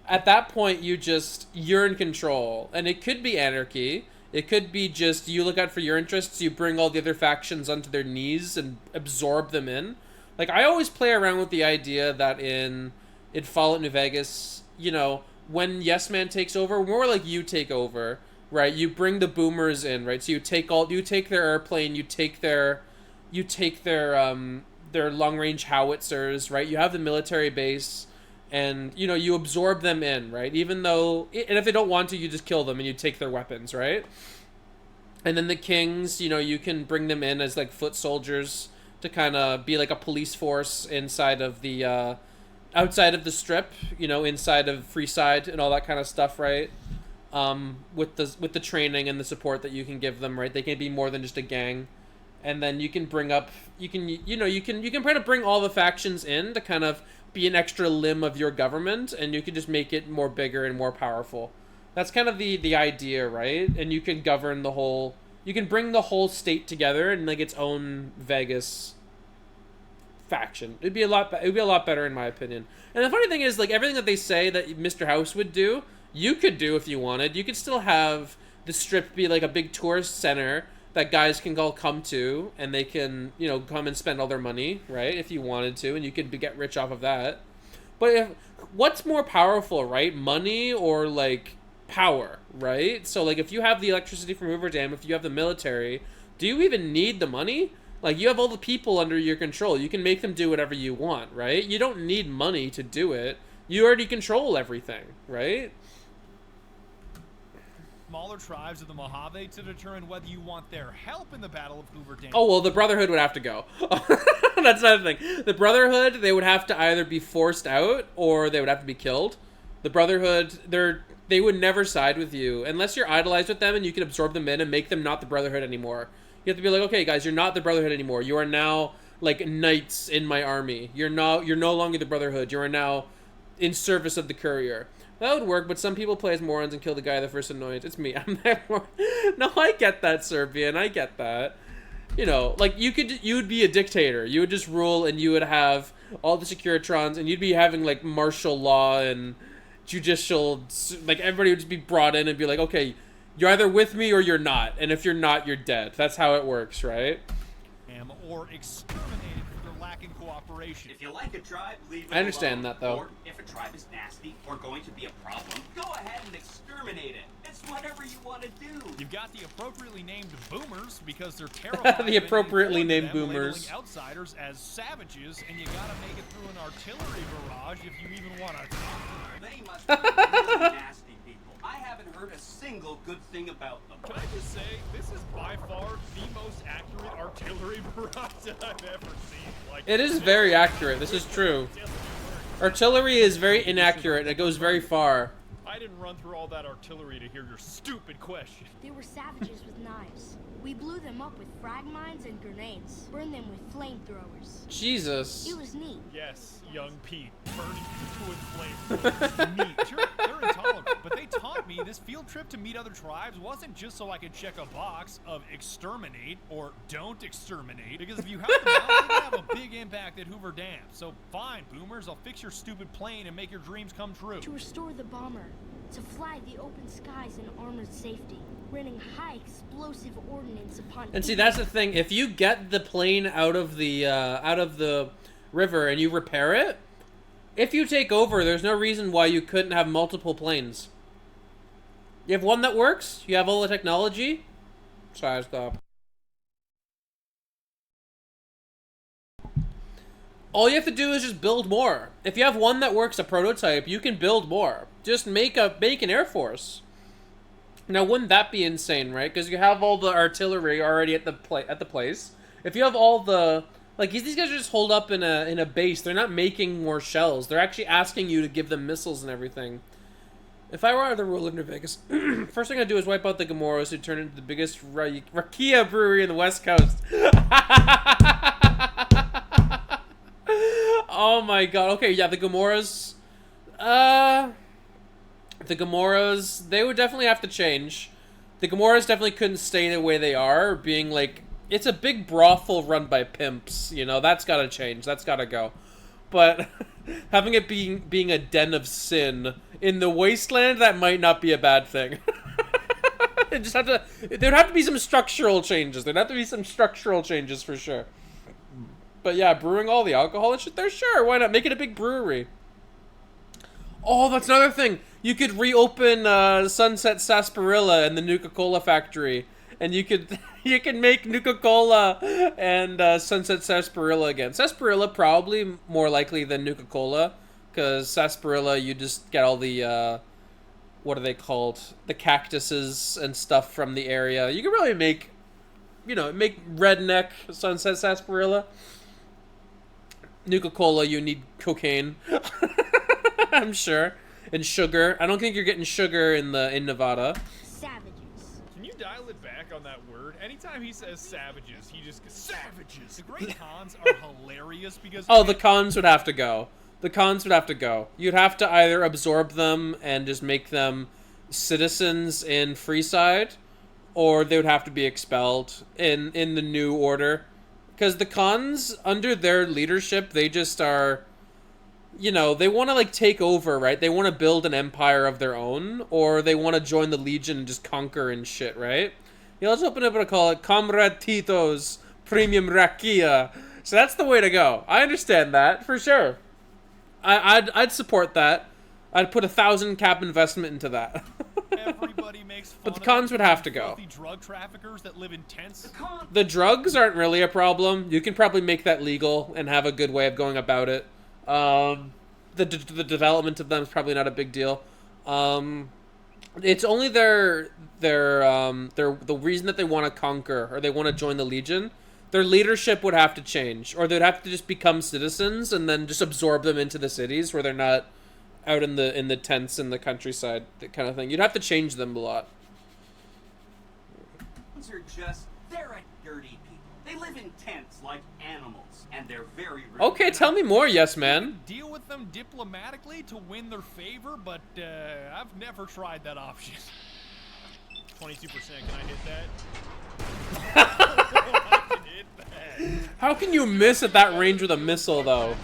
[SPEAKER 1] at that point, you're in control. And it could be anarchy. It could be just you look out for your interests, you bring all the other factions onto their knees and absorb them in. Like, I always play around with the idea that in Fallout New Vegas, you know, when Yes Man takes over, more like you take over, right? You bring the boomers in, right? So you take their airplane, you take their long-range howitzers, right? You have the military base, and, you know, you absorb them in, right? Even though, and if they don't want to, you just kill them and you take their weapons, right? And then the kings, you know, you can bring them in as, like, foot soldiers to kind of be like a police force inside of the, outside of the strip, you know, inside of Freeside and all that kind of stuff, right? With the training and the support that you can give them, right? They can be more than just a gang. And then you can bring up, you can try to bring all the factions in to kind of be an extra limb of your government, and you can just make it more bigger and more powerful. That's kind of the idea, right? And you can govern you can bring the whole state together in like its own Vegas faction. It'd be a lot better in my opinion. And the funny thing is, like, everything that they say that Mr. House would do, you could do if you wanted. You could still have the strip be like a big tourist center that guys can all come to, and they can, you know, come and spend all their money, right, if you wanted to, and you could get rich off of that. But what's more powerful, right? Money or, like, power, right? So, like, if you have the electricity from Hoover Dam, if you have the military, do you even need the money? Like, you have all the people under your control. You can make them do whatever you want, right? You don't need money to do it. You already control everything, right?
[SPEAKER 5] Smaller tribes of the Mojave to determine whether you want their help in the Battle of Hoover Dam.
[SPEAKER 1] Oh, well, the Brotherhood would have to go. That's another thing. The Brotherhood, they would have to either be forced out or they would have to be killed. The Brotherhood, they would never side with you unless you're idolized with them and you can absorb them in and make them not the Brotherhood anymore. You have to be like, okay, guys, you're not the Brotherhood anymore. You are now, like, knights in my army. You're no longer the Brotherhood. You are now in service of the Courier. That would work, but some people play as morons and kill the guy the first annoyance. It's me. I'm that moron. No, I get that, Serbian. I get that. You know, like, you would be a dictator. You would just rule, and you would have all the Securitrons, and you'd be having, like, martial law and judicial, like, everybody would just be brought in and be like, okay, you're either with me or you're not, and if you're not, you're dead. That's how it works, right?
[SPEAKER 5] Or exterminated for their lack in cooperation.
[SPEAKER 18] If you like a tribe, leave it
[SPEAKER 1] I understand
[SPEAKER 18] alone.
[SPEAKER 1] that, though.
[SPEAKER 18] Or if a tribe is nasty or going to be a problem, go ahead and exterminate it. It's whatever you want to do.
[SPEAKER 5] You've got the appropriately named boomers because they're terrified.
[SPEAKER 1] The appropriately
[SPEAKER 5] of
[SPEAKER 1] named
[SPEAKER 5] them,
[SPEAKER 1] boomers.
[SPEAKER 5] labeling outsiders as savages, and you gotta make it through an artillery barrage if you even want to talk to them.
[SPEAKER 18] They must be really nasty people. I haven't heard a single good thing about them.
[SPEAKER 5] Can I just say, this is by far the most accurate artillery barrage I've ever seen. Like,
[SPEAKER 1] It is very accurate. This is true. Artillery is very inaccurate. It goes very far.
[SPEAKER 5] I didn't run through all that artillery to hear your stupid question.
[SPEAKER 19] They were savages with knives. We blew them up with frag mines and grenades. Burned them with flamethrowers.
[SPEAKER 1] Jesus.
[SPEAKER 19] It was neat.
[SPEAKER 5] Yes, young Pete. Burning people with flamethrowers. Neat. Sure, they're intolerant, but they taught me this field trip to meet other tribes wasn't just so I could check a box of exterminate or don't exterminate, because if you help them out, they can have a big impact at Hoover Dam. So fine, boomers, I'll fix your stupid plane and make your dreams come true.
[SPEAKER 19] To restore the bomber. To fly the open skies in armored safety. running high explosive ordnance upon.
[SPEAKER 1] And see, that's the thing. If you get the plane out of the river and you repair it, if you take over, there's no reason why you couldn't have multiple planes. You have one that works. You have all the technology. Sorry, stop. All you have to do is just build more. If you have one that works, a prototype, you can build more. Just make an air force. Now, wouldn't that be insane, right? Because you have all the artillery already at the place. If you have all the these guys are just holed up in a base. They're not making more shells. They're actually asking you to give them missiles and everything. If I were the ruler of New Vegas, first thing I'd do is wipe out the Gamoras who turn into the biggest rakia brewery in the West Coast. Oh my god. Okay, yeah, the Gamoras. They would definitely have to change. The Gamoras definitely couldn't stay the way they are, being like, it's a big brothel run by pimps, you know, that's gotta change, that's gotta go. But having it being a den of sin in the wasteland, that might not be a bad thing. There'd have to be some structural changes. There'd have to be some structural changes for sure. But yeah, brewing all the alcohol and shit there, sure, why not? Make it a big brewery. Oh, that's another thing. You could reopen Sunset Sarsaparilla and the Nuka-Cola factory. And you can make Nuka-Cola and Sunset Sarsaparilla again. Sarsaparilla probably more likely than Nuka-Cola. Because Sarsaparilla, you just get all the, what are they called? The cactuses and stuff from the area. You can really make, make redneck Sunset Sarsaparilla. Nuka-Cola, you need cocaine. I'm sure. And sugar. I don't think you're getting sugar in Nevada.
[SPEAKER 19] Savages.
[SPEAKER 10] Can you dial it back on that word? Anytime he says savages, he just goes, savages! The great cons are hilarious because...
[SPEAKER 1] Oh, the cons would have to go. The cons would have to go. You'd have to either absorb them and just make them citizens in Freeside, or they would have to be expelled in the new order. Because the cons, under their leadership, they just are... they want to, take over, right? They want to build an empire of their own, or they want to join the Legion and just conquer and shit, right? Let's open up and call it Comrade Tito's Premium Rakia. So that's the way to go. I understand that, for sure. I'd support that. I'd put 1,000 cap investment into that.
[SPEAKER 10] Everybody makes fun
[SPEAKER 1] but the cons would have to go.
[SPEAKER 10] Drug traffickers that live in tents.
[SPEAKER 1] The drugs aren't really a problem. You can probably make that legal and have a good way of going about it. The development of them is probably not a big deal. It's only the reason that they want to conquer or they want to join the Legion. Their leadership would have to change, or they'd have to just become citizens and then just absorb them into the cities where they're not out in the tents in the countryside, that kind of thing. You'd have to change them a lot.
[SPEAKER 18] They're a dirty people. They live in tents like animals, and they're very rude.
[SPEAKER 1] Okay, tell me more, yes man.
[SPEAKER 10] Deal with them diplomatically to win their favor, but I've never tried that option. 22%, can I hit that? I can hit that.
[SPEAKER 1] How can you miss at that range with a missile, though?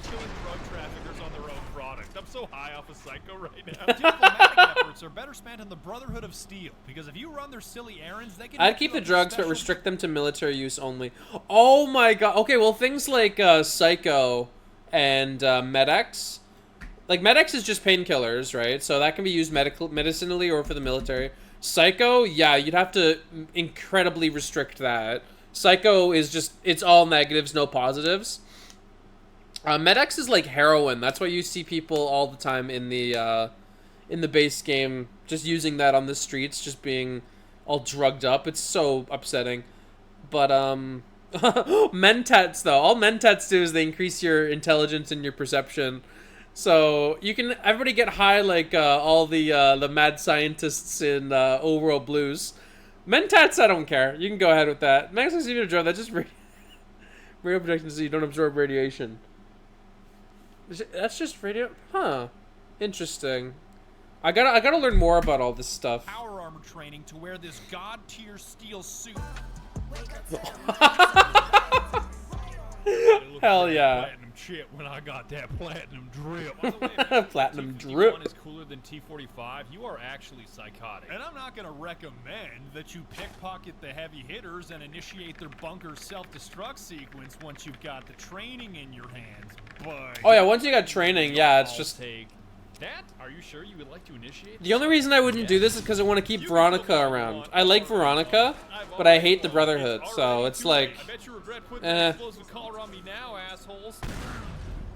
[SPEAKER 10] Killing drug traffickers on their own product. I'm so high off of Psycho right now. Diplomatic efforts are better spent in the Brotherhood of Steel, because if you run their silly errands, they can...
[SPEAKER 1] I'd keep the drugs, but restrict them to military use only. Oh my god. Okay, well, things like Psycho and Med-X. Like, Med-X is just painkillers, right? So that can be used medicinally or for the military. Psycho, yeah, you'd have to incredibly restrict that. Psycho is just, it's all negatives, no positives. Med-X is like heroin. That's why you see people all the time in the base game just using that on the streets, just being all drugged up. It's so upsetting. But, Mentats, though. All Mentats do is they increase your intelligence and your perception. So, you can, everybody get high like all the mad scientists in Old World Blues. Mentats, I don't care. You can go ahead with that. Maximum speed of drug, that's just radio protection so you don't absorb radiation. That's just radio? Huh. Interesting. I gotta learn more about all this stuff.
[SPEAKER 10] Power armor training to wear this god tier steel suit.
[SPEAKER 1] Hell yeah.
[SPEAKER 5] Platinum chip when I got that platinum drip. By the way, if
[SPEAKER 1] Platinum
[SPEAKER 5] T51
[SPEAKER 1] drip.
[SPEAKER 5] is cooler than T45, you are actually psychotic. And I'm not going to recommend that you pickpocket the heavy hitters and initiate their bunker self-destruct sequence once you've got the training in your hands. But
[SPEAKER 1] Oh yeah, once you got training, yeah, it's just...
[SPEAKER 5] take that. Are you sure you would like to initiate?
[SPEAKER 1] The only reason I wouldn't do this is because I want to keep Veronica around. I like Veronica, but I hate the Brotherhood, so it's like...
[SPEAKER 5] I bet you regret putting the explosive collar on me now, assholes.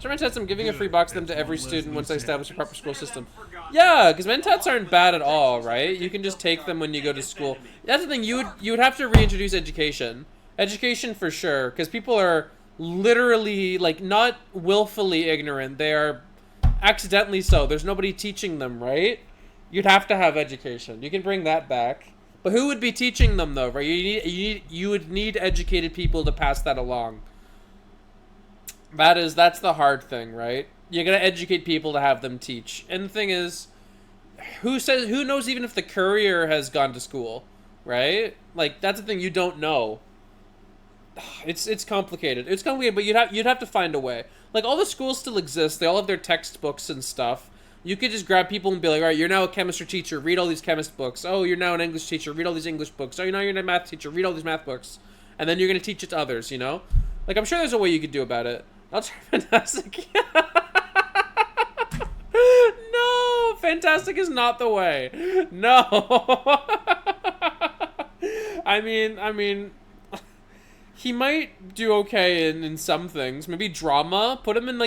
[SPEAKER 1] Sure, Mentats, I'm giving a free box to them to every student once I establish a proper school system. Yeah, because Mentats aren't bad at all, right? You can just take them when you go to school. That's the thing, you would have to reintroduce education. Education for sure, because people are literally, like, not willfully ignorant. They are accidentally so. There's nobody teaching them, right? You'd have to have education. You can bring that back. But who would be teaching them, though, right? You would need educated people to pass that along. That's the hard thing, right? You gotta educate people to have them teach. And the thing is, who knows even if the courier has gone to school, right? Like, that's the thing, you don't know. It's complicated. It's complicated, but you'd have to find a way. Like, all the schools still exist. They all have their textbooks and stuff. You could just grab people and be like, all right, you're now a chemistry teacher. Read all these chemist books. Oh, you're now an English teacher. Read all these English books. Oh, you're a math teacher. Read all these math books. And then you're going to teach it to others, you know? Like, I'm sure there's a way you could do about it. I'll try Fantastic. No! Fantastic is not the way. No! I mean... He might do okay in some things. Maybe drama. Put him in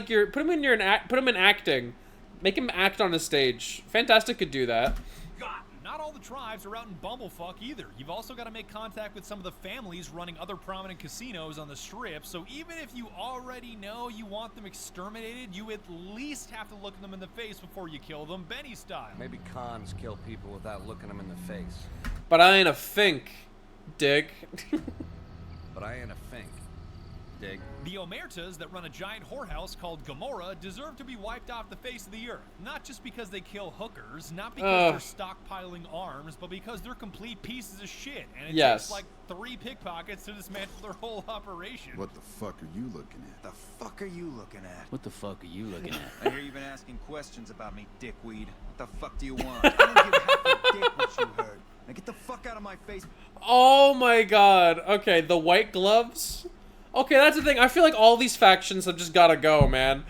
[SPEAKER 1] acting. Make him act on a stage. Fantastic could do that.
[SPEAKER 5] Not all the tribes are out in bumblefuck either. You've also got to make contact with some of the families running other prominent casinos on the strip, so even if you already know you want them exterminated, you at least have to look them in the face before you kill them, Benny style.
[SPEAKER 7] Maybe cons kill people without looking them in the face.
[SPEAKER 1] But I ain't a fink, dig.
[SPEAKER 7] But I ain't a fink. Dig.
[SPEAKER 5] The Omertas that run a giant whorehouse called Gomorrah deserve to be wiped off the face of the earth. Not just because they kill hookers, not because they're stockpiling arms, but because they're complete pieces of shit. And it takes like 3 pickpockets to dismantle their whole operation.
[SPEAKER 6] What the fuck are you looking at?
[SPEAKER 15] The fuck are you looking at?
[SPEAKER 8] What the fuck are you looking at?
[SPEAKER 15] I hear you've been asking questions about me, dickweed. What the fuck do you want? I don't give half a dick what you heard. Now get the fuck out of my face.
[SPEAKER 1] Oh my god. Okay, the white gloves? Okay, that's the thing. I feel like all these factions have just gotta go, man.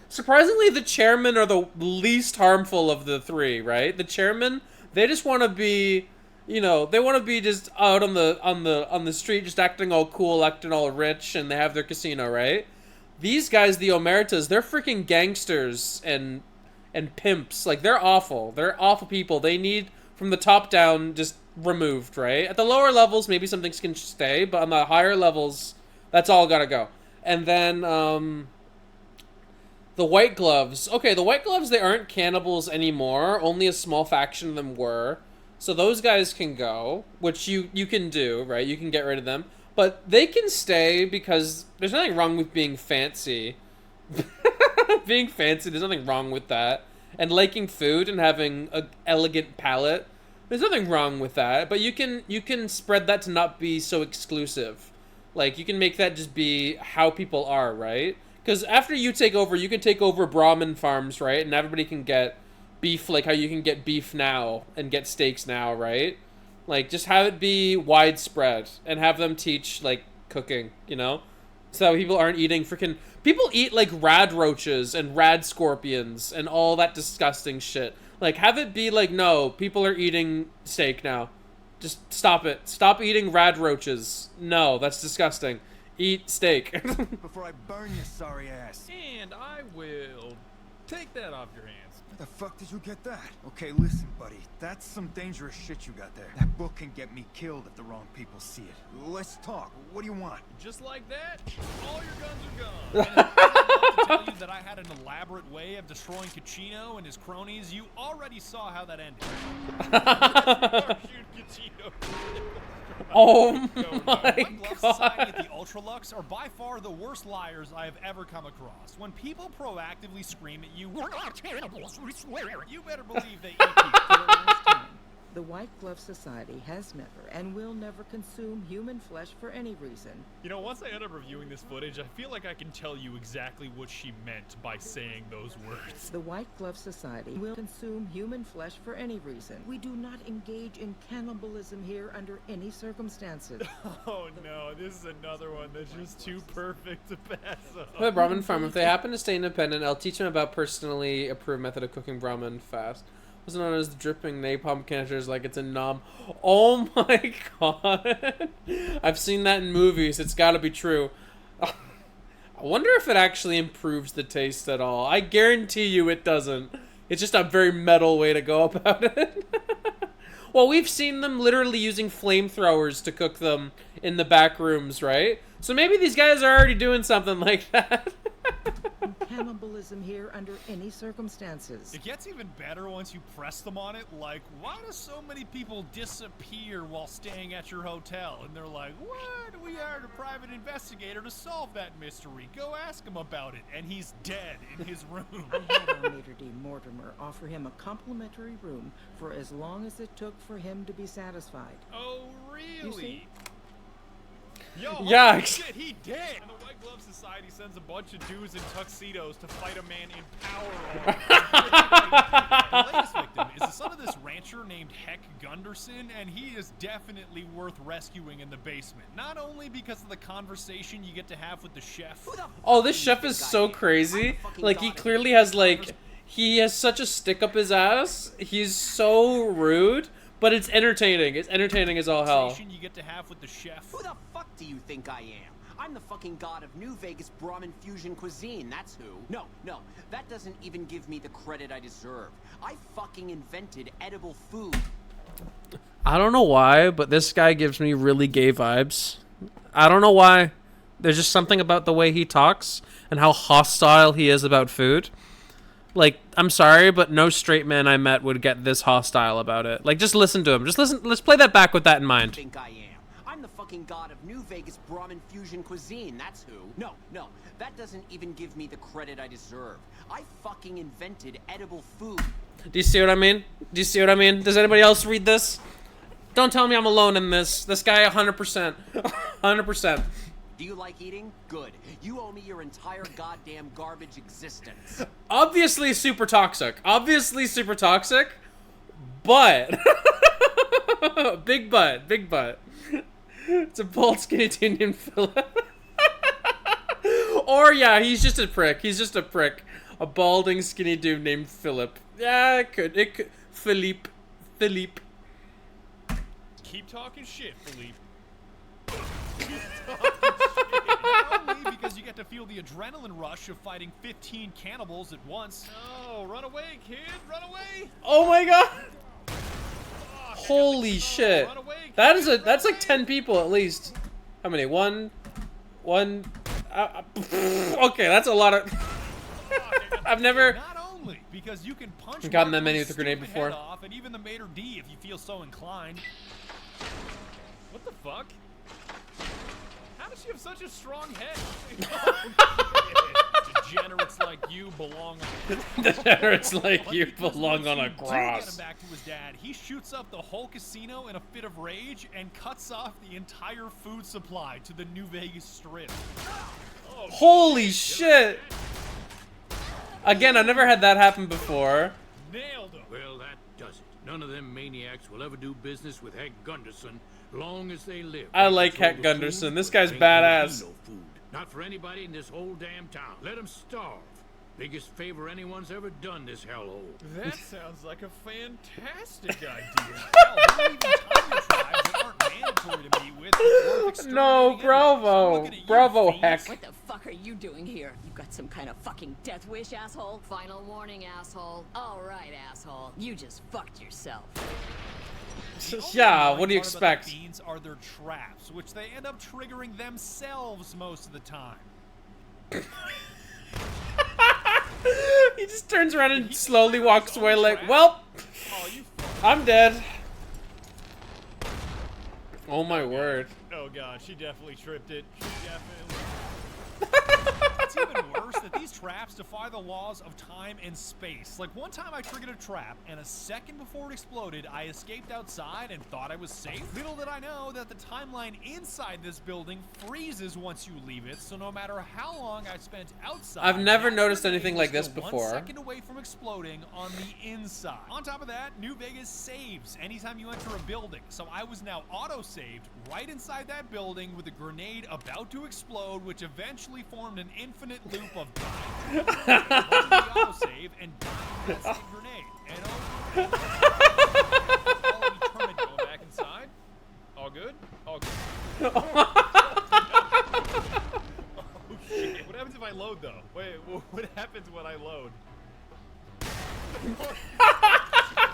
[SPEAKER 1] Surprisingly, the chairmen are the least harmful of the 3, right? The chairmen, they just want to be, you know, they want to be just out on the street, just acting all cool, acting all rich, and they have their casino, right? These guys, the Omertas, they're freaking gangsters and pimps. Like, they're awful. They're awful people. They need, from the top down, just removed, right? At the lower levels, maybe some things can stay, but on the higher levels, that's all gotta go. And then, the White Gloves. Okay, the White Gloves, they aren't cannibals anymore. Only a small faction of them were. So those guys can go, which you can do, right? You can get rid of them. But they can stay because there's nothing wrong with being fancy. Being fancy, there's nothing wrong with that. And liking food and having an elegant palate, there's nothing wrong with that. But you can spread that to not be so exclusive. Like, you can make that just be how people are, right? Because after you take over, you can take over Brahmin farms, right? And everybody can get beef, like how you can get beef now and get steaks now, right? Like, just have it be widespread and have them teach, like, cooking, you know? So people aren't eating freaking... People eat, like, rad roaches and rad scorpions and all that disgusting shit. Like, have it be like, no, people are eating steak now. Just stop it. Stop eating rad roaches. No, that's disgusting. Eat steak.
[SPEAKER 15] Before I burn your sorry ass.
[SPEAKER 5] And I will take that off your hands.
[SPEAKER 15] Where the fuck did you get that? Okay, listen, buddy. That's some dangerous shit you got there. That book can get me killed if the wrong people see it. Let's talk. What do you want?
[SPEAKER 5] Just like that, all your guns are gone. And if I to tell you that I had an elaborate way of destroying Caccino and his cronies, you already saw how that ended.
[SPEAKER 1] Oh my
[SPEAKER 5] God. Society at the Ultralux are by far the worst liars I have ever come across. When people proactively scream at you, "We're not cannibals, we swear," you better believe they eat you.
[SPEAKER 20] The White Glove Society has never and will never consume human flesh for any reason.
[SPEAKER 5] You know, once I end up reviewing this footage, I feel like I can tell you exactly what she meant by saying those words.
[SPEAKER 20] The White Glove Society will consume human flesh for any reason. We do not engage in cannibalism here under any circumstances.
[SPEAKER 5] Oh no, this is another one that's just too perfect to pass up.
[SPEAKER 1] The Brahmin farm. If they happen to stay independent, I'll teach them about personally approved method of cooking Brahmin fast. Also known as dripping napalm canisters like it's a nom. Oh my god. I've seen that in movies. It's gotta be true. I wonder if it actually improves the taste at all. I guarantee you it doesn't. It's just a very metal way to go about it. Well, we've seen them literally using flamethrowers to cook them in the back rooms, right? So maybe these guys are already doing something like that.
[SPEAKER 20] Cannibalism here under any circumstances.
[SPEAKER 5] It gets even better once you press them on it. Like, why do so many people disappear while staying at your hotel? And they're like, what? We hired a private investigator to solve that mystery. Go ask him about it. And he's dead in his room.
[SPEAKER 20] I had our Maitre d' Mortimer offer him a complimentary room for as long as it took for him to be satisfied.
[SPEAKER 5] Oh, really?
[SPEAKER 20] You see?
[SPEAKER 5] Yo,
[SPEAKER 1] yeah,
[SPEAKER 5] holy shit, he dead! And the White Glove Society sends a bunch of dudes in tuxedos to fight a man in power. The latest victim is the son of this rancher named Heck Gunderson, and he is definitely worth rescuing in the basement. Not only because of the conversation you get to have with the chef.
[SPEAKER 1] Oh, this chef is so crazy. Like, he clearly has, like, he has such a stick up his ass. He's so rude. But it's entertaining. It's entertaining as all hell.
[SPEAKER 5] You get to have with the chef.
[SPEAKER 18] Who the fuck do you think I am? I'm the fucking god of New Vegas Brahmin fusion cuisine, that's who. No, that doesn't even give me the credit I deserve. I fucking invented edible food.
[SPEAKER 1] I don't know why, but this guy gives me really gay vibes. I don't know why. There's just something about the way he talks and how hostile he is about food. Like, I'm sorry, but no straight man I met would get this hostile about it. Like, just listen to him. Just listen. Let's play that back with that in mind.
[SPEAKER 18] I think I am. I'm the fucking god of New Vegas Brahmin fusion cuisine, that's who. No, that doesn't even give me the credit I deserve. I fucking invented edible food.
[SPEAKER 1] Do you see what I mean? Do you see what I mean? Does anybody else read this? Don't tell me I'm alone in this. This guy 100%. 100%.
[SPEAKER 18] Do you like eating? Good. You owe me your entire goddamn garbage existence.
[SPEAKER 1] Obviously super toxic. Obviously super toxic. But. Big butt. Big butt. It's a bald skinny dude named Philip. Or yeah, he's just a prick. He's just a prick. A balding skinny dude named Philip. Yeah, it could. It could. Philippe. Philippe.
[SPEAKER 5] Keep talking shit, Philippe. Not only because you get to feel the adrenaline rush of fighting 15 cannibals at once. Oh, run away, kid, run away!
[SPEAKER 1] Oh my god! Holy shit! That is that's like 10 people at least. How many? One. Okay, that's a lot of. I've never.
[SPEAKER 5] Not only because you can punch.
[SPEAKER 1] Gotten that many with a grenade before.
[SPEAKER 5] Off, and even the Maitre d' if you feel so inclined. What the fuck? How does she have such a strong head? Degenerates like you belong on
[SPEAKER 1] Degenerates like you belong on a
[SPEAKER 5] Get
[SPEAKER 1] cross.
[SPEAKER 5] him back to his dad. He shoots up the whole casino in a fit of rage and cuts off the entire food supply to the New Vegas Strip. Oh,
[SPEAKER 1] Holy shit! Again, I've never had that happen before.
[SPEAKER 5] Nailed him.
[SPEAKER 21] Well, that does it. None of them maniacs will ever do business with Heck Gunderson long as they live.
[SPEAKER 1] I like Heck Gunderson. This guy's badass.
[SPEAKER 21] No food. Not for anybody in this whole damn town. Let them starve. Biggest favor anyone's ever done this hellhole.
[SPEAKER 5] That sounds like a fantastic idea. Hell, there are even tiny tribes that aren't mandatory to meet with.
[SPEAKER 1] No, bravo. Bravo, Heck.
[SPEAKER 22] What the fuck are you doing here? You got some kind of fucking death wish, asshole? Final warning, asshole. All right, asshole. You just fucked yourself.
[SPEAKER 1] Yeah, what do you expect?
[SPEAKER 5] Beans are their traps, which they end up triggering themselves most of the time.
[SPEAKER 1] He just turns around and slowly walks away like, well, I'm dead. Oh my word.
[SPEAKER 5] Oh god, she definitely tripped it. She definitely... It's even worse that these traps defy the laws of time and space. Like, one time I triggered a trap, and a second before it exploded, I escaped outside and thought I was safe. Little did I know that the timeline inside this building freezes once you leave it, so no matter how long I spent outside,
[SPEAKER 1] I've never
[SPEAKER 5] that
[SPEAKER 1] noticed
[SPEAKER 5] grenade
[SPEAKER 1] anything
[SPEAKER 5] was
[SPEAKER 1] like this
[SPEAKER 5] still
[SPEAKER 1] before.
[SPEAKER 5] 1 second away from exploding on the inside. On top of that, New Vegas saves anytime you enter a building, so I was now auto-saved right inside that building with a grenade about to explode, which eventually formed an infinite loop of dying the auto-save and dying with that same grenade. And over all of eternity going back inside. All good? All good. Oh shit. What happens if I load though? Wait, what happens when I load? It's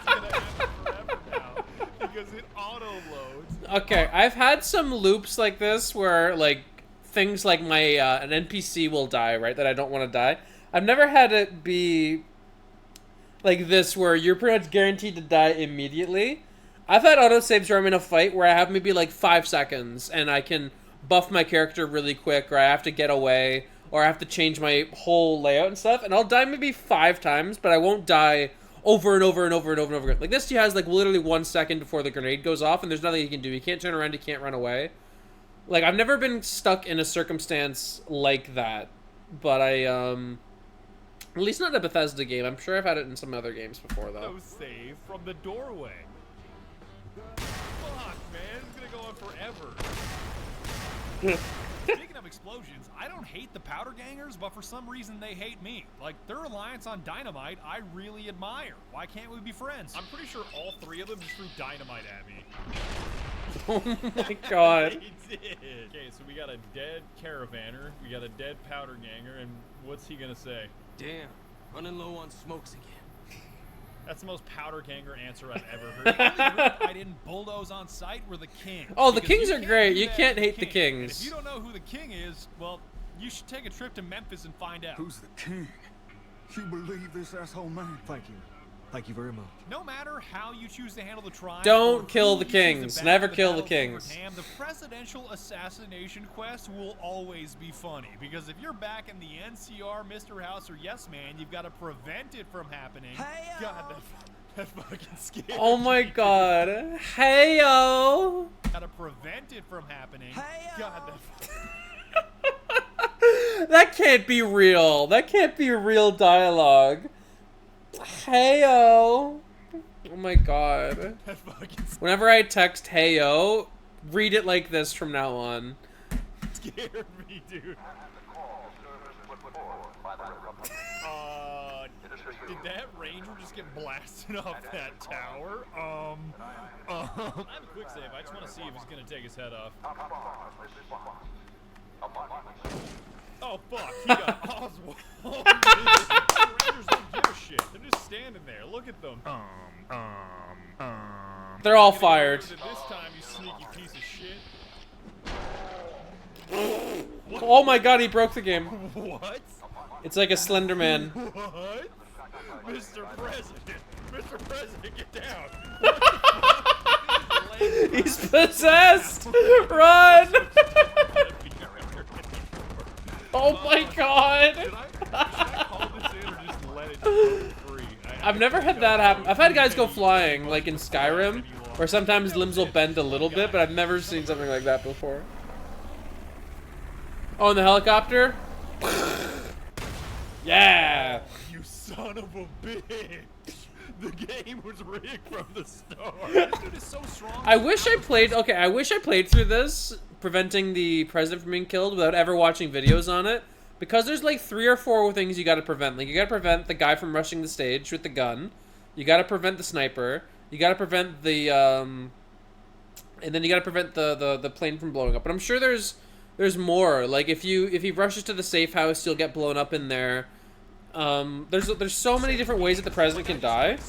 [SPEAKER 5] gonna happen forever now because it auto loads.
[SPEAKER 1] Okay, I've had some loops like this where like things like my an NPC will die, right? That I don't want to die. I've never had it be like this where you're pretty much guaranteed to die immediately. I've had autosaves where I'm in a fight where I have maybe like 5 seconds and I can buff my character really quick, or I have to get away, or I have to change my whole layout and stuff, and I'll die maybe 5 times, but I won't die over and over and over and over and over again. Like this, he has like literally 1 second before the grenade goes off, and there's nothing he can do. He can't turn around, he can't run away. Like, I've never been stuck in a circumstance like that, but at least not a Bethesda game. I'm sure I've had it in some other games before, though.
[SPEAKER 5] No save from the doorway. Fuck, man, it's gonna go on forever. Speaking of explosions, I don't hate the powder gangers, but for some reason they hate me. Like, their reliance on dynamite, I really admire. Why can't we be friends? I'm pretty sure all 3 of them just threw dynamite at me.
[SPEAKER 1] Oh my god.
[SPEAKER 5] They did. Okay, so we got a dead caravaner, we got a dead powder ganger, and what's he gonna say?
[SPEAKER 17] Damn, running low on smokes again.
[SPEAKER 5] That's the most powder ganger answer I've ever heard. The only group I didn't bulldoze on sight were the Kings.
[SPEAKER 1] Oh, the
[SPEAKER 5] Because
[SPEAKER 1] Kings
[SPEAKER 5] you
[SPEAKER 1] are
[SPEAKER 5] can't
[SPEAKER 1] great.
[SPEAKER 5] do
[SPEAKER 1] You
[SPEAKER 5] that
[SPEAKER 1] can't
[SPEAKER 5] to
[SPEAKER 1] hate the
[SPEAKER 5] King. And
[SPEAKER 1] Kings.
[SPEAKER 5] if you don't know who the King is, well, you should take a trip to Memphis and find out.
[SPEAKER 15] Who's the king? You believe this asshole man?
[SPEAKER 17] Thank you. Thank you very much.
[SPEAKER 5] No matter how you choose to handle the tribe,
[SPEAKER 1] Don't
[SPEAKER 5] or
[SPEAKER 1] kill
[SPEAKER 5] who
[SPEAKER 1] the
[SPEAKER 5] you choose to
[SPEAKER 1] Kings.
[SPEAKER 5] back
[SPEAKER 1] Never
[SPEAKER 5] in the
[SPEAKER 1] kill the
[SPEAKER 5] Battle of
[SPEAKER 1] Kings.
[SPEAKER 5] Abraham, the presidential assassination quest will always be funny, because if you're back in the NCR, Mr. House, or Yes Man, you've got to prevent it from happening. God, that fucking scared
[SPEAKER 1] Oh my
[SPEAKER 5] me.
[SPEAKER 1] god. Hey-o.
[SPEAKER 5] Gotta prevent it from happening. God,
[SPEAKER 1] That can't be real. That can't be real dialogue. Hey-o. Oh my god.
[SPEAKER 5] that fucking
[SPEAKER 1] Whenever I text hey-o, read it like this from now on.
[SPEAKER 5] scared me, dude. Did that ranger just get blasted off that tower? I have a quick save. I just want to see if he's gonna take his head off. Oh fuck, he got Oswald. The rangers don't give a shit. They're just standing there. Look at them.
[SPEAKER 1] They're all fired.
[SPEAKER 5] This time, you sneaky piece of shit.
[SPEAKER 1] Oh my god, he broke the game.
[SPEAKER 5] What?
[SPEAKER 1] It's like a Slender Man.
[SPEAKER 5] What? Mr. President! Mr. President, get down!
[SPEAKER 1] He's possessed! Run! Oh my god!
[SPEAKER 5] Should I call this in or just let it go free?
[SPEAKER 1] I've never had that happen. I've had guys go flying, like in Skyrim, where sometimes limbs will bend a little bit, but I've never seen something like that before. Oh, in the helicopter? Yeah!
[SPEAKER 5] You son of a bitch! The game was rigged from the start. This dude is so strong.
[SPEAKER 1] I wish I played through this, preventing the president from being killed without ever watching videos on it. Because there's like 3 or 4 things you gotta prevent. Like, you gotta prevent the guy from rushing the stage with the gun. You gotta prevent the sniper. You gotta prevent the, and then you gotta prevent the plane from blowing up. But I'm sure there's more. Like, if he rushes to the safe house, you'll get blown up in there. There's so many different ways that the president can die.
[SPEAKER 5] It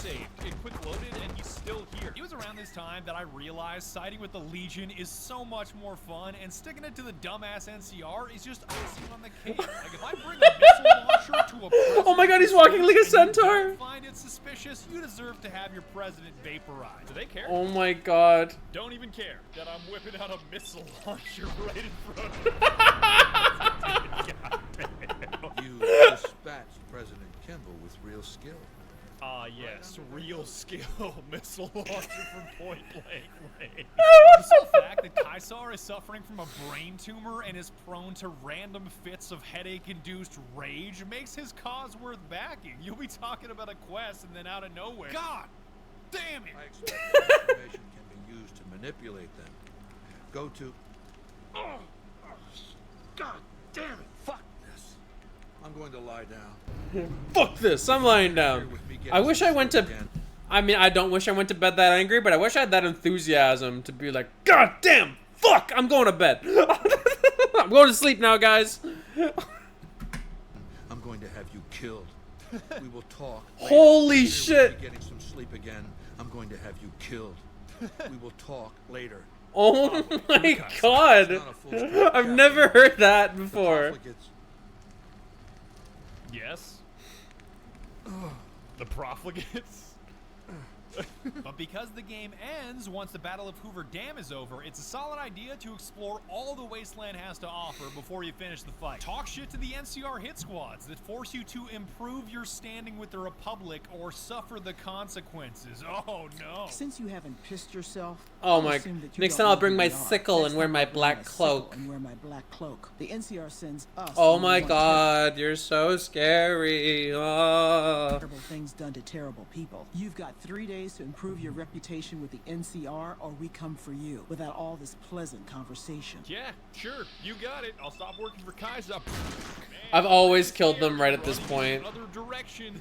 [SPEAKER 5] quick loaded and he's still here. It was around this time that I realized siding with the Legion is so much more fun, and sticking it to the dumbass NCR is just icing on the cake. Like, if I bring a missile launcher to a president,
[SPEAKER 1] Oh my god, he's walking like a centaur!
[SPEAKER 5] you find it suspicious, you deserve to have your president vaporized. Do they care?
[SPEAKER 1] Oh my god.
[SPEAKER 5] Don't even care that I'm whipping out a missile launcher right in front of them. God, man.
[SPEAKER 2] with real skill.
[SPEAKER 5] Ah, yes, real skill. Missile launcher from point blank range. The sole fact that Kaisar is suffering from a brain tumor and is prone to random fits of headache-induced rage makes his cause worth backing. You'll be talking about a quest and then out of nowhere. God damn it!
[SPEAKER 2] I expect that information can be used to manipulate them. Go to... Oh, God damn it! Fuck this. I'm going to lie down.
[SPEAKER 1] Fuck this, I'm lying down. I wish I went to... I mean, I don't wish I went to bed that angry, but I wish I had that enthusiasm to be like, God damn, fuck, I'm going to bed. I'm going to sleep now, guys.
[SPEAKER 2] I'm going to have you killed. We will talk.
[SPEAKER 1] Holy shit.
[SPEAKER 2] Getting some sleep again. I'm going to have you killed. We will talk later.
[SPEAKER 1] Oh my god. I've never heard that before.
[SPEAKER 5] Yes. The profligates. But because the game ends once the Battle of Hoover Dam is over, it's a solid idea to explore all the Wasteland has to offer before you finish the fight. Talk shit to the NCR hit squads that force you to improve your standing with the Republic or suffer the consequences. Oh no.
[SPEAKER 4] Since you haven't pissed yourself,
[SPEAKER 1] oh my. Next time I'll bring my sickle and wear my black cloak.
[SPEAKER 4] The NCR sends us.
[SPEAKER 1] Oh my god, you're so scary. Oh.
[SPEAKER 4] Terrible things done to terrible people. You've got 3 days to improve your reputation with the NCR, or we come for you without all this pleasant conversation.
[SPEAKER 5] Yeah, sure, you got it. I'll stop working for Kaiser.
[SPEAKER 1] I've always killed them right at this point.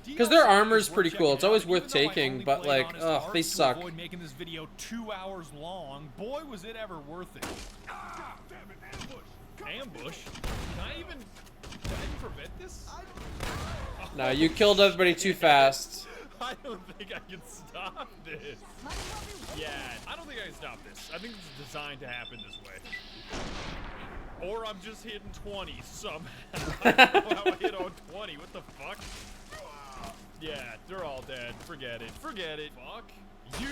[SPEAKER 1] Because their armor's pretty cool. It's always worth taking, but like, ugh, they suck.
[SPEAKER 5] Avoid making this video 2 hours long. Boy, was it ever worth it. Ah, damn it, ambush. Can I even prevent this?
[SPEAKER 1] No, you killed everybody too fast.
[SPEAKER 5] I don't think I can stop this. Yeah, I don't think I can stop this. I think it's designed to happen this way. Or I'm just hitting 20 somehow. I don't know how I hit on 20. What the fuck? Yeah, they're all dead. Forget it. Forget it. Fuck you.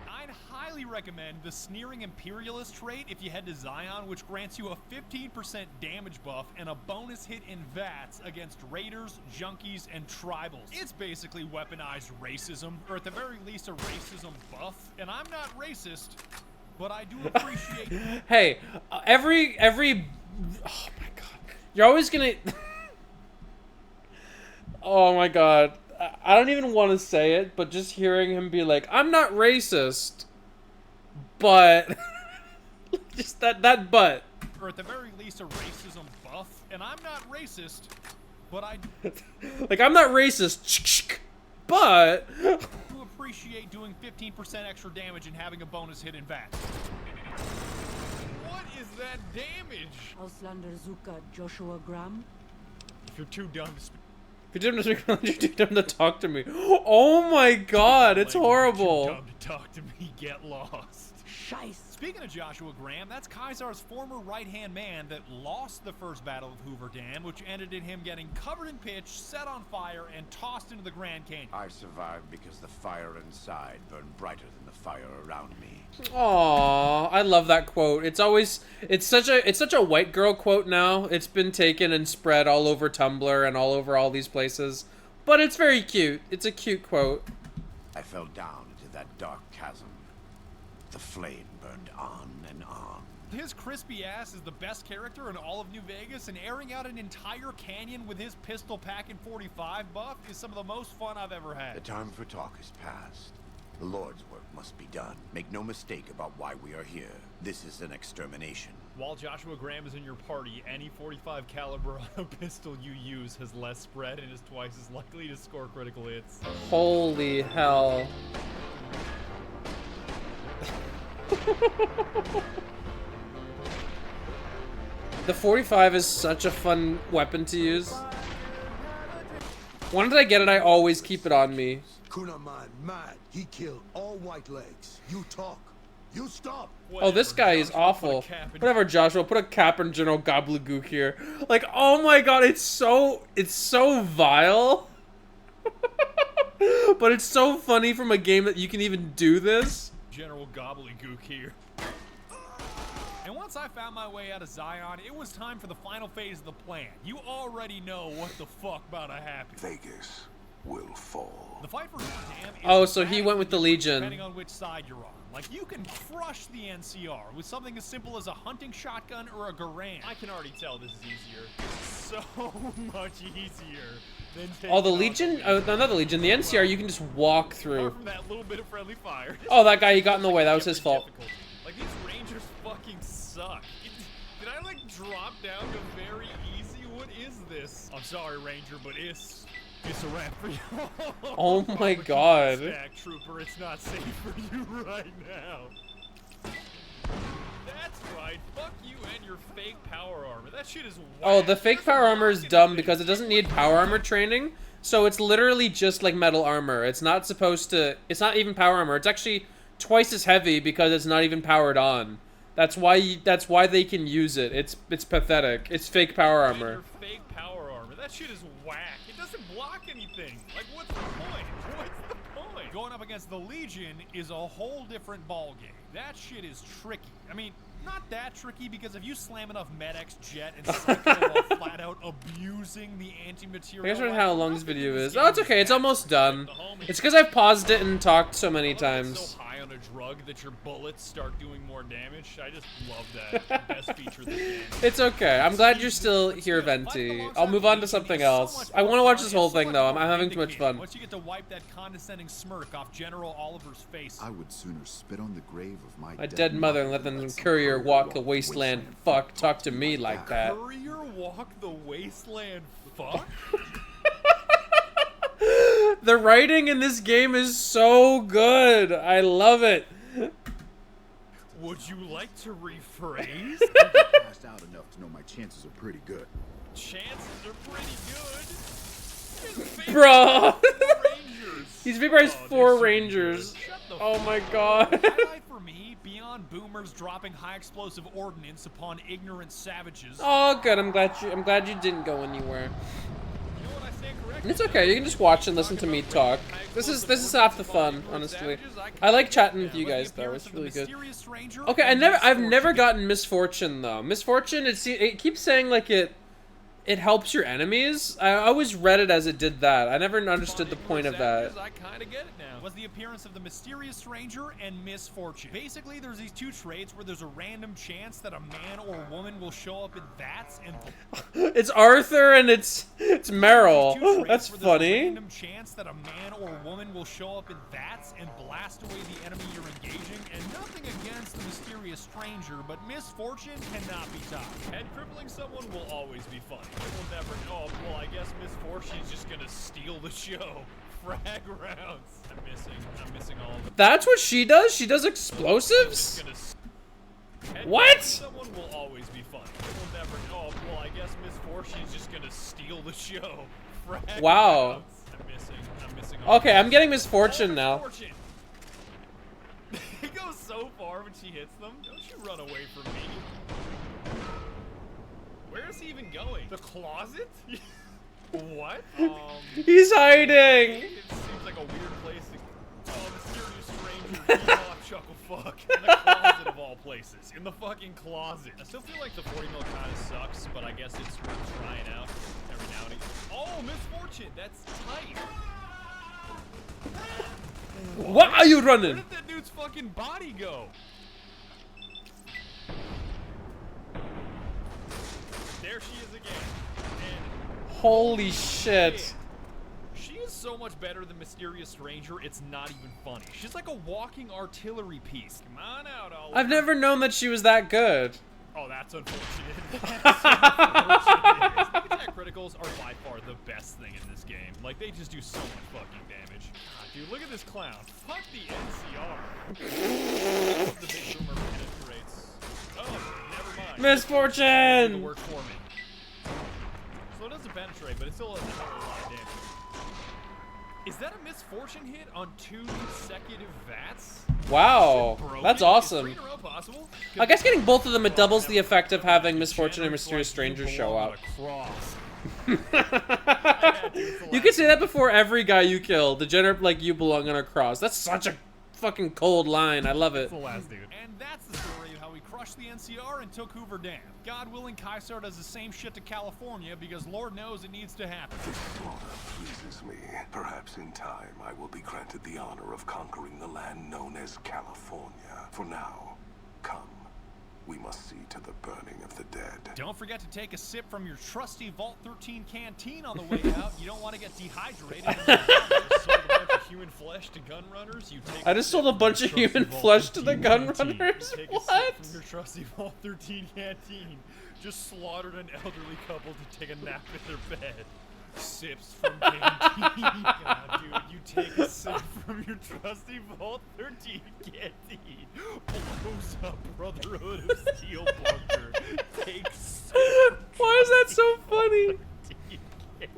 [SPEAKER 5] I'd highly recommend the Sneering Imperialist trait if you head to Zion, which grants you a 15% damage buff and a bonus hit in VATS against raiders, junkies, and tribals. It's basically weaponized racism, or at the very least a racism buff. And I'm not racist, but I do appreciate...
[SPEAKER 1] Hey, every... Oh my god. You're always gonna... Oh my god. I don't even want to say it, but just hearing him be like, I'm not racist, but... just that but.
[SPEAKER 5] Or at the very least a racism buff, and I'm not racist, but I...
[SPEAKER 1] like, I'm not racist, but...
[SPEAKER 5] to appreciate doing 15% extra damage and having a bonus hit in VAT. What is that damage?
[SPEAKER 14] Auslander Zuka Joshua Graham?
[SPEAKER 5] If you're too dumb to speak...
[SPEAKER 1] If you're too dumb to talk to me. Oh my god, it's horrible.
[SPEAKER 5] Too dumb to talk to me, get lost.
[SPEAKER 14] Scheiße.
[SPEAKER 5] Speaking of Joshua Graham, that's Kaisar's former right-hand man that lost the first Battle of Hoover Dam, which ended in him getting covered in pitch, set on fire, and tossed into the Grand Canyon.
[SPEAKER 23] I survived because the fire inside burned brighter than the fire around me.
[SPEAKER 1] Aww, I love that quote. It's such a white girl quote now. It's been taken and spread all over Tumblr and all over all these places. But it's very cute. It's a cute quote.
[SPEAKER 23] I fell down into that dark chasm. The flame burned on and on.
[SPEAKER 5] His crispy ass is the best character in all of New Vegas, and airing out an entire canyon with his pistol packing 45 buff is some of the most fun I've ever had.
[SPEAKER 23] The time for talk is past. The Lord's work must be done. Make no mistake about why we are here. This is an extermination.
[SPEAKER 5] While Joshua Graham is in your party, any 45 caliber auto pistol you use has less spread and is twice as likely to score critical hits.
[SPEAKER 1] Holy hell. The 45 is such a fun weapon to use. When did I get it? I always keep it on me.
[SPEAKER 13] Kunaman mad. He killed all white legs. You talk. You stop.
[SPEAKER 1] Oh, this guy is awful. Whatever, Joshua. Put a cap in General Gobbledygook here. Like, oh my god, it's so vile. But it's so funny from a game that you can even do this.
[SPEAKER 5] General Gobbledygook here. And once I found my way out of Zion, it was time for the final phase of the plan. You already know what the fuck about to happen.
[SPEAKER 13] Vegas. will fall.
[SPEAKER 5] The fight for Dam is
[SPEAKER 1] Oh, so he went with the Legion.
[SPEAKER 5] depending on which side you're on. Like, you can crush the NCR with something as simple as a hunting shotgun or a Garand. I can already tell this is easier. So much easier than
[SPEAKER 1] Oh, the Legion? Oh, no, not the Legion. The NCR, you can just walk through.
[SPEAKER 5] from that little bit of friendly fire.
[SPEAKER 1] Oh, that guy, he got in the way. That was his fault.
[SPEAKER 5] Like, these Rangers fucking suck. Did I, like, drop down to very easy? What is this? I'm sorry, Ranger, but it's a wrap for you.
[SPEAKER 1] Oh my god.
[SPEAKER 5] Stack, Trooper, it's not safe for you right now. That's right. Fuck you and your fake power armor. That shit is whack.
[SPEAKER 1] Oh, the fake power armor is dumb because it doesn't need power armor training. So it's literally just like metal armor. It's not supposed to... It's not even power armor. It's actually twice as heavy because it's not even powered on. That's why they can use it. It's pathetic. It's fake power armor.
[SPEAKER 5] Your fake power armor. That shit is whack. It doesn't block anything. Like, what's the point? What's the point? Going up against the Legion is a whole different ballgame. That shit is tricky. I mean, not that tricky because if you slam enough Med-X jet and cycle while flat out abusing the anti-material...
[SPEAKER 1] I guess how long this video is. Oh, it's okay. It's almost done. It's because I've paused it and talked so many times.
[SPEAKER 5] So high on a drug that your bullets start doing more damage. I just love that. Best feature of the game.
[SPEAKER 1] It's okay. I'm glad you're still here, Venti. I'll move on to something else. I want to watch this whole thing, though. I'm having too much fun.
[SPEAKER 5] Once you get to wipe that condescending smirk off General Oliver's face.
[SPEAKER 9] I would sooner spit on the grave of my
[SPEAKER 1] dead mother and let them courier walk the wasteland. Fuck, talk to me like that.
[SPEAKER 5] Courier walk the wasteland. Fuck.
[SPEAKER 1] The writing in this game is so good. I love it.
[SPEAKER 5] Would you like to rephrase?
[SPEAKER 9] I passed out enough to know my chances are pretty good.
[SPEAKER 5] Chances are pretty good.
[SPEAKER 1] Bro. He's vaporized 4 Rangers. Oh my god.
[SPEAKER 5] Highlight for me, beyond boomers dropping high explosive ordnance upon ignorant savages.
[SPEAKER 1] Oh good, I'm glad you didn't go anywhere. And it's okay, you can just watch and listen to me talk. This is half the fun, honestly. I like chatting with you guys though, it's really good. Okay, I've never gotten Misfortune though. Misfortune, it keeps saying like it helps your enemies. I always read it as it did that. I never understood the point of that.
[SPEAKER 5] I kind of get it now. Was the appearance of the Mysterious Stranger and Misfortune. Basically, there's these two traits where there's a random chance that a man or a woman will show up in VATS and...
[SPEAKER 1] It's Arthur and it's Meryl. That's funny.
[SPEAKER 5] A random chance that a man or a woman will show up in VATS and blast away the enemy you're engaging, and nothing against the Mysterious Stranger, but Misfortune cannot be topped. Head crippling someone will always be funny. It will never... Oh, well, I guess Misfortune's just gonna steal the show. Frag rounds. I'm missing all of them.
[SPEAKER 1] That's what she does? She does explosives? What?
[SPEAKER 5] Someone will always be funny. It will never... Oh, well, I guess Misfortune's just gonna steal the show. Frag
[SPEAKER 1] wow.
[SPEAKER 5] rounds. I'm missing all
[SPEAKER 1] okay, I'm getting Misfortune now.
[SPEAKER 5] He goes so far when she hits them. Don't you run away from me. Where is he even going? The closet? What?
[SPEAKER 1] He's hiding!
[SPEAKER 5] It seems like a weird place to... Oh, Mysterious Stranger, off chuckle fuck. In the closet of all places. In the fucking closet. I still feel like the 40 mil kind of sucks, but I guess it's worth trying out every now and again. Oh, Misfortune! That's tight!
[SPEAKER 1] What are you running?
[SPEAKER 5] Where did that dude's fucking body go? There she is again. And
[SPEAKER 1] holy shit.
[SPEAKER 5] She is so much better than Mysterious Stranger, it's not even funny. She's like a walking artillery piece. Come on out, Oliver.
[SPEAKER 1] I've never known that she was that good.
[SPEAKER 5] Oh, that's unfortunate. That's unfortunate. Sneak attack criticals are by far the best thing in this game. Like, they just do so much fucking damage. God, dude, look at this clown. Fuck the NCR. The big boomer penetrates. Oh, never mind.
[SPEAKER 1] Misfortune!
[SPEAKER 5] Work for me. So it doesn't penetrate, but it still doesn't have a lot of damage. Is that a Misfortune hit on 2 consecutive VATS?
[SPEAKER 1] Wow, that's awesome. I guess getting both of them, it doubles the effect of having Misfortune and Mysterious Stranger show up. You could say that before every guy you kill. Degenerate like you belong on a cross. That's such a fucking cold line. I love it.
[SPEAKER 5] That's the last dude. And that's the story of how we crushed the NCR and took Hoover Dam. God willing, Caesar does the same shit to California because Lord knows it needs to happen.
[SPEAKER 13] This slaughter pleases me. Perhaps in time I will be granted the honor of conquering the land known as California. For now, come. We must see to the burning of the dead.
[SPEAKER 5] Don't forget to take a sip from your trusty Vault 13 canteen on the way out. You don't want to get dehydrated. Sold a bunch of human flesh to gun runners.
[SPEAKER 1] I just sold a bunch of human flesh to the gun runners.
[SPEAKER 5] Take
[SPEAKER 1] What?
[SPEAKER 5] a sip from your trusty Vault 13 canteen. Just slaughtered an elderly couple to take a nap in their bed. Sips from canteen. God, dude, you take a sip from your trusty Vault 13 canteen. Blows up Brotherhood of Steel bunker. Takes.
[SPEAKER 1] Why is that so funny?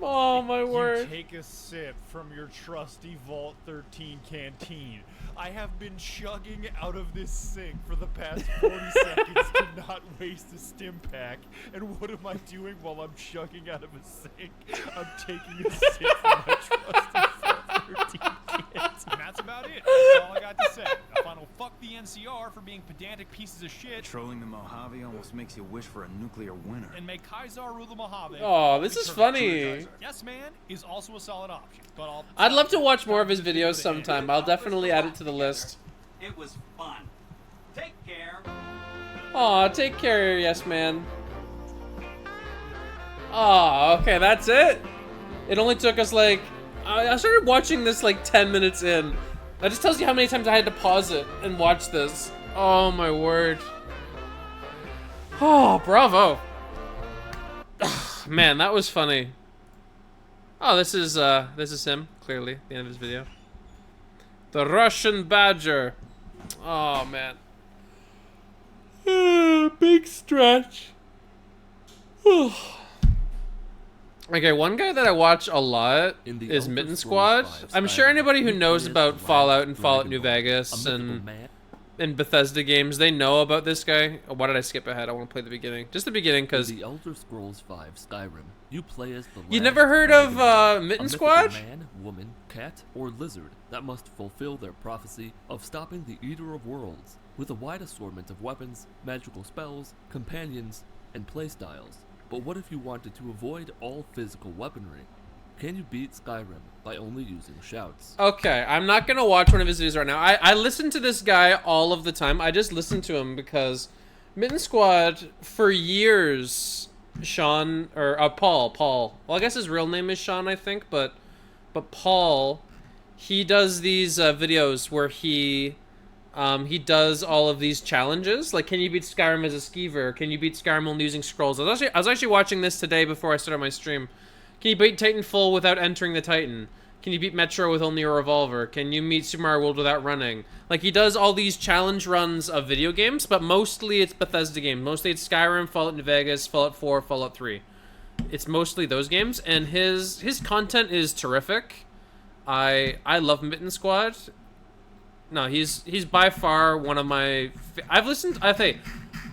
[SPEAKER 1] Oh my word.
[SPEAKER 5] You take a sip from your trusty Vault 13 canteen. I have been chugging out of this sink for the past 40 seconds to not waste a stim pack. And what am I doing while I'm chugging out of a sink? I'm taking a sip from my trusty Vault 13 canteen. And that's about it. That's all I got to say. A final fuck the NCR for being pedantic pieces of shit.
[SPEAKER 15] Trolling the Mojave almost makes you wish for a nuclear winter.
[SPEAKER 5] And make Kaiser rule the Mojave.
[SPEAKER 1] Oh, this is funny.
[SPEAKER 5] Yes Man is also a solid option, but
[SPEAKER 1] I'd love to watch more of his videos sometime. I'll definitely add it to the list.
[SPEAKER 7] It was fun. Take care.
[SPEAKER 1] Aw, take care, yes man. Aw, okay, that's it? It only took us like... I started watching this like 10 minutes in. That just tells you how many times I had to pause it and watch this. Oh my word. Oh, bravo. Man, that was funny. Oh, this is him, clearly, at the end of his video. The Russian Badger. Oh, man. Big stretch. Okay, one guy that I watch a lot is Mitten Squad. I'm sure anybody who knows about Fallout and Fallout New Vegas and Bethesda games, they know about this guy. Oh, why did I skip ahead? I want to play the beginning. Just the beginning, because...
[SPEAKER 3] The Elder Scrolls V Skyrim, you play as the
[SPEAKER 1] You never heard of Mitten Squad?
[SPEAKER 3] Man, woman, cat, or lizard that must fulfill their prophecy of stopping the Eater of Worlds with a wide assortment of weapons, magical spells, companions, and playstyles. But what if you wanted to avoid all physical weaponry? Can you beat Skyrim by only using shouts?
[SPEAKER 1] Okay, I'm not gonna watch one of his videos right now. I listen to this guy all of the time. I just listen to him because Mitten Squad, for years, Sean, or Paul. Well, I guess his real name is Sean, I think, but Paul, he does these videos where he does all of these challenges. Like, can you beat Skyrim as a skeever? Can you beat Skyrim only using scrolls? I was actually watching this today before I started my stream. Can you beat Titanfall without entering the Titan? Can you beat Metro with only a revolver? Can you meet Super Mario World without running? Like, he does all these challenge runs of video games, but mostly it's Bethesda games. Mostly it's Skyrim, Fallout New Vegas, Fallout 4, Fallout 3. It's mostly those games, and his content is terrific. I love Mitten Squad. No, he's by far one of my...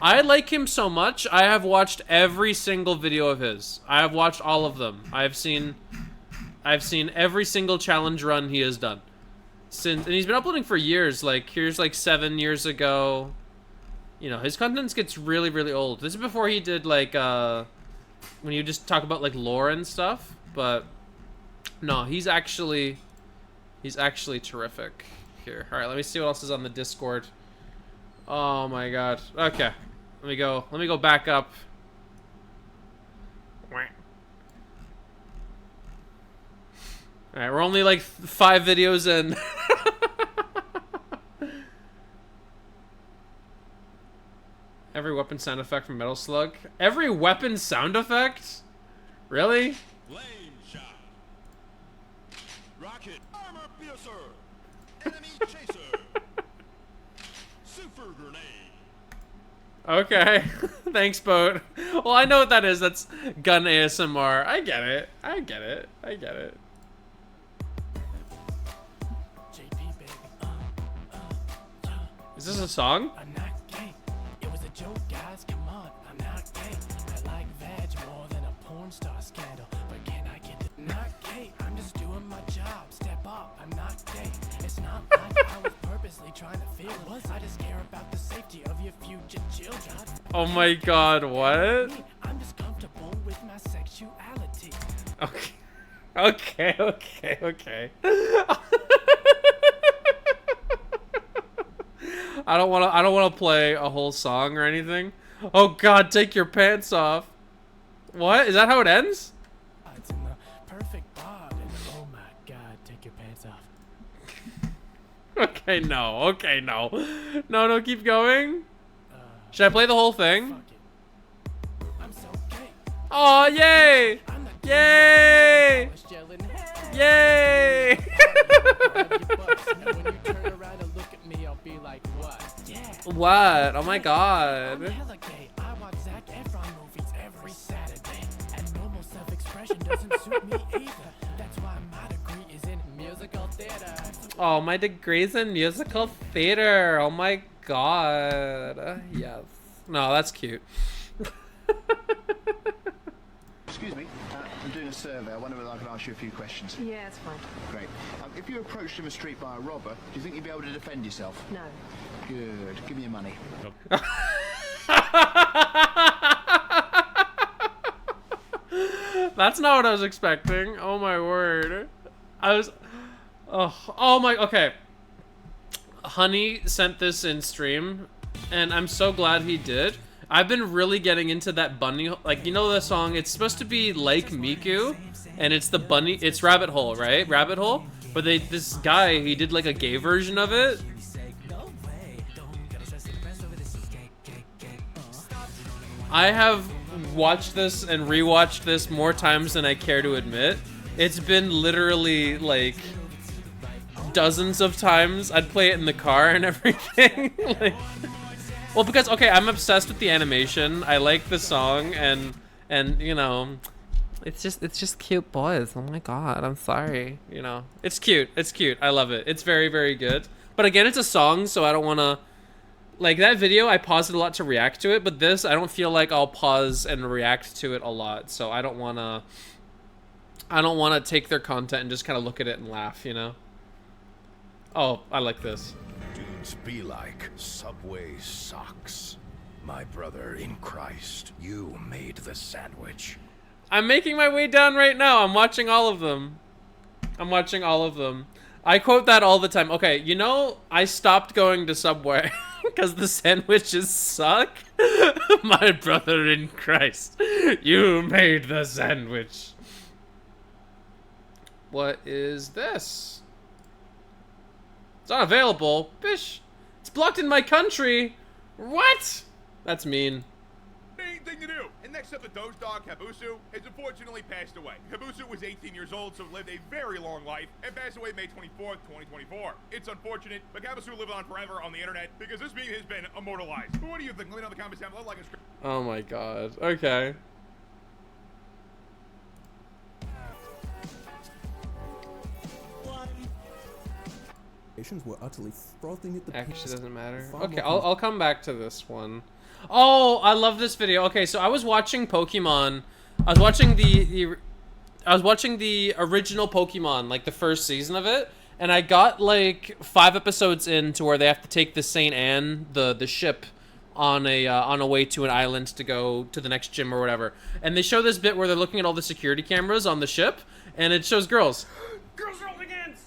[SPEAKER 1] I like him so much, I have watched every single video of his. I have watched all of them. I've seen every single challenge run he has done. And he's been uploading for years. Like, here's like 7 years ago. You know, his content gets really, really old. This is before he did like, when you just talk about like lore and stuff. But, no, he's actually terrific. Here. Alright, let me see what else is on the Discord. Oh my god. Okay. Let me go back up. Alright, we're only like 5 videos in. Every weapon sound effect from Metal Slug. Every weapon sound effect? Really?
[SPEAKER 2] Lane shot. Rocket. Armor piercer. Enemy chaser. Super grenade.
[SPEAKER 1] Okay. Thanks, Boat. Well, I know what that is. That's gun ASMR. I get it. Is this a song?
[SPEAKER 11] I'm not gay. It was a joke, guys. Come on. I'm not gay. I like veg more than a porn star scandal. But can I get the not gay? I'm just doing my job. Step up. I'm not gay. It's not like I was purposely trying to feel it. I just care about the safety safety of your future children.
[SPEAKER 1] Oh my god, what?
[SPEAKER 11] I'm just comfortable with my sexuality.
[SPEAKER 1] Okay. Okay. I don't wanna play a whole song or anything. Oh god, take your pants off. What? Is that how it ends?
[SPEAKER 11] It's in the perfect bar, and oh my god, take your pants off.
[SPEAKER 1] Okay, no. No, keep going. Should I play the whole thing? Oh, yay! Yay! Yay! What? Oh my god.
[SPEAKER 11] I watch Zac Efron movies every Saturday, and normal self-expression doesn't suit me either. That's why my degree is in musical theater.
[SPEAKER 1] Oh, my degree's in musical theater. Oh my god. Yes. No, that's cute.
[SPEAKER 12] Excuse me, I'm doing a survey. I wonder whether I can ask you a few questions.
[SPEAKER 20] Yeah, it's fine.
[SPEAKER 12] Great. If you approached in the street by a robber, do you think you'd be able to defend yourself?
[SPEAKER 20] No.
[SPEAKER 12] Good. Give me your money.
[SPEAKER 1] That's not what I was expecting. Oh my word. Oh my, okay. Honey sent this in stream, and I'm so glad he did. I've been really getting into that bunny, like, you know the song, it's supposed to be like Miku, and it's the bunny, it's Rabbit Hole, right? Rabbit Hole? But this guy, he did like a gay version of it. I have watched this and rewatched this more times than I care to admit. It's been literally like dozens of times. I'd play it in the car and everything. Like, well, because, okay, I'm obsessed with the animation. I like the song, and you know, it's just cute boys. Oh my god, I'm sorry. You know, it's cute. It's cute. I love it. It's very, very good. But again, it's a song, so I don't want to, like, that video, I paused it a lot to react to it, but this, I don't feel like I'll pause and react to it a lot, so I don't want to take their content and just kind of look at it and laugh, you know? Oh, I like this.
[SPEAKER 16] Dudes be like Subway socks. My brother in Christ, you made the sandwich.
[SPEAKER 1] I'm making my way down right now. I'm watching all of them. I quote that all the time. Okay, you know, I stopped going to Subway because the sandwiches suck. My brother in Christ, you made the sandwich. What is this? It's not available. Bish, it's blocked in my country. What? That's mean.
[SPEAKER 19] Main thing to do. And next up, the Doge dog, Habusu, has unfortunately passed away. Habusu was 18 years old, so lived a very long life, and passed away May 24th, 2024. It's unfortunate, but Habusu will live on forever on the internet, because this meme has been immortalized. But what do you think? Let me know in the comments down below, like and subscribe.
[SPEAKER 1] Oh my god. Okay.
[SPEAKER 24] Were utterly frothing at the
[SPEAKER 1] Actually doesn't matter. Okay, I'll come back to this one. Oh, I love this video. Okay, so I was watching Pokemon. I was watching the original Pokemon, like the first season of it, and I got like 5 episodes in to where they have to take the Saint Anne, the ship, on a way to an island to go to the next gym or whatever. And they show this bit where they're looking at all the security cameras on the ship, and it shows girls.
[SPEAKER 10] Girls are holding hands.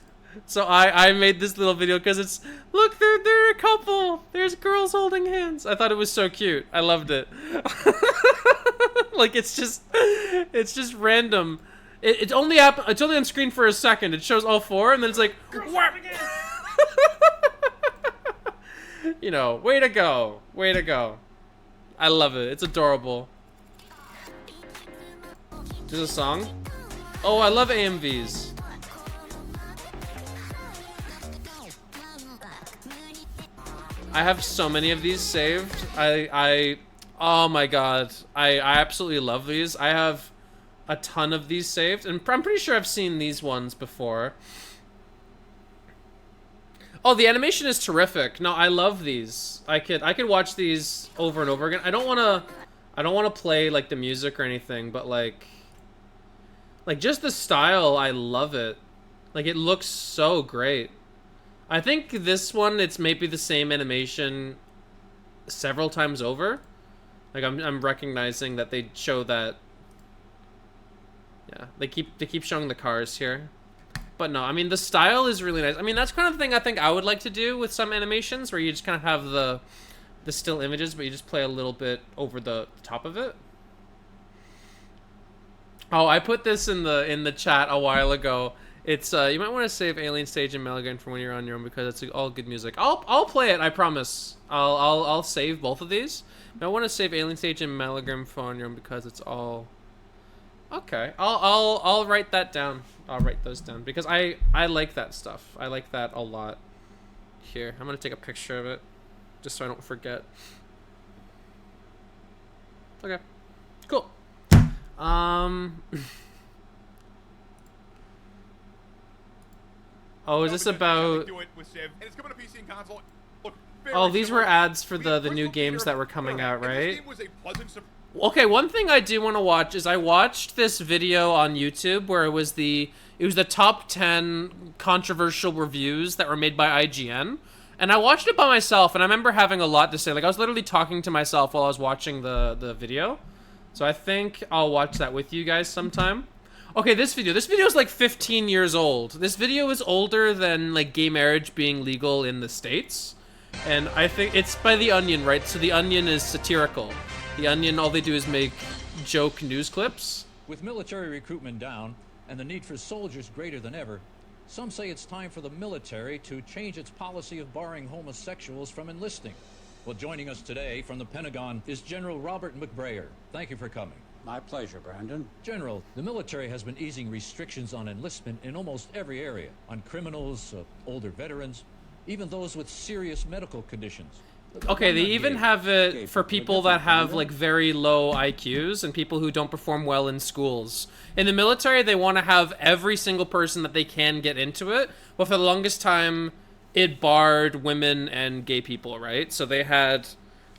[SPEAKER 1] So I made this little video because it's, look, they're a couple. There's girls holding hands. I thought it was so cute. I loved it. Like, it's just random. It's only on screen for a second. It shows all 4, and then it's like, what? You know, way to go. Way to go. I love it. It's adorable. There's a song. Oh, I love AMVs. I have so many of these saved. Oh my god. I absolutely love these. I have a ton of these saved, and I'm pretty sure I've seen these ones before. Oh, the animation is terrific. No, I love these. I could watch these over and over again. I don't wanna play like the music or anything, but like just the style, I love it. Like, it looks so great. I think this one, it's maybe the same animation several times over. Like I'm recognizing that they show that. Yeah, they keep showing the cars here. But no, I mean, the style is really nice. I mean, that's kind of the thing I think I would like to do with some animations, where you just kind of have the still images, but you just play a little bit over the top of it. Oh, I put this in the chat a while ago. It's you might want to save Alien Stage and Melagran for when you're on your own, because it's all good music. I'll play it, I promise. I'll save both of these. I want to save Alien Stage and Melagran for on your own because it's all. Okay, I'll write that down. I'll write those down because I like that stuff. I like that a lot. Here, I'm gonna take a picture of it, just so I don't forget. Okay, cool. Oh, is this about?
[SPEAKER 19] Do it with Civ, and it's coming to PC and console. Look,
[SPEAKER 1] Oh, these were ads for the new games that were coming out, right? Okay, one thing I do want to watch is I watched this video on YouTube where it was the top 10 controversial reviews that were made by IGN. And I watched it by myself, and I remember having a lot to say. Like, I was literally talking to myself while I was watching the video. So I think I'll watch that with you guys sometime. Okay, this video is like 15 years old. This video is older than, like, gay marriage being legal in the States. And I think it's by The Onion, right? So The Onion is satirical. The Onion, all they do is make joke news clips.
[SPEAKER 6] With military recruitment down and the need for soldiers greater than ever, some say it's time for the military to change its policy of barring homosexuals from enlisting. Well, joining us today from the Pentagon is General Robert McBrayer. Thank you for coming.
[SPEAKER 8] My pleasure, Brandon.
[SPEAKER 6] General, the military has been easing restrictions on enlistment in almost every area. On criminals, older veterans, even those with serious medical conditions.
[SPEAKER 1] Okay, they even have it for people that have, like, very low IQs and people who don't perform well in schools. In the military, they want to have every single person that they can get into it, but for the longest time, it barred women and gay people, right? So they had,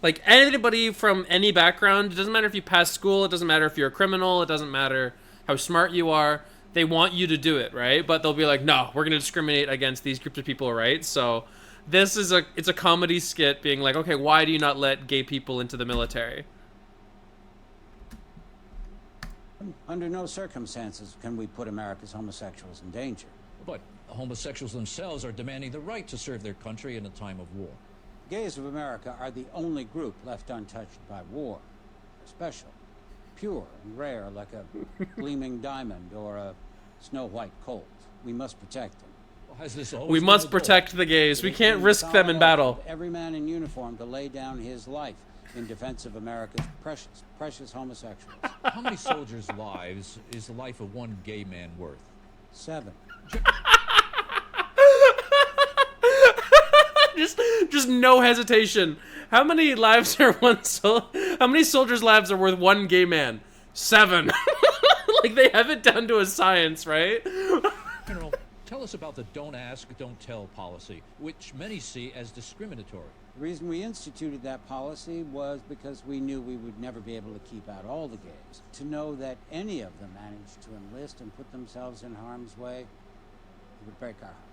[SPEAKER 1] like, anybody from any background. It doesn't matter if you pass school, it doesn't matter if you're a criminal, it doesn't matter how smart you are. They want you to do it, right? But they'll be like, no, we're going to discriminate against these groups of people, right? So this is it's a comedy skit being like, okay, why do you not let gay people into the military?
[SPEAKER 8] Under no circumstances can we put America's homosexuals in danger.
[SPEAKER 6] But homosexuals themselves are demanding the right to serve their country in a time of war.
[SPEAKER 8] Gays of America are the only group left untouched by war. They're special, pure and rare, like a gleaming diamond or a snow-white colt. We must protect them.
[SPEAKER 1] We must protect the gays. We can't risk them in battle.
[SPEAKER 8] Every man in uniform to lay down his life in defense of America's precious, precious homosexuals.
[SPEAKER 6] How many soldiers' lives is the life of one gay man worth?
[SPEAKER 8] 7.
[SPEAKER 1] just no hesitation. How many lives are how many soldiers' lives are worth one gay man? 7. Like, they have it down to a science, right?
[SPEAKER 6] General, tell us about the don't ask, don't tell policy, which many see as discriminatory.
[SPEAKER 8] The reason we instituted that policy was because we knew we would never be able to keep out all the gays. To know that any of them managed to enlist and put themselves in harm's way, it would break our hearts.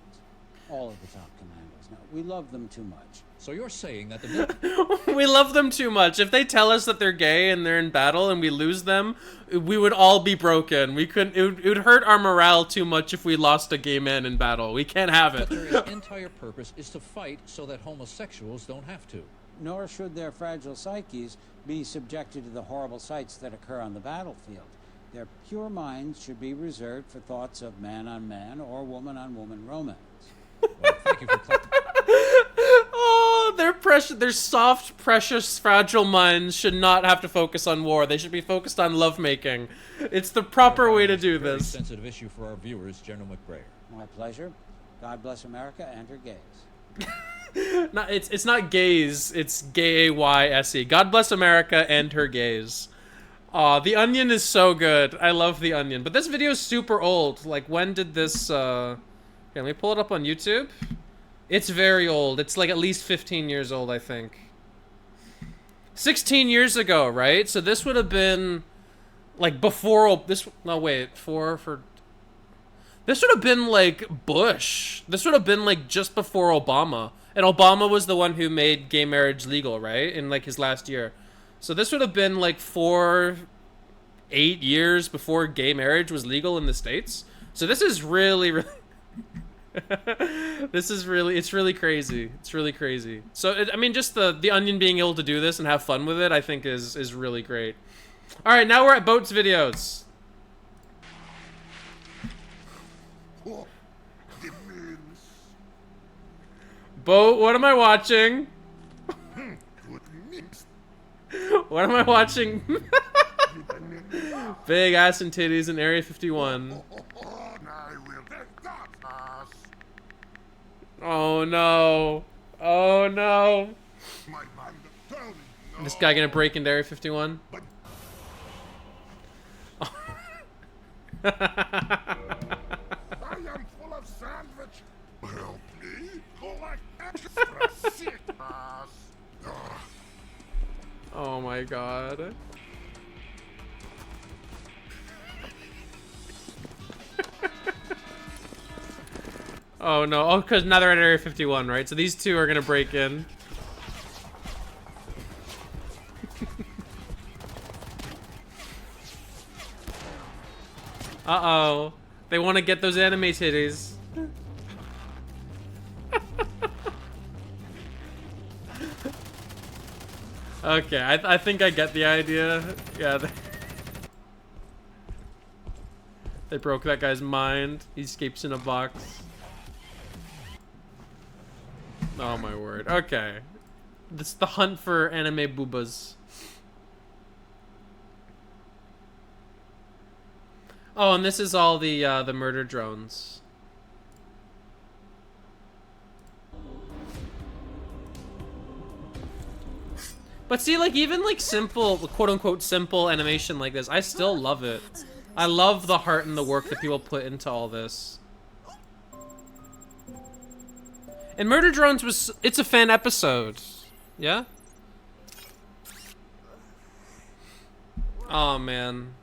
[SPEAKER 8] All of the top commanders. No, we love them too much.
[SPEAKER 6] So you're saying that the
[SPEAKER 1] we love them too much. If they tell us that they're gay and they're in battle and we lose them, we would all be broken. We couldn't. It would hurt our morale too much if we lost a gay man in battle. We can't have it.
[SPEAKER 6] Their entire purpose is to fight so that homosexuals don't have to.
[SPEAKER 8] Nor should their fragile psyches be subjected to the horrible sights that occur on the battlefield. Their pure minds should be reserved for thoughts of man on man or woman on woman romance.
[SPEAKER 6] Well, thank you for
[SPEAKER 1] Oh, their soft, precious, fragile minds should not have to focus on war. They should be focused on lovemaking. It's the proper way to do
[SPEAKER 6] Very
[SPEAKER 1] this.
[SPEAKER 6] sensitive issue for our viewers, General McBrayer.
[SPEAKER 8] My pleasure. God bless America and her gays.
[SPEAKER 1] No, it's not gays. It's gay-a-y-s-e. God bless America and her gays. Aw, The Onion is so good. I love The Onion. But this video is super old. Like, when did this, Here, let me pull it up on YouTube. It's very old. It's like at least 15 years old, I think. 16 years ago, right? So this would have been like before this. No, wait, this would have been like Bush. This would have been like just before Obama, And Obama was the one who made gay marriage legal, right? In like his last year. So this would have been like 8 years before gay marriage was legal in the States. So this is really it's really crazy. It's really crazy. So I mean, just the Onion being able to do this and have fun with it, I think is really great. All right, now we're at Boat's videos. Boat, what am I watching? What am I watching? Big ass and titties in Area 51. Oh no. Oh no. This guy gonna break into Area 51?
[SPEAKER 18] I am full of sandwich. Help me collect extra sick ass.
[SPEAKER 1] Oh my god. Oh no. Oh, because now they're at Area 51, right? So these two are gonna break in. Uh-oh. They want to get those anime titties. Okay, I think I get the idea. Yeah. They broke that guy's mind. He escapes in a box. Oh my word. Okay. This is the hunt for anime boobas. Oh, and this is all the murder drones. But see, like, even like simple, quote-unquote simple animation like this, I still love it. I love the heart and the work that people put into all this. And Murder Drones was, it's a fan episode. Yeah? Oh, man.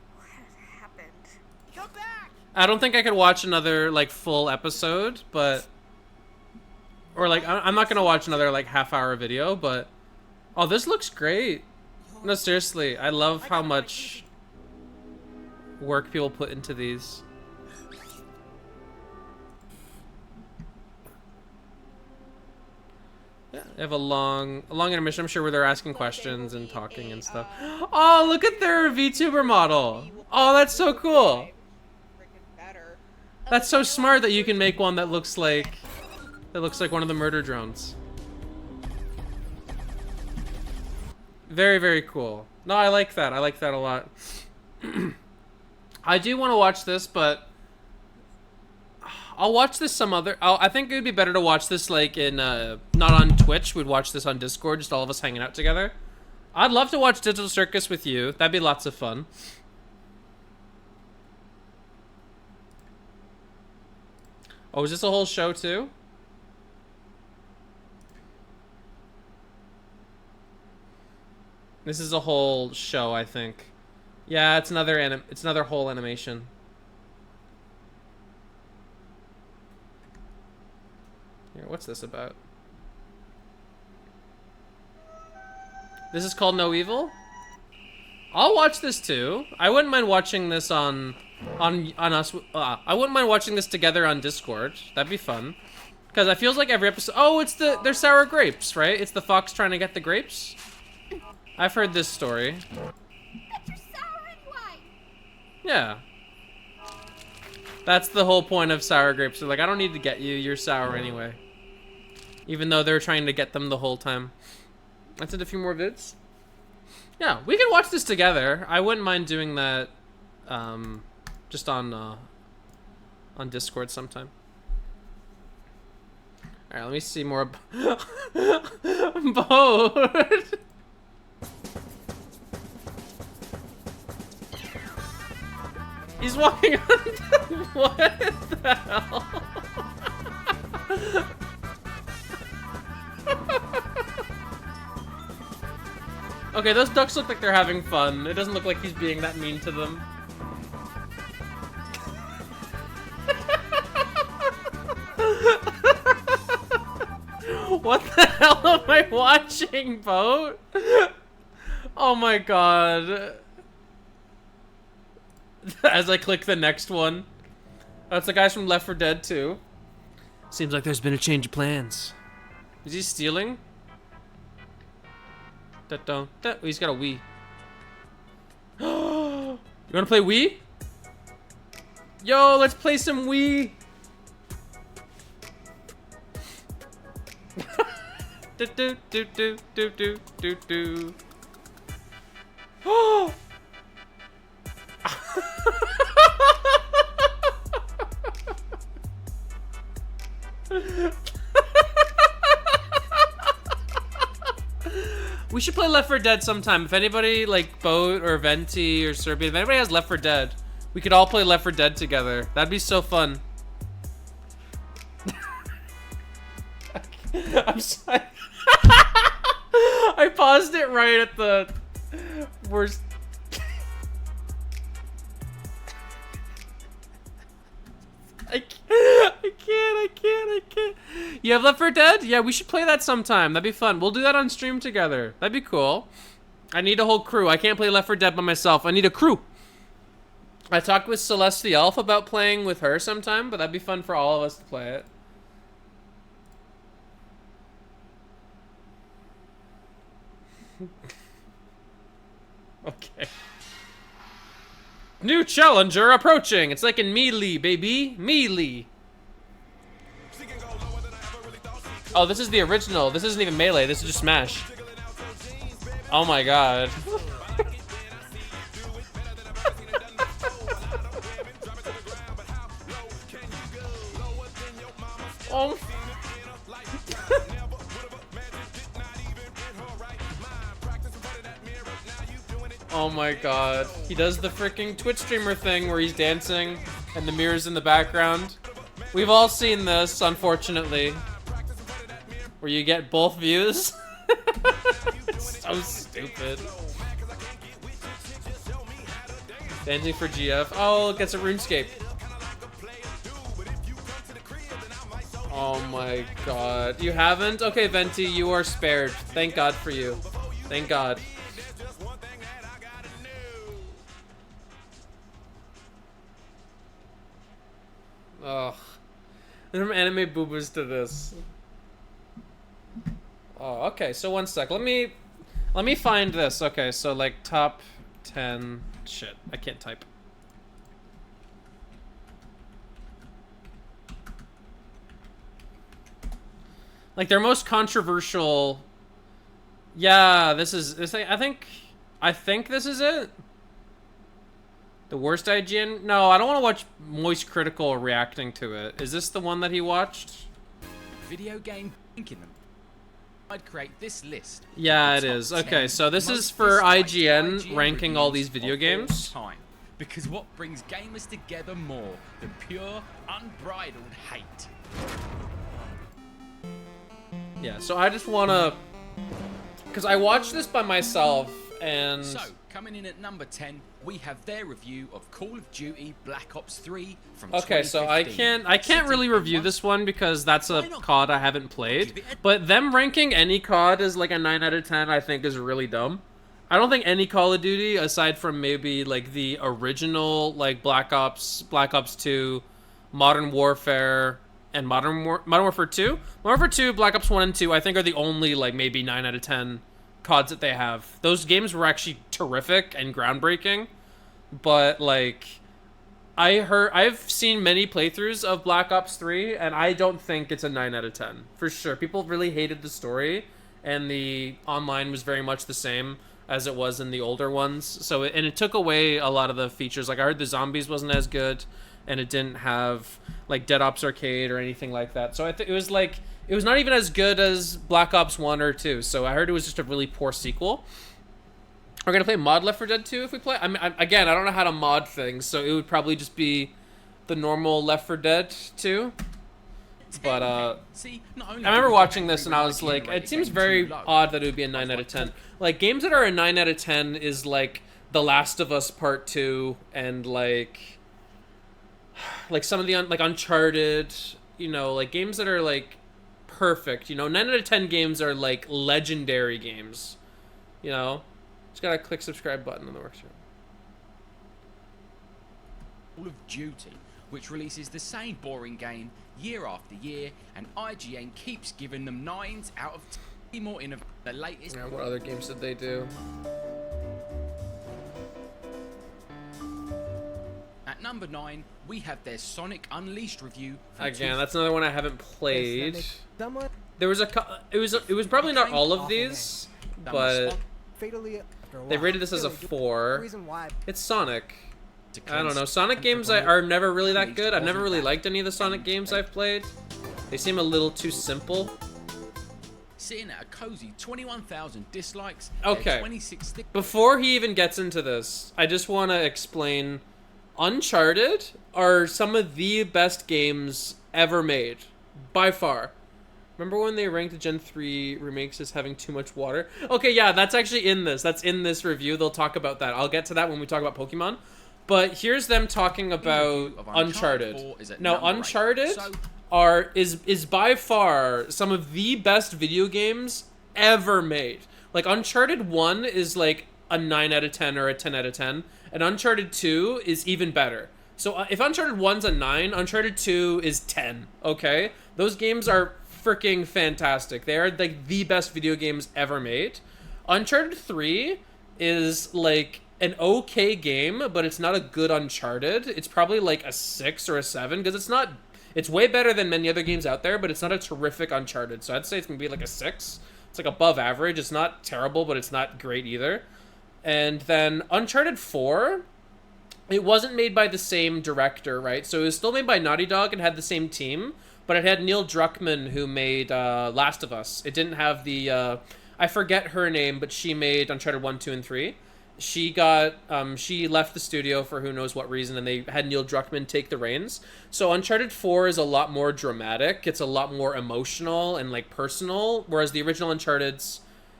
[SPEAKER 1] I don't think I could watch another, like, full episode, but... Or, like, I'm not gonna watch another, like, half-hour video, but... Oh, this looks great. No, seriously, I love how much work people put into these. Yeah, they have a long intermission, I'm sure, where they're asking questions and talking and stuff. Oh, look at their VTuber model. Oh, that's so cool. That's so smart that you can make one that looks like one of the murder drones. Very, very cool. No, I like that. I like that a lot. I do want to watch this, but I'll watch this some other... I think it would be better to watch this, like, in, not on Twitch. We'd watch this on Discord, just all of us hanging out together. I'd love to watch Digital Circus with you. That'd be lots of fun. Oh, is this a whole show, too? This is a whole show, I think. Yeah, it's another whole animation. Here, what's this about? This is called No Evil? I'll watch this too. I wouldn't mind watching this on us. I wouldn't mind watching this together on Discord. That'd be fun. Because I feels like every episode... Oh, it's they're sour grapes, right? It's the fox trying to get the grapes? I've heard this story. Yeah. That's the whole point of sour grapes. They're like, I don't need to get you. You're sour anyway. Even though they're trying to get them the whole time. I did a few more vids. Yeah, we can watch this together. I wouldn't mind doing that just on Discord sometime. Alright, let me see more. Boat. He's walking on. What the hell? Okay, those ducks look like they're having fun. It doesn't look like he's being that mean to them. What the hell am I watching, Boat? Oh my god. As I click the next one. Oh, it's the guys from Left 4 Dead 2. Seems like there's been a change of plans. Is he stealing? Oh, he's got a Wii. You wanna play Wii? Yo, let's play some Wii. do do do do do do do do. Oh. We should play Left 4 Dead sometime. If anybody, like Boat or Venti or Serbian, if anybody has Left 4 Dead, we could all play Left 4 Dead together. That'd be so fun. I'm sorry. I paused it right at the worst. I can't. You have Left 4 Dead? Yeah, we should play that sometime. That'd be fun. We'll do that on stream together. That'd be cool. I need a whole crew. I can't play Left 4 Dead by myself. I need a crew. I talked with Celeste the Elf about playing with her sometime, but that'd be fun for all of us to play it. Okay. New challenger approaching. It's like in Melee, baby. Melee. Oh, this is the original. This isn't even Melee. This is just Smash. Oh my god. Oh. Oh my god. He does the freaking Twitch streamer thing where he's dancing and the mirror's in the background. We've all seen this, unfortunately. Where you get both views. It's so stupid. Dancing for GF. Oh, it gets a RuneScape. Oh my god. You haven't? Okay, Venti, you are spared. Thank God for you. Thank God. Ugh. From anime boobas to this. Oh, okay, so one sec. Let me find this. Okay, so like top 10 shit. I can't type. Like their most controversial. Yeah, this is I think this is it. The worst IGN? No, I don't want to watch Moist Critical reacting to it. Is this the one that he watched?
[SPEAKER 17] Video game thinking them. I'd create this list.
[SPEAKER 1] Yeah, it is. Okay, so this is for IGN ranking all these video games.
[SPEAKER 17] Time. Because what brings gamers together more than pure, unbridled hate?
[SPEAKER 1] Yeah, so I just want to... Because I watched this by myself, and...
[SPEAKER 17] So, coming in at number 10, we have their review of Call of Duty Black Ops 3 from
[SPEAKER 1] Okay, so I can't really review this one because that's a COD I haven't played. But them ranking any COD as like a 9 out of 10 I think is really dumb. I don't think any Call of Duty, aside from maybe like the original like Black Ops 2, Modern Warfare, and Modern Warfare 2? Modern Warfare 2, Black Ops 1 and 2 I think are the only like maybe 9 out of 10 CODs that they have. Those games were actually terrific and groundbreaking, but like I've seen many playthroughs of Black Ops 3 and I don't think it's a 9 out of 10 for sure. People really hated the story and the online was very much the same as it was in the older ones. So it took away a lot of the features. Like I heard the zombies wasn't as good and it didn't have like Dead Ops Arcade or anything like that. So it was like it was not even as good as Black Ops 1 or 2. So I heard it was just a really poor sequel. We're going to play mod Left 4 Dead 2 if we play. Again, I don't know how to mod things, so it would probably just be the normal Left 4 Dead 2. But, I remember watching this and I was like, it seems very odd that it would be a 9 out of 10. Like, games that are a 9 out of 10 is, like, The Last of Us Part 2 and, like some of the, like, Uncharted, you know, like, games that are, like, perfect. You know, 9 out of 10 games are like legendary games. You know, just gotta click subscribe button on the workshop.
[SPEAKER 17] Call of Duty, which releases the same boring game year after year, and IGN keeps giving them 9s out of 10 more innovative. The latest.
[SPEAKER 1] Yeah, what other games did they do?
[SPEAKER 17] At number 9, we have their Sonic Unleashed review.
[SPEAKER 1] Again, that's another one I haven't played. There was it was probably not all of these, but they rated this as a 4. It's Sonic. I don't know. Sonic games are never really that good. I've never really liked any of the Sonic games I've played. They seem a little too simple.
[SPEAKER 17] Sitting at a cozy 21,000 dislikes.
[SPEAKER 1] Okay.
[SPEAKER 17] 26
[SPEAKER 1] Before he even gets into this, I just want to explain Uncharted are some of the best games ever made. By far. Remember when they ranked Gen 3 remakes as having too much water? Okay, yeah, that's actually in this. That's in this review. They'll talk about that. I'll get to that when we talk about Pokemon. But here's them talking about Uncharted. Now, Uncharted is by far some of the best video games ever made. Like, Uncharted 1 is like a 9 out of 10 or a 10 out of 10. And Uncharted 2 is even better. So if Uncharted 1's a 9, Uncharted 2 is 10, okay? Those games are freaking fantastic. They are like the best video games ever made. Uncharted 3 is like an okay game, but it's not a good Uncharted. It's probably like a 6 or a 7 because it's way better than many other games out there, but it's not a terrific Uncharted. So I'd say it's gonna be like a 6. It's like above average. It's not terrible, but it's not great either. And then Uncharted 4, it wasn't made by the same director, right? So it was still made by Naughty Dog and had the same team, but it had Neil Druckmann, who made Last of Us. It didn't have the I forget her name, but she made Uncharted 1, 2, and 3. She got she left the studio for who knows what reason, and they had Neil Druckmann take the reins. So Uncharted 4 is a lot more dramatic. It's a lot more emotional and like personal, whereas the original Uncharted's,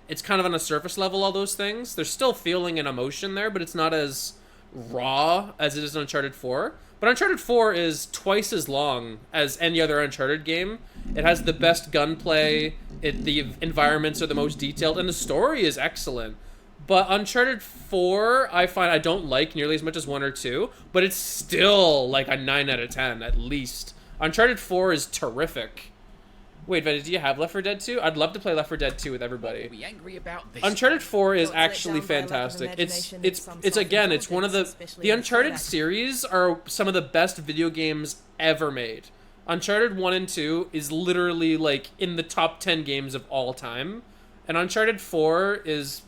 [SPEAKER 1] it's kind of on a surface level, all those things. There's still feeling and emotion there, but it's not as raw as it is in Uncharted 4. But Uncharted 4 is twice as long as any other Uncharted game. It has the best gunplay, the environments are the most detailed, and the story is excellent. But Uncharted 4, I find I don't like nearly as much as 1 or 2, but it's still like a 9 out of 10, at least. Uncharted 4 is terrific. Wait, Veda, do you have Left 4 Dead 2? I'd love to play Left 4 Dead 2 with everybody.
[SPEAKER 17] Be angry about this.
[SPEAKER 1] Uncharted 4 is actually fantastic. It's again, it's one of the Uncharted series are some of the best video games ever made. Uncharted 1 and 2 is literally like in the top 10 games of all time. And Uncharted 4 is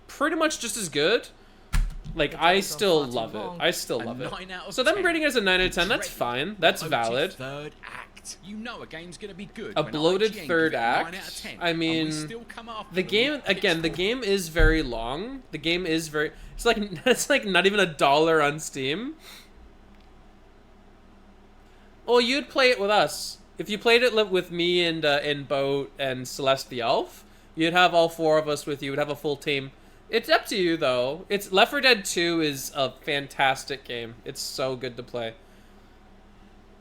[SPEAKER 1] pretty much just as good. Like, I still love it. I still love it. So them rating it as a 9 out of 10, that's fine. That's valid.
[SPEAKER 17] Third act. You know a game's gonna be good.
[SPEAKER 1] A bloated third act. I mean, the game again. The game is very long. The game is very. It's like not even $1 on Steam. Well, you'd play it with us if you played it with me and Boat and Celeste the Elf. You'd have all 4 of us with you. You'd have a full team. It's up to you though. It's Left 4 Dead 2 is a fantastic game. It's so good to play.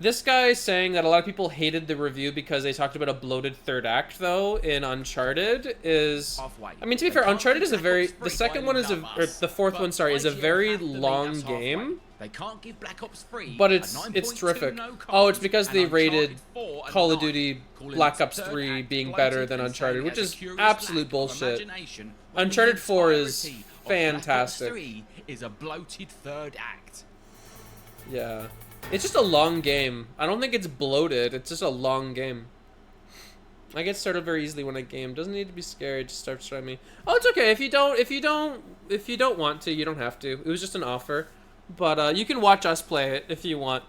[SPEAKER 1] This guy is saying that a lot of people hated the review because they talked about a bloated third act, though, in Uncharted is... I mean, to be fair, Uncharted is a very... The second one is a... Or the fourth one, sorry, is a very long game.
[SPEAKER 17] They can't give Black Ops 3
[SPEAKER 1] but it's terrific. Oh, it's because they rated Call of Duty Black Ops 3 being better than Uncharted, which is absolute bullshit. Uncharted 4 is fantastic.
[SPEAKER 17] Black Ops 3 is a bloated third act.
[SPEAKER 1] Yeah. It's just a long game. I don't think it's bloated. It's just a long game. I get started very easily when I game. Doesn't need to be scared. Just start trying me. Oh, it's okay. If you don't want to, you don't have to. It was just an offer. But you can watch us play it if you want.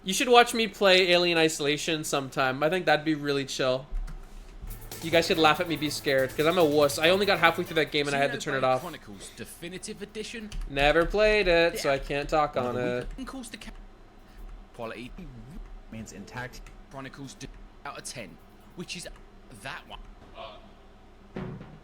[SPEAKER 1] You should watch me play Alien Isolation sometime. I think that'd be really chill. You guys could laugh at me, be scared, because I'm a wuss. I only got halfway through that game and I had to turn it off.
[SPEAKER 17] Chronicles Definitive Edition.
[SPEAKER 1] Never played it, so I can't talk on it.
[SPEAKER 17] Quality means intact. Chronicles out of 10, which is that one.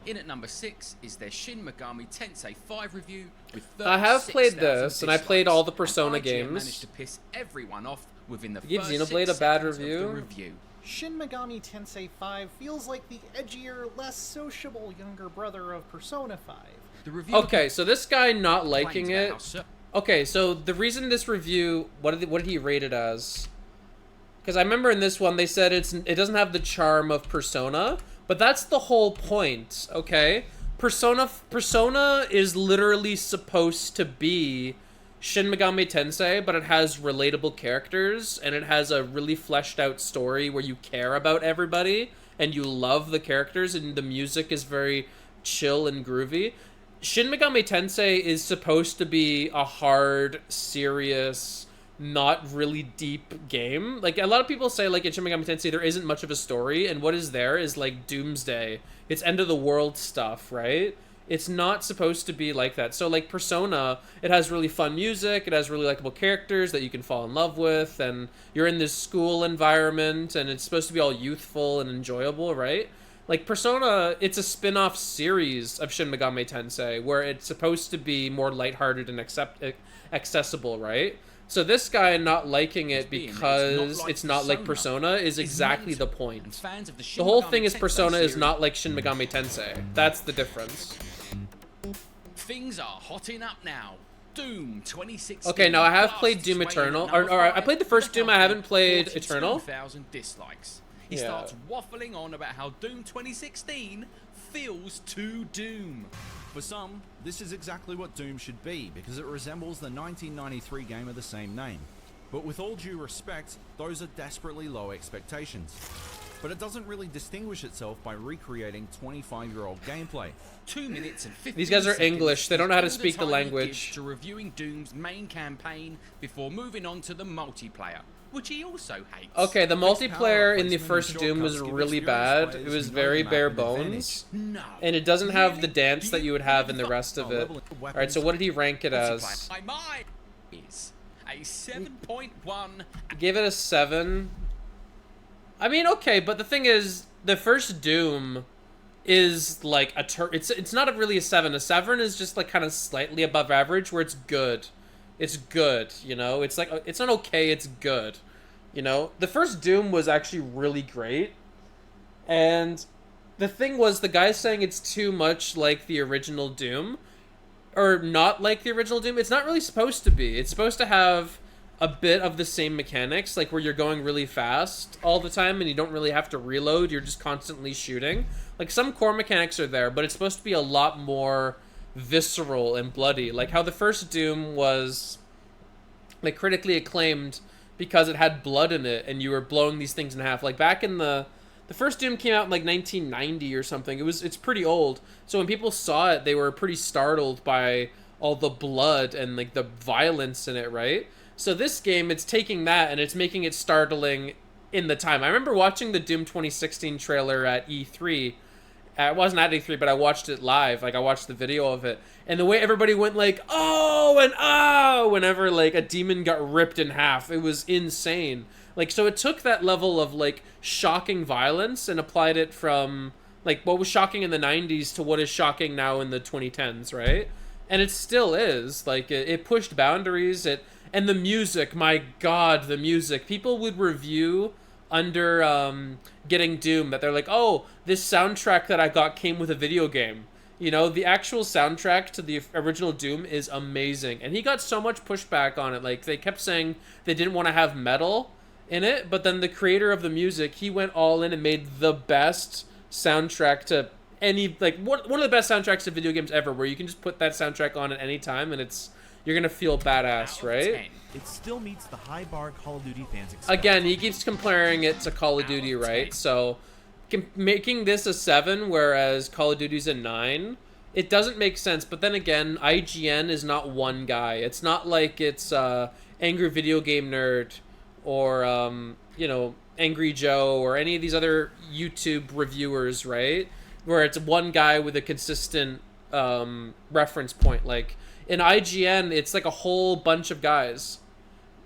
[SPEAKER 17] In at number 6 is their Shin Megami Tensei 5 review with 36,000
[SPEAKER 1] I have played this, and I played all the Persona
[SPEAKER 17] and IGN
[SPEAKER 1] games.
[SPEAKER 17] Managed to piss everyone off within the
[SPEAKER 1] Give
[SPEAKER 17] first
[SPEAKER 1] Xenoblade
[SPEAKER 17] 6
[SPEAKER 1] a bad
[SPEAKER 17] seconds of the
[SPEAKER 1] review?
[SPEAKER 17] review.
[SPEAKER 10] Shin Megami Tensei 5 feels like the edgier, less sociable younger brother of Persona 5.
[SPEAKER 1] Okay, so this guy not liking it. Okay, so the reason this review, what did he rate it as? Because I remember in this one they said it doesn't have the charm of Persona, but that's the whole point. Okay, Persona is literally supposed to be Shin Megami Tensei, but it has relatable characters and it has a really fleshed out story where you care about everybody and you love the characters, and the music is very chill and groovy. Shin Megami Tensei is supposed to be a hard, serious, not really deep game. Like, a lot of people say, like, in Shin Megami Tensei, there isn't much of a story, and what is there is, like, Doomsday. It's end of the world stuff, right? It's not supposed to be like that. So, like, Persona, it has really fun music, it has really likable characters that you can fall in love with, and you're in this school environment, and it's supposed to be all youthful and enjoyable, right? Like, Persona, it's a spin-off series of Shin Megami Tensei, where it's supposed to be more lighthearted and accessible, right? So this guy not liking it because it's not like Persona is exactly the point. The whole thing is Persona is not like Shin Megami Tensei. That's the difference.
[SPEAKER 17] Things are hotting up now. Doom 2016.
[SPEAKER 1] Okay, now I have played Doom Eternal. Or I played the first Doom, I haven't played Eternal.
[SPEAKER 17] 42,000 dislikes. He starts waffling on about how Doom 2016 feels too Doom.
[SPEAKER 4] For some, this is exactly what Doom should be, because it resembles the 1993 game of the same name. But with all due respect, those are desperately low expectations. But it doesn't really distinguish itself by recreating 25-year-old gameplay.
[SPEAKER 17] 2 minutes and 15
[SPEAKER 1] These guys are English, they don't know how to speak the
[SPEAKER 17] time he
[SPEAKER 1] language.
[SPEAKER 17] gives to reviewing Doom's main campaign before moving on to the multiplayer, which he also hates.
[SPEAKER 1] Okay, the multiplayer in the first Doom was really bad. It was very bare bones. And it doesn't have the dance that you would have in the rest of it. Alright, so what did he rank it as?
[SPEAKER 17] My is a 7.1.
[SPEAKER 1] Gave it a 7. I mean, okay, but the thing is, the first Doom is like a it's not really a 7. A 7 is just like kind of slightly above average, where it's good. It's good, you know? It's like, it's not okay, it's good. You know? The first Doom was actually really great. And the thing was, the guy saying it's too much like the original Doom, or not like the original Doom, it's not really supposed to be. It's supposed to have a bit of the same mechanics, like where you're going really fast all the time and you don't really have to reload, you're just constantly shooting. Like, some core mechanics are there, but it's supposed to be a lot more visceral and bloody. Like how the first Doom was, like, critically acclaimed because it had blood in it and you were blowing these things in half. Like, back in the first Doom came out in like 1990 or something. It's pretty old. So when people saw it, they were pretty startled by all the blood and like the violence in it, right? So this game, it's taking that and it's making it startling in the time. I remember watching the Doom 2016 trailer at E3. It wasn't at E3, but I watched it live. Like, I watched the video of it. And the way everybody went like, oh, and oh, whenever like a demon got ripped in half. It was insane. Like, so it took that level of like shocking violence and applied it from like what was shocking in the 90s to what is shocking now in the 2010s, right? And it still is. Like, it pushed boundaries. And the music, my god, the music. People would review under getting Doom that they're like, oh, this soundtrack that I got came with a video game. You know, the actual soundtrack to the original Doom is amazing. And he got so much pushback on it. Like, they kept saying they didn't want to have metal in it, but then the creator of the music, he went all in and made the best soundtrack to any, like, one of the best soundtracks to video games ever, where you can just put that soundtrack on at any time and you're gonna feel badass, right?
[SPEAKER 21] It still meets the high bar Call of Duty fans expect.
[SPEAKER 1] Again, he keeps comparing it to Call of Duty, right? So, making this a 7, whereas Call of Duty's a 9, it doesn't make sense. But then again, IGN is not one guy. It's not like it's Angry Video Game Nerd or, you know, Angry Joe or any of these other YouTube reviewers, right? Where it's one guy with a consistent reference point. Like, in IGN, it's like a whole bunch of guys.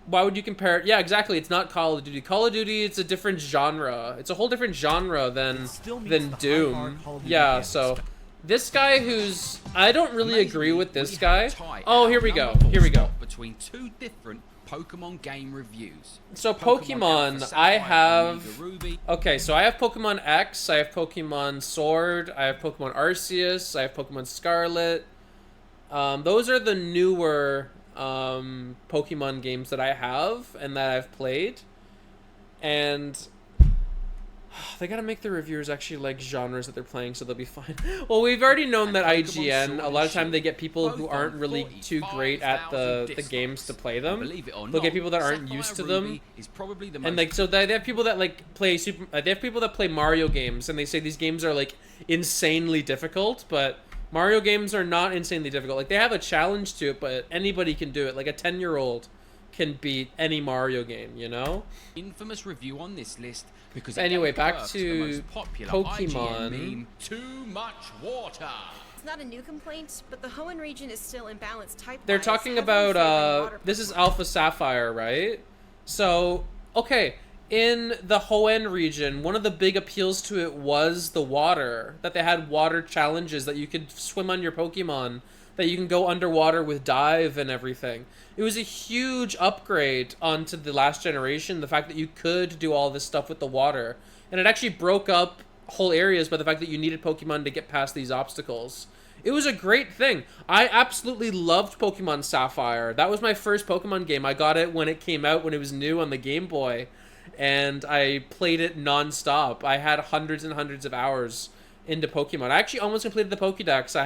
[SPEAKER 1] Why would you compare it? Yeah, exactly. It's not Call of Duty. Call of Duty, it's a different genre. It's a whole different genre than Doom. Yeah, so this guy who's... I don't really agree with this guy. Oh, here we go. Here we go.
[SPEAKER 17] Between two different Pokemon game reviews.
[SPEAKER 1] So
[SPEAKER 17] Pokemon
[SPEAKER 1] Pokemon,
[SPEAKER 17] Alpha
[SPEAKER 1] I
[SPEAKER 17] Sapphire,
[SPEAKER 1] have...
[SPEAKER 17] Omega Ruby.
[SPEAKER 1] Okay, so I have Pokemon X, I have Pokemon Sword, I have Pokemon Arceus, I have Pokemon Scarlet. Those are the newer Pokemon games that I have and that I've played. And they gotta make the reviewers actually like genres that they're playing so they'll be fine. Well, we've already known that IGN, a lot of time they get people who aren't really too great at the games to play them. They'll get people that aren't used to them. And like, so they have people that like play they have people that play Mario games and they say these games are like insanely difficult, but Mario games are not insanely difficult. Like, they have a challenge to it, but anybody can do it. Like, a 10-year-old can beat any Mario game, you know?
[SPEAKER 17] Infamous review on this list because
[SPEAKER 1] anyway, back to
[SPEAKER 17] the most popular
[SPEAKER 1] Pokemon.
[SPEAKER 17] IGN meme, too much water.
[SPEAKER 14] It's not a new complaint, but the Hoenn region is still imbalanced type.
[SPEAKER 1] They're talking about, this is Alpha Sapphire, right? So, okay, in the Hoenn region, one of the big appeals to it was the water. That they had water challenges, that you could swim on your Pokemon, that you can go underwater with dive and everything. It was a huge upgrade onto the last generation, the fact that you could do all this stuff with the water. And it actually broke up whole areas by the fact that you needed Pokemon to get past these obstacles. It was a great thing. I absolutely loved Pokemon Sapphire. That was my first Pokemon game. I got it when it came out, when it was new on the Game Boy. And I played it non-stop. I had hundreds and hundreds of hours into Pokemon. I actually almost completed the Pokédex. I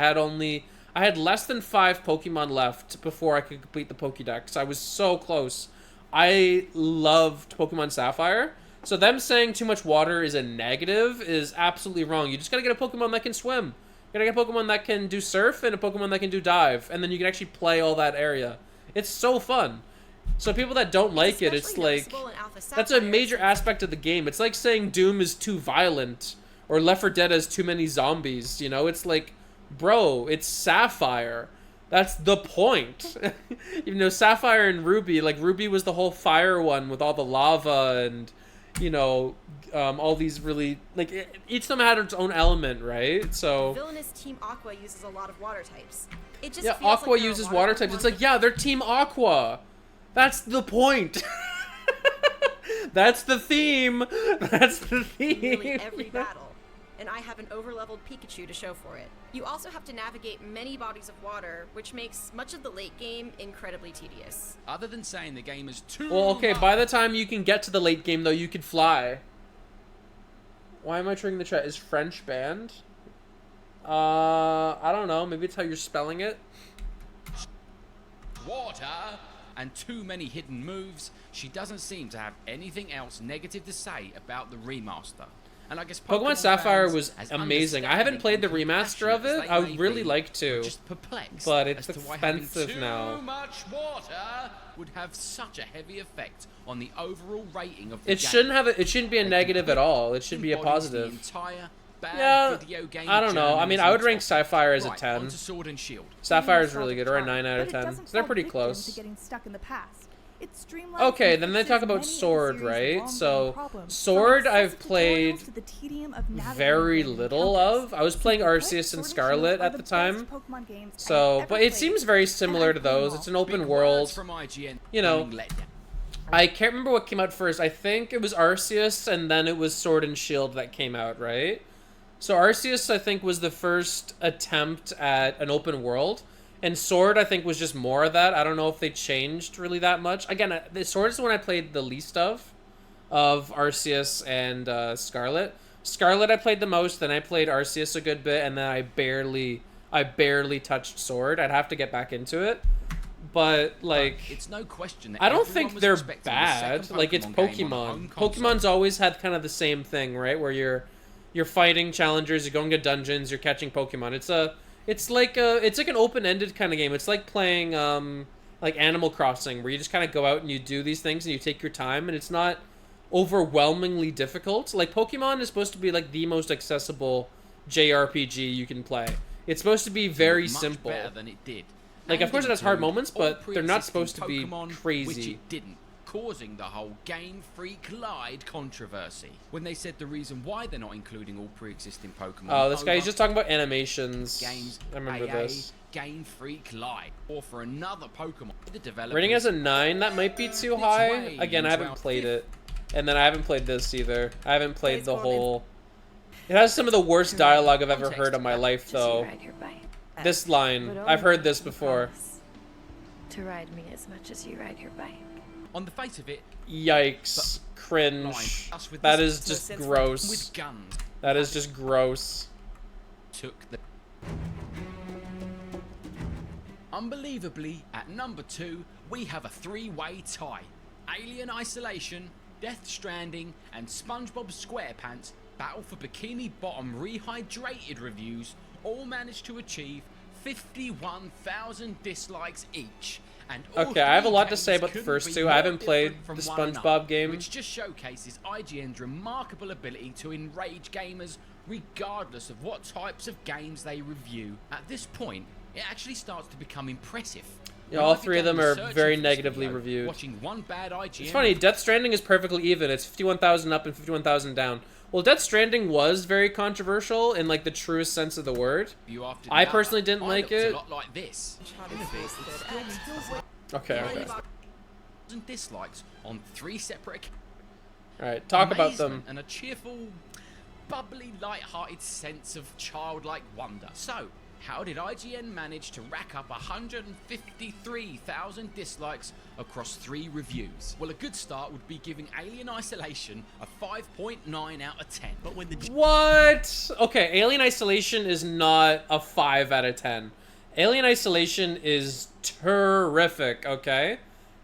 [SPEAKER 1] had less than 5 Pokemon left before I could complete the Pokédex. I was so close. I loved Pokemon Sapphire. So them saying too much water is a negative is absolutely wrong. You just gotta get a Pokemon that can swim. You gotta get a Pokemon that can do surf and a Pokemon that can do dive. And then you can actually play all that area. It's so fun. So people that don't like it, it's like, that's a major aspect of the game. It's like saying Doom is too violent or Left 4 Dead has too many zombies, you know? It's like, bro, it's Sapphire. That's the point. Even though Sapphire and Ruby, like Ruby was the whole fire one with all the lava and, you know, all these really, like, each of them had its own element, right? So
[SPEAKER 14] Villainous Team Aqua uses a lot of water types. It just
[SPEAKER 1] yeah,
[SPEAKER 14] feels
[SPEAKER 1] Aqua
[SPEAKER 14] like
[SPEAKER 1] uses water types. It's like, yeah, they're Team Aqua. That's the point. That's the theme. That's the theme.
[SPEAKER 14] Nearly every battle, and I have an overleveled Pikachu to show for it. You also have to navigate many bodies of water, which makes much of the late game incredibly tedious.
[SPEAKER 17] Other than saying the game is too
[SPEAKER 1] Well, okay,
[SPEAKER 17] much.
[SPEAKER 1] by the time you can get to the late game, though, you could fly. Why am I triggering the chat? Is French banned? I don't know. Maybe it's how you're spelling it.
[SPEAKER 17] Water and too many hidden moves. She doesn't seem to have anything else negative to say about the remaster. And I guess
[SPEAKER 1] Pokemon Sapphire
[SPEAKER 17] fans,
[SPEAKER 1] was
[SPEAKER 17] as
[SPEAKER 1] amazing. I haven't played the
[SPEAKER 17] understanding
[SPEAKER 1] remaster of
[SPEAKER 17] and
[SPEAKER 1] it. I
[SPEAKER 17] compassionate as
[SPEAKER 1] would
[SPEAKER 17] they
[SPEAKER 1] really
[SPEAKER 17] may
[SPEAKER 1] like
[SPEAKER 17] be,
[SPEAKER 1] to,
[SPEAKER 17] just perplexed
[SPEAKER 1] but it's
[SPEAKER 17] as to why having
[SPEAKER 1] expensive now.
[SPEAKER 17] Too much water would have such a heavy effect on the overall rating of the
[SPEAKER 1] It
[SPEAKER 17] game.
[SPEAKER 1] shouldn't have. It shouldn't be a negative at all. It should be a
[SPEAKER 17] Embodies the
[SPEAKER 1] positive.
[SPEAKER 17] entire bad
[SPEAKER 1] Yeah,
[SPEAKER 17] video game
[SPEAKER 1] I don't know. I mean, I would rank Sapphire as a
[SPEAKER 17] Right,
[SPEAKER 1] 10.
[SPEAKER 17] onto Sword and Shield.
[SPEAKER 1] Sapphire is really good, or a 9 out of
[SPEAKER 22] But it
[SPEAKER 1] 10.
[SPEAKER 22] doesn't
[SPEAKER 1] So they're
[SPEAKER 22] fall
[SPEAKER 1] pretty
[SPEAKER 22] victim
[SPEAKER 1] close.
[SPEAKER 22] to getting stuck in the past. It streamlines
[SPEAKER 1] Okay,
[SPEAKER 22] and
[SPEAKER 1] then they
[SPEAKER 22] fixes
[SPEAKER 1] talk about
[SPEAKER 22] many of the
[SPEAKER 1] Sword,
[SPEAKER 22] series'
[SPEAKER 1] right?
[SPEAKER 22] long-running
[SPEAKER 1] So,
[SPEAKER 22] problems,
[SPEAKER 1] Sword
[SPEAKER 22] from
[SPEAKER 1] I've
[SPEAKER 22] access
[SPEAKER 1] played
[SPEAKER 22] tutorials to the tedium of navigating
[SPEAKER 1] very
[SPEAKER 22] the
[SPEAKER 1] little
[SPEAKER 22] compass.
[SPEAKER 1] of. I was playing
[SPEAKER 22] Simply put,
[SPEAKER 1] Arceus and
[SPEAKER 22] Sword and
[SPEAKER 1] Scarlet
[SPEAKER 22] Shield are
[SPEAKER 1] at
[SPEAKER 22] the
[SPEAKER 1] the
[SPEAKER 22] best
[SPEAKER 1] time.
[SPEAKER 22] Pokemon games I
[SPEAKER 1] So,
[SPEAKER 22] have
[SPEAKER 1] but
[SPEAKER 22] ever
[SPEAKER 1] it seems very similar to those. It's an open world.
[SPEAKER 17] From IGN,
[SPEAKER 1] You know,
[SPEAKER 17] being let down.
[SPEAKER 1] I can't remember what came out first. I think it was Arceus, and then it was Sword and Shield that came out, right? So Arceus, I think, was the first attempt at an open world. And Sword, I think, was just more of that. I don't know if they changed really that much. Again, the Sword is the one I played the least of Arceus and Scarlet. Scarlet I played the most, then I played Arceus a good bit, and then I barely touched Sword. I'd have to get back into it. But, like,
[SPEAKER 17] It's no question that
[SPEAKER 1] I don't
[SPEAKER 17] everyone
[SPEAKER 1] think
[SPEAKER 17] was
[SPEAKER 1] they're
[SPEAKER 17] expecting the
[SPEAKER 1] bad.
[SPEAKER 17] second
[SPEAKER 1] Like, it's
[SPEAKER 17] Pokemon game on a
[SPEAKER 1] Pokemon.
[SPEAKER 17] home console.
[SPEAKER 1] Pokemon's always had kind of the same thing, right? Where you're fighting challengers, you're going to dungeons, you're catching Pokemon. It's like an open-ended kind of game. It's like playing like Animal Crossing, where you just kind of go out and you do these things and you take your time, and it's not overwhelmingly difficult. Like, Pokemon is supposed to be like the most accessible JRPG you can play. It's supposed to be very
[SPEAKER 17] much
[SPEAKER 1] simple.
[SPEAKER 17] better than it did.
[SPEAKER 1] Like, of course it has hard moments,
[SPEAKER 17] all
[SPEAKER 1] but they're not
[SPEAKER 17] pre-existing
[SPEAKER 1] supposed to be
[SPEAKER 17] Pokemon,
[SPEAKER 1] crazy.
[SPEAKER 17] Which it didn't, causing the whole Game Freak Lied controversy. When they said the reason why they're not including all pre-existing Pokemon.
[SPEAKER 1] Oh, this guy, he's
[SPEAKER 17] over
[SPEAKER 1] just talking about animations.
[SPEAKER 17] games,
[SPEAKER 1] I remember
[SPEAKER 17] AA,
[SPEAKER 1] this.
[SPEAKER 17] Game Freak like, or for another Pokemon. The developers
[SPEAKER 1] Rating as a 9, that might be too high. Again, I haven't played it. And then I haven't played this either. I haven't played the whole... It has some of the worst dialogue I've ever heard in my life, though. This line, I've heard this before.
[SPEAKER 9] To ride me as much as you ride your bike.
[SPEAKER 17] On the face of it,
[SPEAKER 1] Yikes. Cringe. That is just gross.
[SPEAKER 17] with guns.
[SPEAKER 1] That is just gross.
[SPEAKER 17] Took the... Unbelievably, at number 2, we have a 3-way tie. Alien Isolation, Death Stranding, and SpongeBob SquarePants Battle for Bikini Bottom rehydrated reviews all managed to achieve 51,000 dislikes each. And
[SPEAKER 1] okay, I have a lot to say about the first two. I haven't played the SpongeBob game.
[SPEAKER 17] Which just showcases IGN's remarkable ability to enrage gamers regardless of what types of games they review. At this point, it actually starts to become impressive.
[SPEAKER 1] Yeah, all three of them are very negatively reviewed.
[SPEAKER 17] Watching one bad IGN
[SPEAKER 1] it's funny, Death Stranding is perfectly even. It's 51,000 up and 51,000 down. Well, Death Stranding was very controversial in like the truest sense of the word. I personally didn't like it.
[SPEAKER 17] A lot like this.
[SPEAKER 1] Okay, okay.
[SPEAKER 17] Dislikes on 3 separate.
[SPEAKER 1] All right, talk about them.
[SPEAKER 17] And a cheerful, bubbly, light-hearted sense of childlike wonder. So, how did IGN manage to rack up 153,000 dislikes across 3 reviews? Well, a good start would be giving Alien Isolation a 5.9 out of 10.
[SPEAKER 1] But when the what? Okay, Alien Isolation is not a 5 out of 10. Alien Isolation is terrific, okay?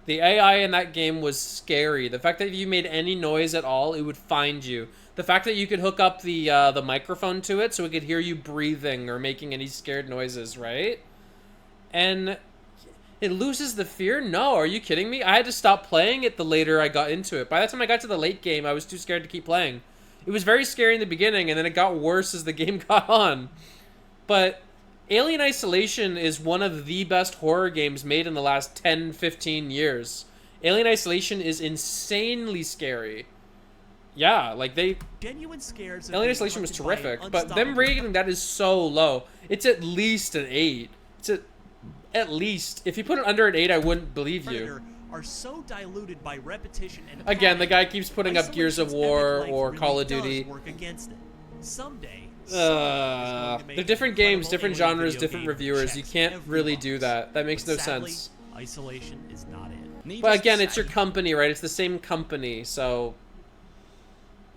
[SPEAKER 1] The AI in that game was scary. The fact that if you made any noise at all, it would find you. The fact that you could hook up the microphone to it so it could hear you breathing or making any scared noises, right? And it loses the fear? No, are you kidding me? I had to stop playing it the later I got into it. By the time I got to the late game, I was too scared to keep playing. It was very scary in the beginning, and then it got worse as the game got on. But Alien Isolation is one of the best horror games made in the last 10, 15 years. Alien Isolation is insanely scary. Yeah, like they...
[SPEAKER 21] Genuine scares.
[SPEAKER 1] Alien Isolation was terrific, but them rating that is so low. It's at least an 8. It's at least. If you put it under an 8, I wouldn't believe you.
[SPEAKER 21] Are so diluted by repetition and
[SPEAKER 1] again, the guy keeps putting up Gears of War or Call of Duty.
[SPEAKER 21] Work against it. Someday,
[SPEAKER 1] they're different games, different genres, different reviewers. You can't really do that. That makes no sense.
[SPEAKER 21] Isolation is not it.
[SPEAKER 1] But again, it's your company, right? It's the same company, so...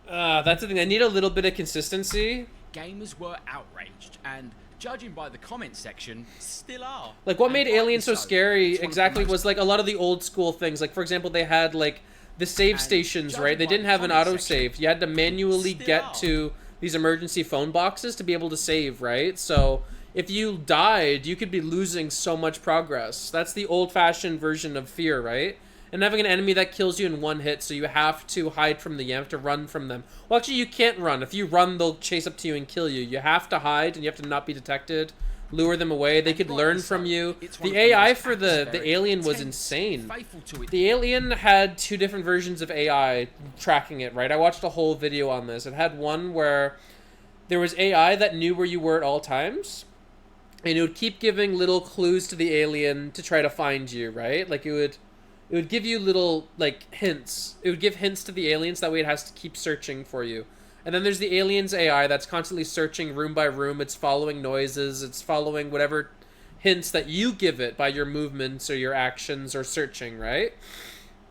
[SPEAKER 1] that's the thing. I need a little bit of consistency.
[SPEAKER 17] Gamers were outraged, and judging by the comment section, still are.
[SPEAKER 1] Like, what made Alien so scary exactly was, like, a lot of the old school things. Like, for example, they had, like, the save stations, right? They didn't have an autosave. You had to manually get to these emergency phone boxes to be able to save, right? So, if you died, you could be losing so much progress. That's the old-fashioned version of fear, right? And having an enemy that kills you in one hit, so you have to hide from them. You have to run from them. Well, actually, you can't run. If you run, they'll chase up to you and kill you. You have to hide, and you have to not be detected. Lure them away. They could learn from you. The AI for the alien was insane. The alien had 2 different versions of AI tracking it, right? I watched a whole video on this. It had one where there was AI that knew where you were at all times, and it would keep giving little clues to the alien to try to find you, right? Like, it would give you little, like, hints. It would give hints to the aliens, that way it has to keep searching for you. And then there's the alien's AI that's constantly searching room by room. It's following noises. It's following whatever hints that you give it by your movements or your actions or searching, right?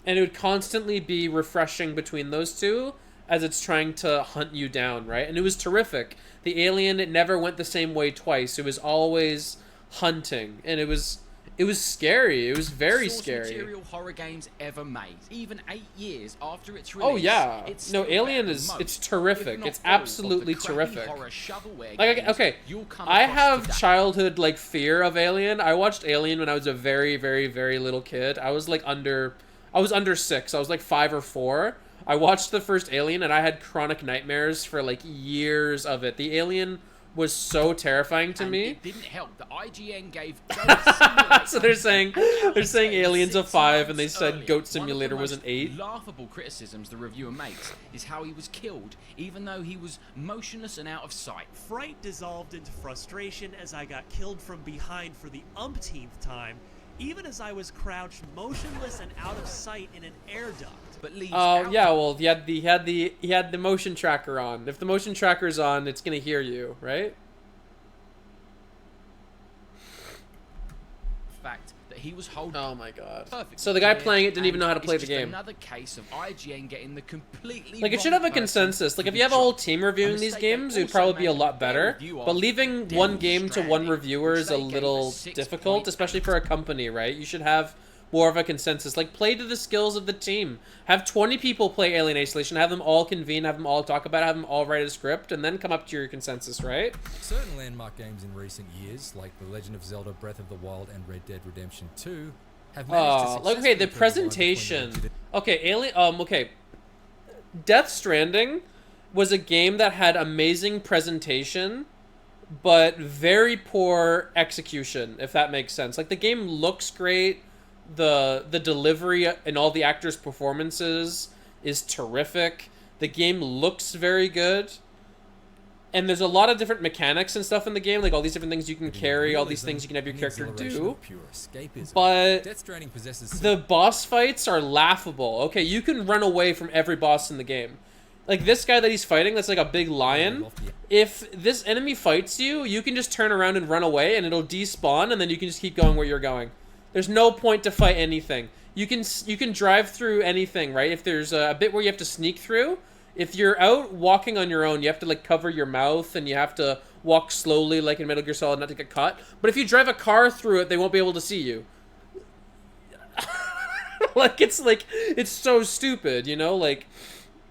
[SPEAKER 1] And it would constantly be refreshing between those two as it's trying to hunt you down, right? And it was terrific. The alien, it never went the same way twice. It was always hunting. And it was scary. It was very scary.
[SPEAKER 17] Material horror games ever made. Even 8 years after its release.
[SPEAKER 1] Oh yeah. No, Alien is it's terrific. It's absolutely terrific. Like, okay, I have childhood like fear of Alien. I watched Alien when I was a very, very, very little kid. I was under 6. I was like 5 or 4. I watched the first Alien and I had chronic nightmares for like years of it. The alien was so terrifying to me.
[SPEAKER 17] It didn't help that IGN gave Goat Simulator
[SPEAKER 1] So they're saying Aliens a 5, and they said Goat Simulator was an 8.
[SPEAKER 17] Laughable criticisms the reviewer makes is how he was killed, even though he was motionless and out of sight.
[SPEAKER 21] Fright dissolved into frustration as I got killed from behind for the umpteenth time, even as I was crouched motionless and out of sight in an air duct.
[SPEAKER 17] But
[SPEAKER 1] Oh yeah, well he had the motion tracker on. If the motion tracker's on, it's gonna hear you, right?
[SPEAKER 17] Fact that he was holding.
[SPEAKER 1] Oh my god.
[SPEAKER 17] Perfect.
[SPEAKER 1] So the guy playing it didn't even know how to play the game.
[SPEAKER 17] Another case of IGN getting the completely
[SPEAKER 1] Like, it should have a consensus. Like, if you have a whole team reviewing these games, it would probably be a lot better. But leaving one game to one reviewer is a little difficult, especially for a company, right? You should have more of a consensus. Like, play to the skills of the team. Have 20 people play Alien Isolation, have them all convene, have them all talk about it, have them all write a script, and then come up to your consensus, right?
[SPEAKER 13] Certain landmark games in recent years, like The Legend of Zelda Breath of the Wild and Red Dead Redemption 2, have managed to
[SPEAKER 1] like, okay, the presentation. Okay, okay. Death Stranding was a game that had amazing presentation, but very poor execution, if that makes sense. Like, the game looks great. The delivery and all the actors' performances is terrific. The game looks very good. And there's a lot of different mechanics and stuff in the game, like all these different things you can carry, all these things you can have your character do. But the boss fights are laughable. Okay, you can run away from every boss in the game. Like this guy that he's fighting, that's like a big lion. If this enemy fights you, you can just turn around and run away and it'll despawn, and then you can just keep going where you're going. There's no point to fight anything. You can drive through anything, right? If there's a bit where you have to sneak through, if you're out walking on your own, you have to like cover your mouth and you have to walk slowly like in Metal Gear Solid not to get caught. But if you drive a car through it, they won't be able to see you. It's so stupid, you know? Like,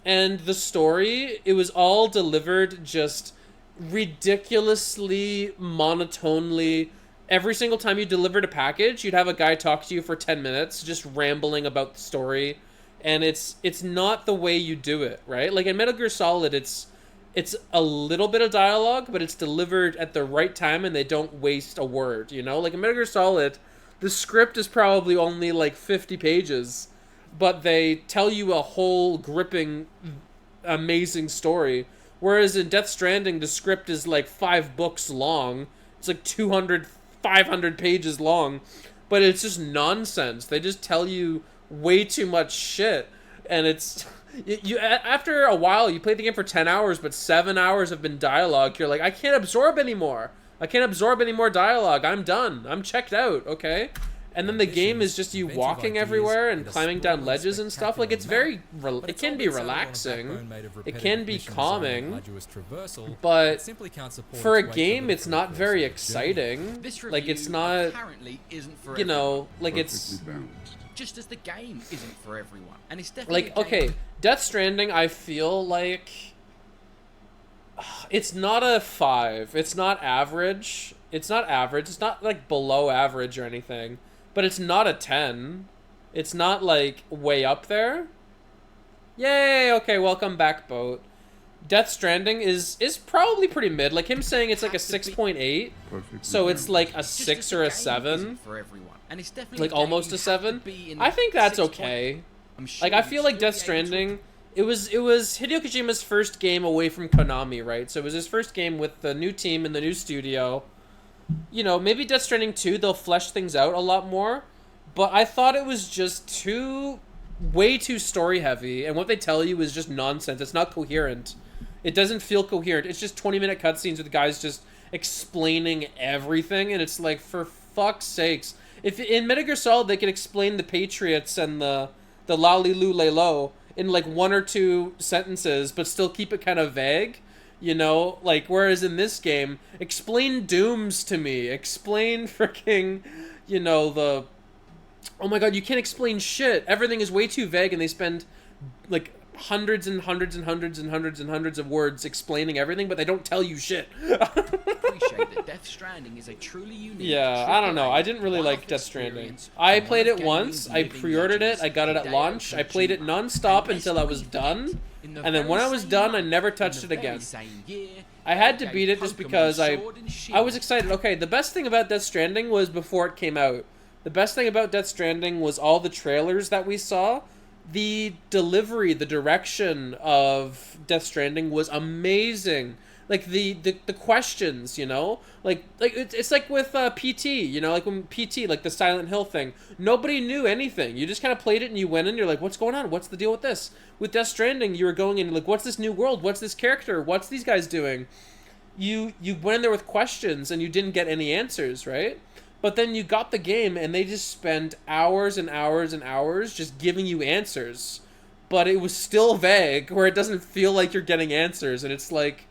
[SPEAKER 1] and the story, it was all delivered just ridiculously monotonely. Every single time you delivered a package, you'd have a guy talk to you for 10 minutes, just rambling about the story. And it's not the way you do it, right? Like in Metal Gear Solid, it's a little bit of dialogue, but it's delivered at the right time and they don't waste a word, you know? Like in Metal Gear Solid, the script is probably only like 50 pages, but they tell you a whole gripping, amazing story. Whereas in Death Stranding, the script is like 5 books long. It's like 500 pages long, but it's just nonsense. They just tell you way too much shit, and it's you after a while you play the game for 10 hours, but 7 hours have been dialogue. You're like, I can't absorb anymore. I can't absorb any more dialogue. I'm done. I'm checked out. Okay. And then the game is just you walking everywhere and climbing down ledges and stuff. Like, it's very, it can be relaxing, it can be calming, but for a game, it's not very exciting. Like, it's not,
[SPEAKER 17] apparently isn't for
[SPEAKER 1] you know, like it's
[SPEAKER 17] just as the game isn't for everyone, and it's definitely
[SPEAKER 1] like, okay, Death Stranding, I feel like it's not a 5. It's not average. It's not average. It's not like below average or anything. But it's not a 10. It's not, like, way up there. Yay! Okay, welcome back, Boat. Death Stranding is probably pretty mid. Like, him saying it's like a 6.8. So it's like a 6 or a 7.
[SPEAKER 17] For everyone. And it's definitely
[SPEAKER 1] like, almost a 7. I think that's okay. Like, I feel like Death Stranding, it was Hideo Kojima's first game away from Konami, right? So it was his first game with the new team in the new studio. You know, maybe Death Stranding 2, they'll flesh things out a lot more. But I thought it was just way too story heavy. And what they tell you is just nonsense. It's not coherent. It doesn't feel coherent. It's just 20-minute cutscenes with guys just explaining everything. And it's like, for fuck's sakes. If in Metal Gear Solid, they could explain the Patriots and the Lalilu Lelo in like 1 or 2 sentences, but still keep it kind of vague. You know, like, whereas in this game, explain Dooms to me. Explain freaking, you know, oh my god, you can't explain shit. Everything is way too vague, and they spend, like, hundreds and hundreds and hundreds and hundreds and hundreds of words explaining everything, but they don't tell you shit.
[SPEAKER 17] Appreciate that Death Stranding is a truly unique.
[SPEAKER 1] Yeah, I don't know. I didn't really like Death Stranding. I played it once. I pre-ordered it. I got it at launch. I played it non-stop until I was done. And then when I was done, I never touched it again. I had to beat it just because I was excited. Okay, the best thing about Death Stranding was before it came out. The best thing about Death Stranding was all the trailers that we saw. The delivery, the direction of Death Stranding was amazing. Like the questions, you know, like it's like with PT, you know, like when PT, like the Silent Hill thing, nobody knew anything. You just kind of played it and you went in. You're like, what's going on? What's the deal with this? With Death Stranding, you were going in like, what's this new world? What's this character? What's these guys doing? You went in there with questions and you didn't get any answers, right? But then you got the game and they just spent hours and hours and hours just giving you answers, but it was still vague, where it doesn't feel like you're getting answers, and it's like,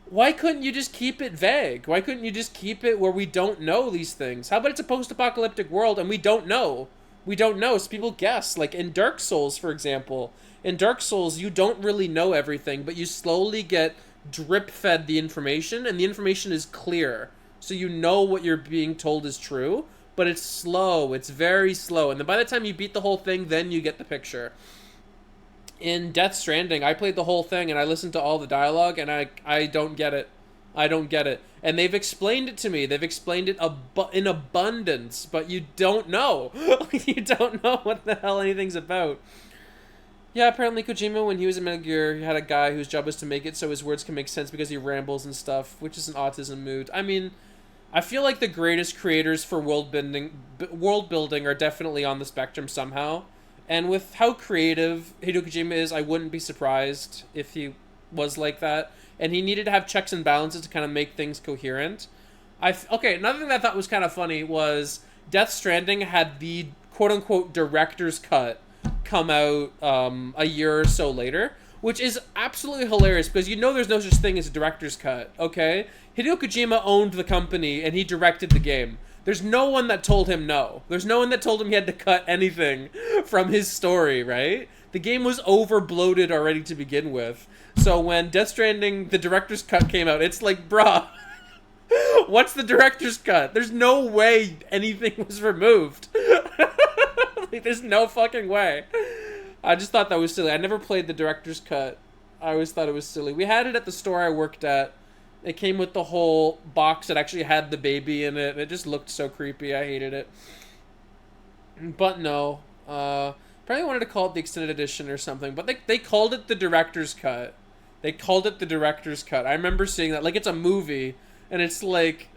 [SPEAKER 1] why couldn't you just keep it vague? Why couldn't you just keep it where we don't know these things? How about it's a post-apocalyptic world and we don't know? We don't know, so people guess. Like in Dark Souls, for example. In Dark Souls, you don't really know everything, but you slowly get drip-fed the information, and the information is clear. So you know what you're being told is true, but it's slow. It's very slow. And then by the time you beat the whole thing, then you get the picture. In Death Stranding, I played the whole thing and I listened to all the dialogue and I don't get it. I don't get it. And they've explained it to me. They've explained it in abundance, but you don't know. You don't know what the hell anything's about. Yeah, apparently Kojima, when he was in Metal Gear, he had a guy whose job was to make it so his words can make sense because he rambles and stuff, which is an autism mood. I mean, I feel like the greatest creators for world building are definitely on the spectrum somehow. And with how creative Hideo Kojima is, I wouldn't be surprised if he was like that. And he needed to have checks and balances to kind of make things coherent. Okay, another thing that I thought was kind of funny was Death Stranding had the quote-unquote director's cut come out a year or so later, which is absolutely hilarious because you know there's no such thing as a director's cut, okay? Hideo Kojima owned the company and he directed the game. There's no one that told him no. There's no one that told him he had to cut anything from his story, right? The game was over-bloated already to begin with. So when Death Stranding, the director's cut came out, it's like, bruh, what's the director's cut? There's no way anything was removed. Like, there's no fucking way. I just thought that was silly. I never played the director's cut. I always thought it was silly. We had it at the store I worked at. It came with the whole box that actually had the baby in it. It just looked so creepy. I hated it. But no. Probably wanted to call it the extended edition or something. But they called it the director's cut. They called it the director's cut. I remember seeing that. Like, it's a movie. And it's like,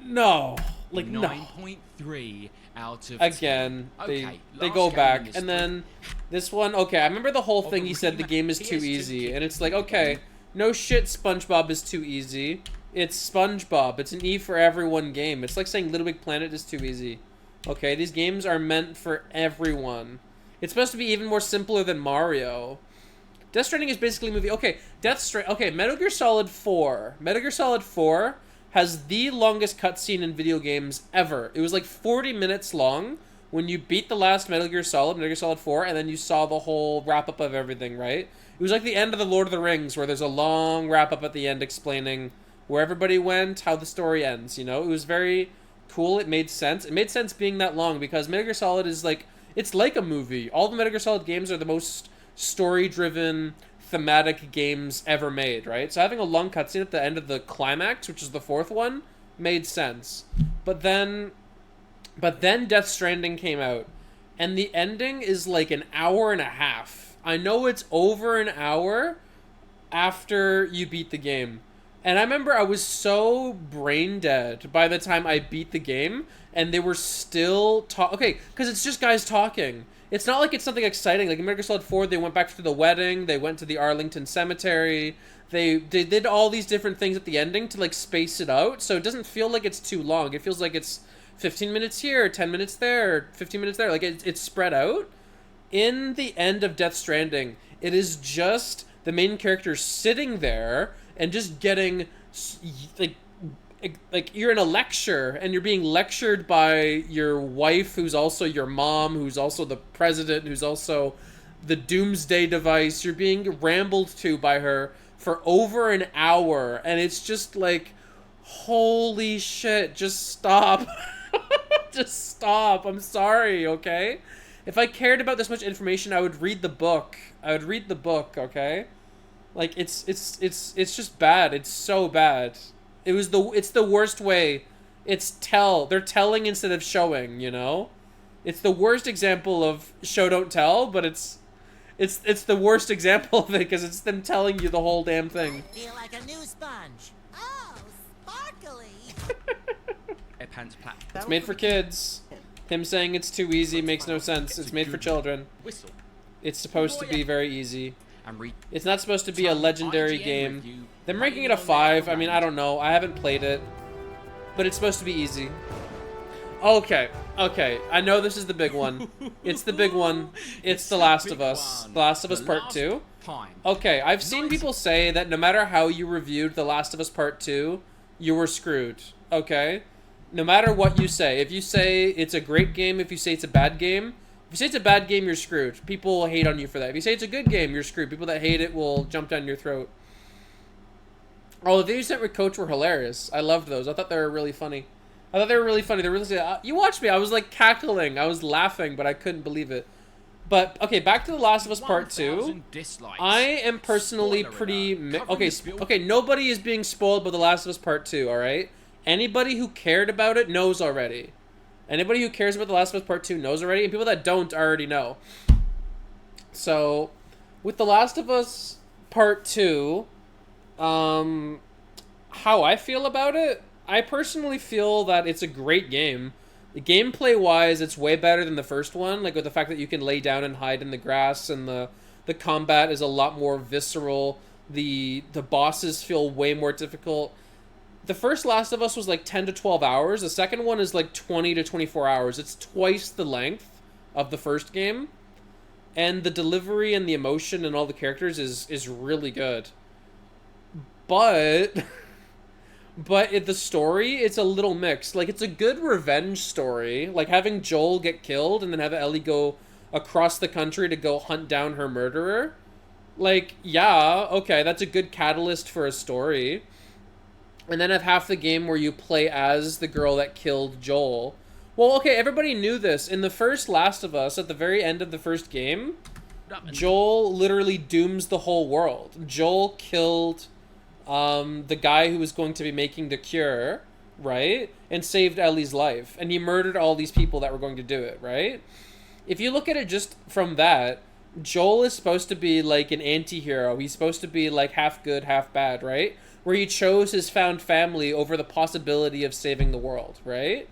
[SPEAKER 1] no. Like,
[SPEAKER 17] 9.3 out of
[SPEAKER 1] again,
[SPEAKER 17] 10.
[SPEAKER 1] they
[SPEAKER 17] Okay,
[SPEAKER 1] they
[SPEAKER 17] last
[SPEAKER 1] go
[SPEAKER 17] game
[SPEAKER 1] back.
[SPEAKER 17] in this
[SPEAKER 1] And then this one, okay, I remember the whole thing. He said the game is too easy. And it's like, okay, no shit, SpongeBob is too easy. It's SpongeBob. It's an E for everyone game. It's like saying Little Big Planet is too easy. Okay, these games are meant for everyone. It's supposed to be even more simpler than Mario. Death Stranding is basically a movie. Okay, okay, Metal Gear Solid 4. Metal Gear Solid 4 has the longest cutscene in video games ever. It was like 40 minutes long when you beat the last Metal Gear Solid, Metal Gear Solid 4, and then you saw the whole wrap-up of everything, right? It was like the end of the Lord of the Rings, where there's a long wrap-up at the end explaining where everybody went, how the story ends, you know? It was very cool. It made sense. It made sense being that long because Metal Gear Solid is like, it's like a movie. All the Metal Gear Solid games are the most story-driven, thematic games ever made, right? So having a long cutscene at the end of the climax, which is the fourth one, made sense. But then Death Stranding came out, and the ending is like an hour and a half. I know it's over an hour after you beat the game. And I remember I was so brain dead by the time I beat the game, and they were still okay, because it's just guys talking. It's not like it's something exciting. Like in Metal Gear Solid 4, they went back to the wedding, they went to the Arlington Cemetery, they did all these different things at the ending to like space it out, so it doesn't feel like it's too long. It feels like it's 15 minutes here, 10 minutes there, 15 minutes there. Like it's spread out. In the end of Death Stranding, it is just the main character sitting there and just getting like you're in a lecture and you're being lectured by your wife, who's also your mom, who's also the president, who's also the doomsday device. You're being rambled to by her for over an hour, and it's just like, holy shit, just stop. Just stop. I'm sorry, okay? If I cared about this much information, I would read the book. Okay? Like it's just bad. It's so bad. It's the worst way. They're telling instead of showing, you know? It's the worst example of show don't tell, but it's the worst example of it because it's them telling you the whole damn thing.
[SPEAKER 5] Feel like a new sponge. Oh, sparkly.
[SPEAKER 1] It's made for kids. Him saying it's too easy makes no sense. It's made for children.
[SPEAKER 17] Whistle.
[SPEAKER 1] It's supposed to be very easy. It's not supposed to be a legendary game. Them ranking it a 5, I mean, I don't know. I haven't played it. But it's supposed to be easy. Okay, okay. I know this is the big one. It's the big one. It's The Last of Us. The Last of Us Part 2. Okay, I've seen people say that no matter how you reviewed The Last of Us Part 2, you were screwed. Okay? No matter what you say. If you say it's a great game, if you say it's a bad game, if you say it's a bad game, you're screwed. People will hate on you for that. If you say it's a good game, you're screwed. People that hate it will jump down your throat. Oh, the videos you sent with Coach were hilarious. I loved those. I thought they were really funny. They were really you watched me. I was like cackling. I was laughing, but I couldn't believe it. But okay, back to The Last of Us Part 2. I am personally pretty okay, nobody is being spoiled by The Last of Us Part 2, all right? Anybody who cared about it knows already. Anybody who cares about The Last of Us Part 2 knows already, and people that don't already know. So, with The Last of Us Part 2, how I feel about it, I personally feel that it's a great game. Gameplay-wise, it's way better than the first one, like with the fact that you can lay down and hide in the grass, and the combat is a lot more visceral. The bosses feel way more difficult. The first Last of Us was like 10 to 12 hours. The second one is like 20 to 24 hours. It's twice the length of the first game. And the delivery and the emotion and all the characters is really good. But the story, it's a little mixed. Like, it's a good revenge story. Like, having Joel get killed and then have Ellie go across the country to go hunt down her murderer. Like, yeah, okay, that's a good catalyst for a story. And then have half the game where you play as the girl that killed Joel. Well, okay, everybody knew this. In the first Last of Us, at the very end of the first game, Joel literally dooms the whole world. Joel killed the guy who was going to be making the cure, right? And saved Ellie's life. And he murdered all these people that were going to do it, right? If you look at it just from that, Joel is supposed to be like an anti-hero. He's supposed to be like half good, half bad, right? Where he chose his found family over the possibility of saving the world, right?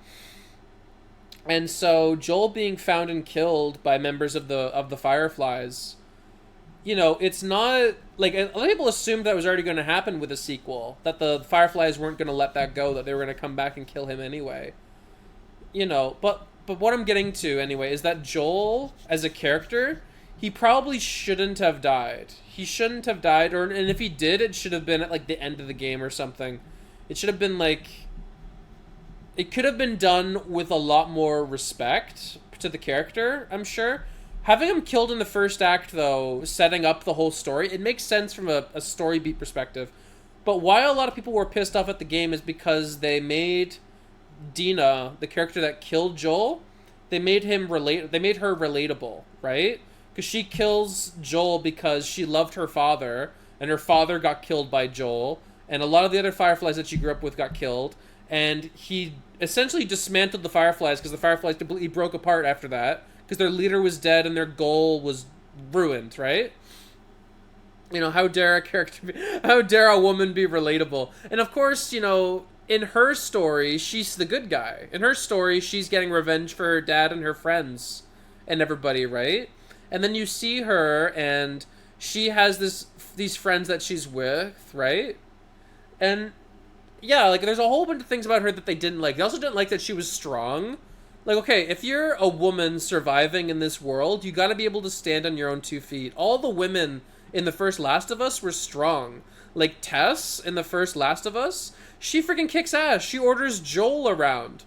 [SPEAKER 1] And so Joel being found and killed by members of the Fireflies, you know, it's not like a lot of people assumed that was already going to happen with a sequel, that the Fireflies weren't going to let that go, that they were going to come back and kill him anyway. You know, but what I'm getting to anyway is that Joel as a character, he probably shouldn't have died. He shouldn't have died, and if he did, it should have been at like the end of the game or something. It should have been like, it could have been done with a lot more respect to the character, I'm sure. Having him killed in the first act, though, setting up the whole story, it makes sense from a story beat perspective. But why a lot of people were pissed off at the game is because they made Dina, the character that killed Joel, they made her relatable, right? Because she kills Joel because she loved her father, and her father got killed by Joel, and a lot of the other Fireflies that she grew up with got killed, and he essentially dismantled the Fireflies because the Fireflies completely broke apart after that, because their leader was dead and their goal was ruined, right? You know, how dare a woman be relatable? And of course, you know, in her story, she's the good guy. In her story, she's getting revenge for her dad and her friends and everybody, right? And then you see her, and she has these friends that she's with, right? And yeah, like there's a whole bunch of things about her that they didn't like. They also didn't like that she was strong. Like, okay, if you're a woman surviving in this world, you gotta be able to stand on your own 2 feet. All the women in the first Last of Us were strong. Like Tess in the first Last of Us, she freaking kicks ass. She orders Joel around.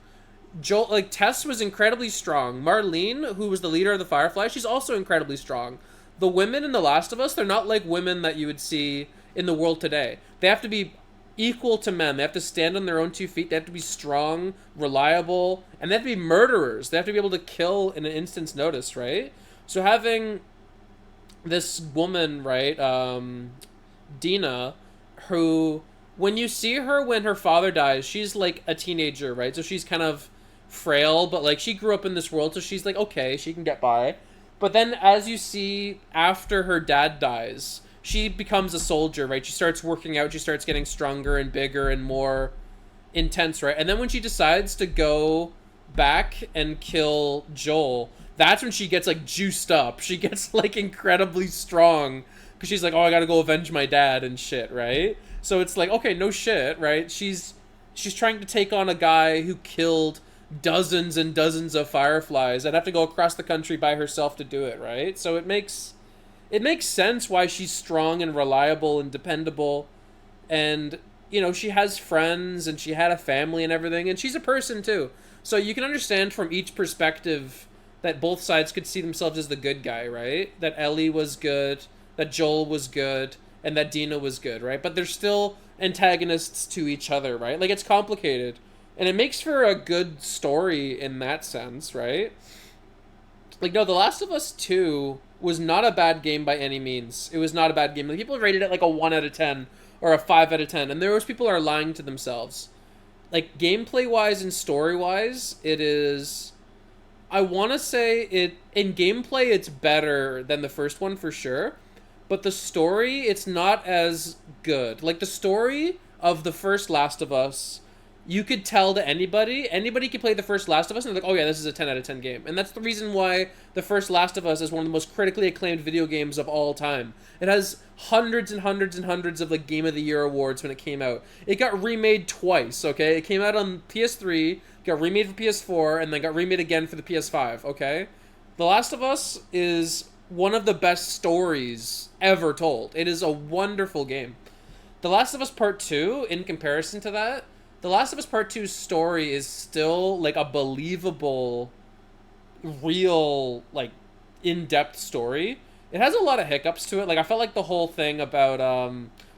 [SPEAKER 1] Tess was incredibly strong. Marlene, who was the leader of the Firefly, she's also incredibly strong. The women in The Last of Us, they're not like women that you would see in the world today. They have to be equal to men. They have to stand on their own 2 feet. They have to be strong, reliable, and they have to be murderers. They have to be able to kill in an instant's notice, right? So having this woman, right, Dina, who, when you see her when her father dies, she's like a teenager, right? So she's kind of frail, but like she grew up in this world, so she's like, okay, she can get by. But then as you see after her dad dies, she becomes a soldier, right? She starts working out, she starts getting stronger and bigger and more intense, right? And then when she decides to go back and kill Joel, that's when she gets like juiced up. She gets like incredibly strong because she's like, oh, I gotta go avenge my dad and shit, right? So it's like, okay, no shit, right? She's trying to take on a guy who killed dozens and dozens of fireflies and have to go across the country by herself to do it, right? So it makes sense why she's strong and reliable and dependable, and you know, she has friends and she had a family and everything, and she's a person too. So you can understand from each perspective that both sides could see themselves as the good guy, right? That Ellie was good, that Joel was good, and that Dina was good, right? But they're still antagonists to each other, right? Like, it's complicated. And it makes for a good story in that sense, right? Like, no, The Last of Us 2 was not a bad game by any means. It was not a bad game. Like, people rated it like a 1 out of 10 or a 5 out of 10. And there was people who are lying to themselves. Like, gameplay-wise and story-wise, it is... I want to say it... In gameplay, it's better than the first one for sure. But the story, it's not as good. Like, the story of the first Last of Us, you could tell to anybody could play the first Last of Us and they're like, oh yeah, this is a 10 out of 10 game. And that's the reason why the first Last of Us is one of the most critically acclaimed video games of all time. It has hundreds and hundreds and hundreds of like Game of the Year awards when it came out. It got remade twice, okay? It came out on PS3, got remade for PS4, and then got remade again for the PS5, okay? The Last of Us is one of the best stories ever told. It is a wonderful game. The Last of Us Part 2, in comparison to that, The Last of Us Part 2's story is still, like, a believable, real, like, in-depth story. It has a lot of hiccups to it. Like, I felt like the whole thing about,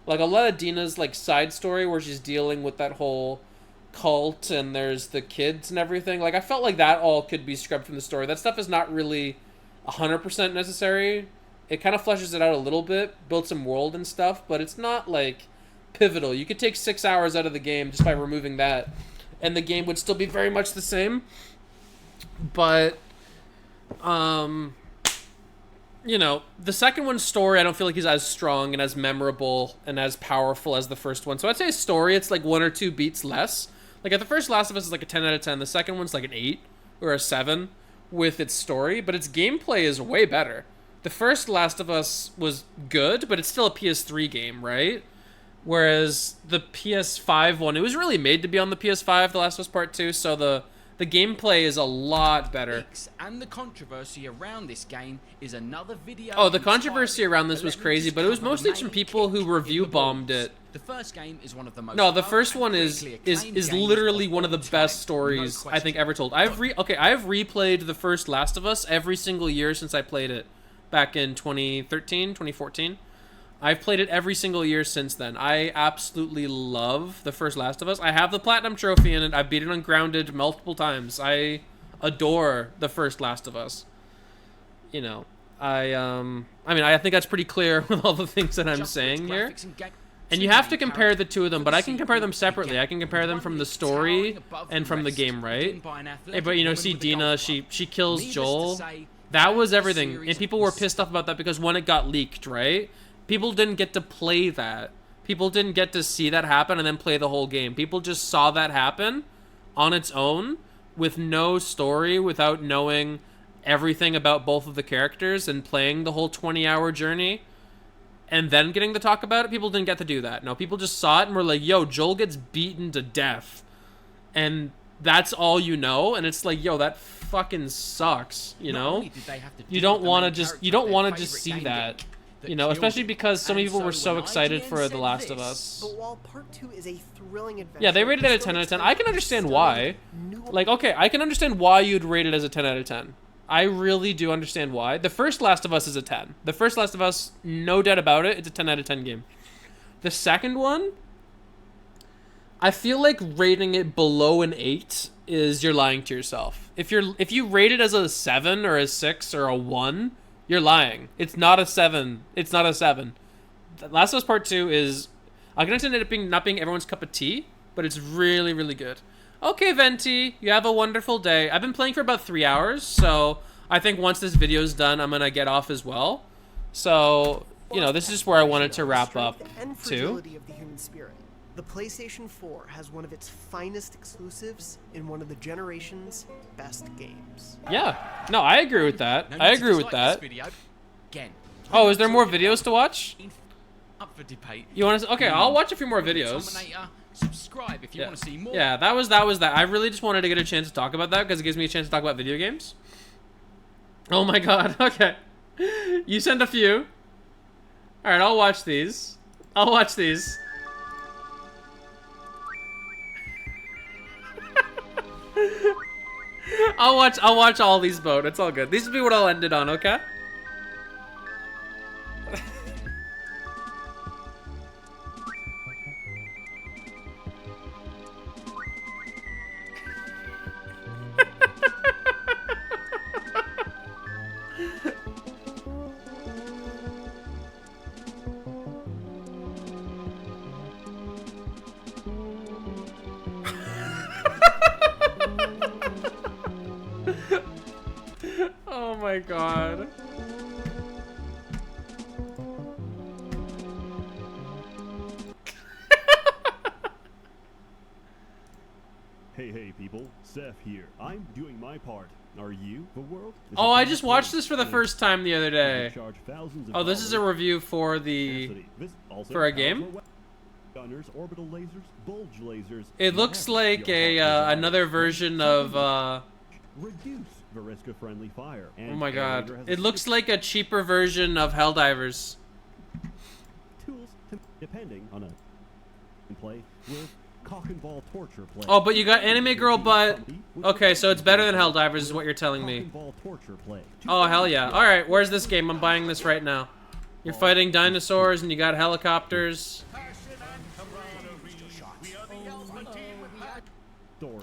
[SPEAKER 1] like, a lot of Dina's, like, side story where she's dealing with that whole cult and there's the kids and everything. Like, I felt like that all could be scrubbed from the story. That stuff is not really 100% necessary. It kind of fleshes it out a little bit, builds some world and stuff, but it's not, like, pivotal. You could take 6 hours out of the game just by removing that, and the game would still be very much the same. But, you know, the second one's story, I don't feel like is as strong and as memorable and as powerful as the first one. So I'd say story, it's like 1 or 2 beats less. Like, at the first Last of Us is like a 10 out of 10. The second one's like an 8 or a 7 with its story, but its gameplay is way better. The first Last of Us was good, but it's still a PS3 game, right? Whereas the PS5 one, it was really made to be on the PS5, The Last of Us Part 2, so the gameplay is a lot better.
[SPEAKER 17] And the controversy around this game is another video.
[SPEAKER 1] Oh, the controversy around this was crazy, but it was mostly from people who review bombed it.
[SPEAKER 17] The first game is one of the most...
[SPEAKER 1] No, the first one is literally one of the best stories I think ever told. I've replayed the first Last of Us every single year since I played it back in 2013, 2014. I've played it every single year since then. I absolutely love the first Last of Us. I have the Platinum Trophy in it. I've beat it on Grounded multiple times. I adore the first Last of Us. You know, I mean, I think that's pretty clear with all the things that I'm saying here. And you have to compare the two of them, but I can compare them separately. I can compare them from the story and from the game, right? Hey, but, you know, see Dina, she kills Joel. That was everything. And people were pissed off about that because when it got leaked, right? People didn't get to play that. People didn't get to see that happen and then play the whole game. People just saw that happen on its own with no story, without knowing everything about both of the characters and playing the whole 20-hour journey and then getting to talk about it. People didn't get to do that. No, people just saw it and were like, yo, Joel gets beaten to death. And that's all you know, and it's like, yo, that fucking sucks, you know? You don't want to just see that. You know, especially because so many people were so excited for The Last of Us.
[SPEAKER 7] But while Part 2 is a thrilling adventure...
[SPEAKER 1] Yeah, they rated it a 10 out of 10. I can understand why. Like, okay, I can understand why you'd rate it as a 10 out of 10. I really do understand why. The first Last of Us is a 10. The first Last of Us, no doubt about it, it's a 10 out of 10 game. The second one, I feel like rating it below an 8 is you're lying to yourself. If you rate it as a 7 or a 6 or a 1... you're lying. It's not a 7. It's not a 7. Last of Us Part 2 is... I can understand it being not being everyone's cup of tea, but it's really, really good. Okay, Venti, you have a wonderful day. I've been playing for about 3 hours, so I think once this video's done, I'm gonna get off as well. So, you know, this is where I wanted to wrap up
[SPEAKER 7] and
[SPEAKER 1] too.
[SPEAKER 7] fragility of the human spirit. The PlayStation 4 has one of its finest exclusives in one of the generation's best games.
[SPEAKER 1] Yeah, no, I agree with that. I agree with that.
[SPEAKER 17] Again.
[SPEAKER 1] Oh, is there more videos to watch?
[SPEAKER 17] Up for debate.
[SPEAKER 1] You want to? Okay, I'll watch a few more videos.
[SPEAKER 17] Subscribe if you want to see more.
[SPEAKER 1] Yeah, that was that. I really just wanted to get a chance to talk about that because it gives me a chance to talk about video games. Oh my god. Okay, you send a few. All right, I'll watch these. I'll watch these. I'll watch all these both. It's all good. These will be what I'll end it on. Okay. Oh my god.
[SPEAKER 3] Hey people, Seth here. I'm doing my part. Are you? The world?
[SPEAKER 1] Oh, I just watched this for the first time the other day. Oh, this is a review for a game?
[SPEAKER 3] Gunners, orbital lasers, bulge lasers.
[SPEAKER 1] It looks like a another version of
[SPEAKER 3] reduce Veriska-friendly fire.
[SPEAKER 1] Oh my god. It looks like a cheaper version of Helldivers.
[SPEAKER 3] Tools depending on a play with cock and ball torture play.
[SPEAKER 1] Oh, but you got anime girl butt. Okay, so it's better than Helldivers is what you're telling me. Oh, hell yeah. Alright, where's this game? I'm buying this right now. You're fighting dinosaurs and you got helicopters.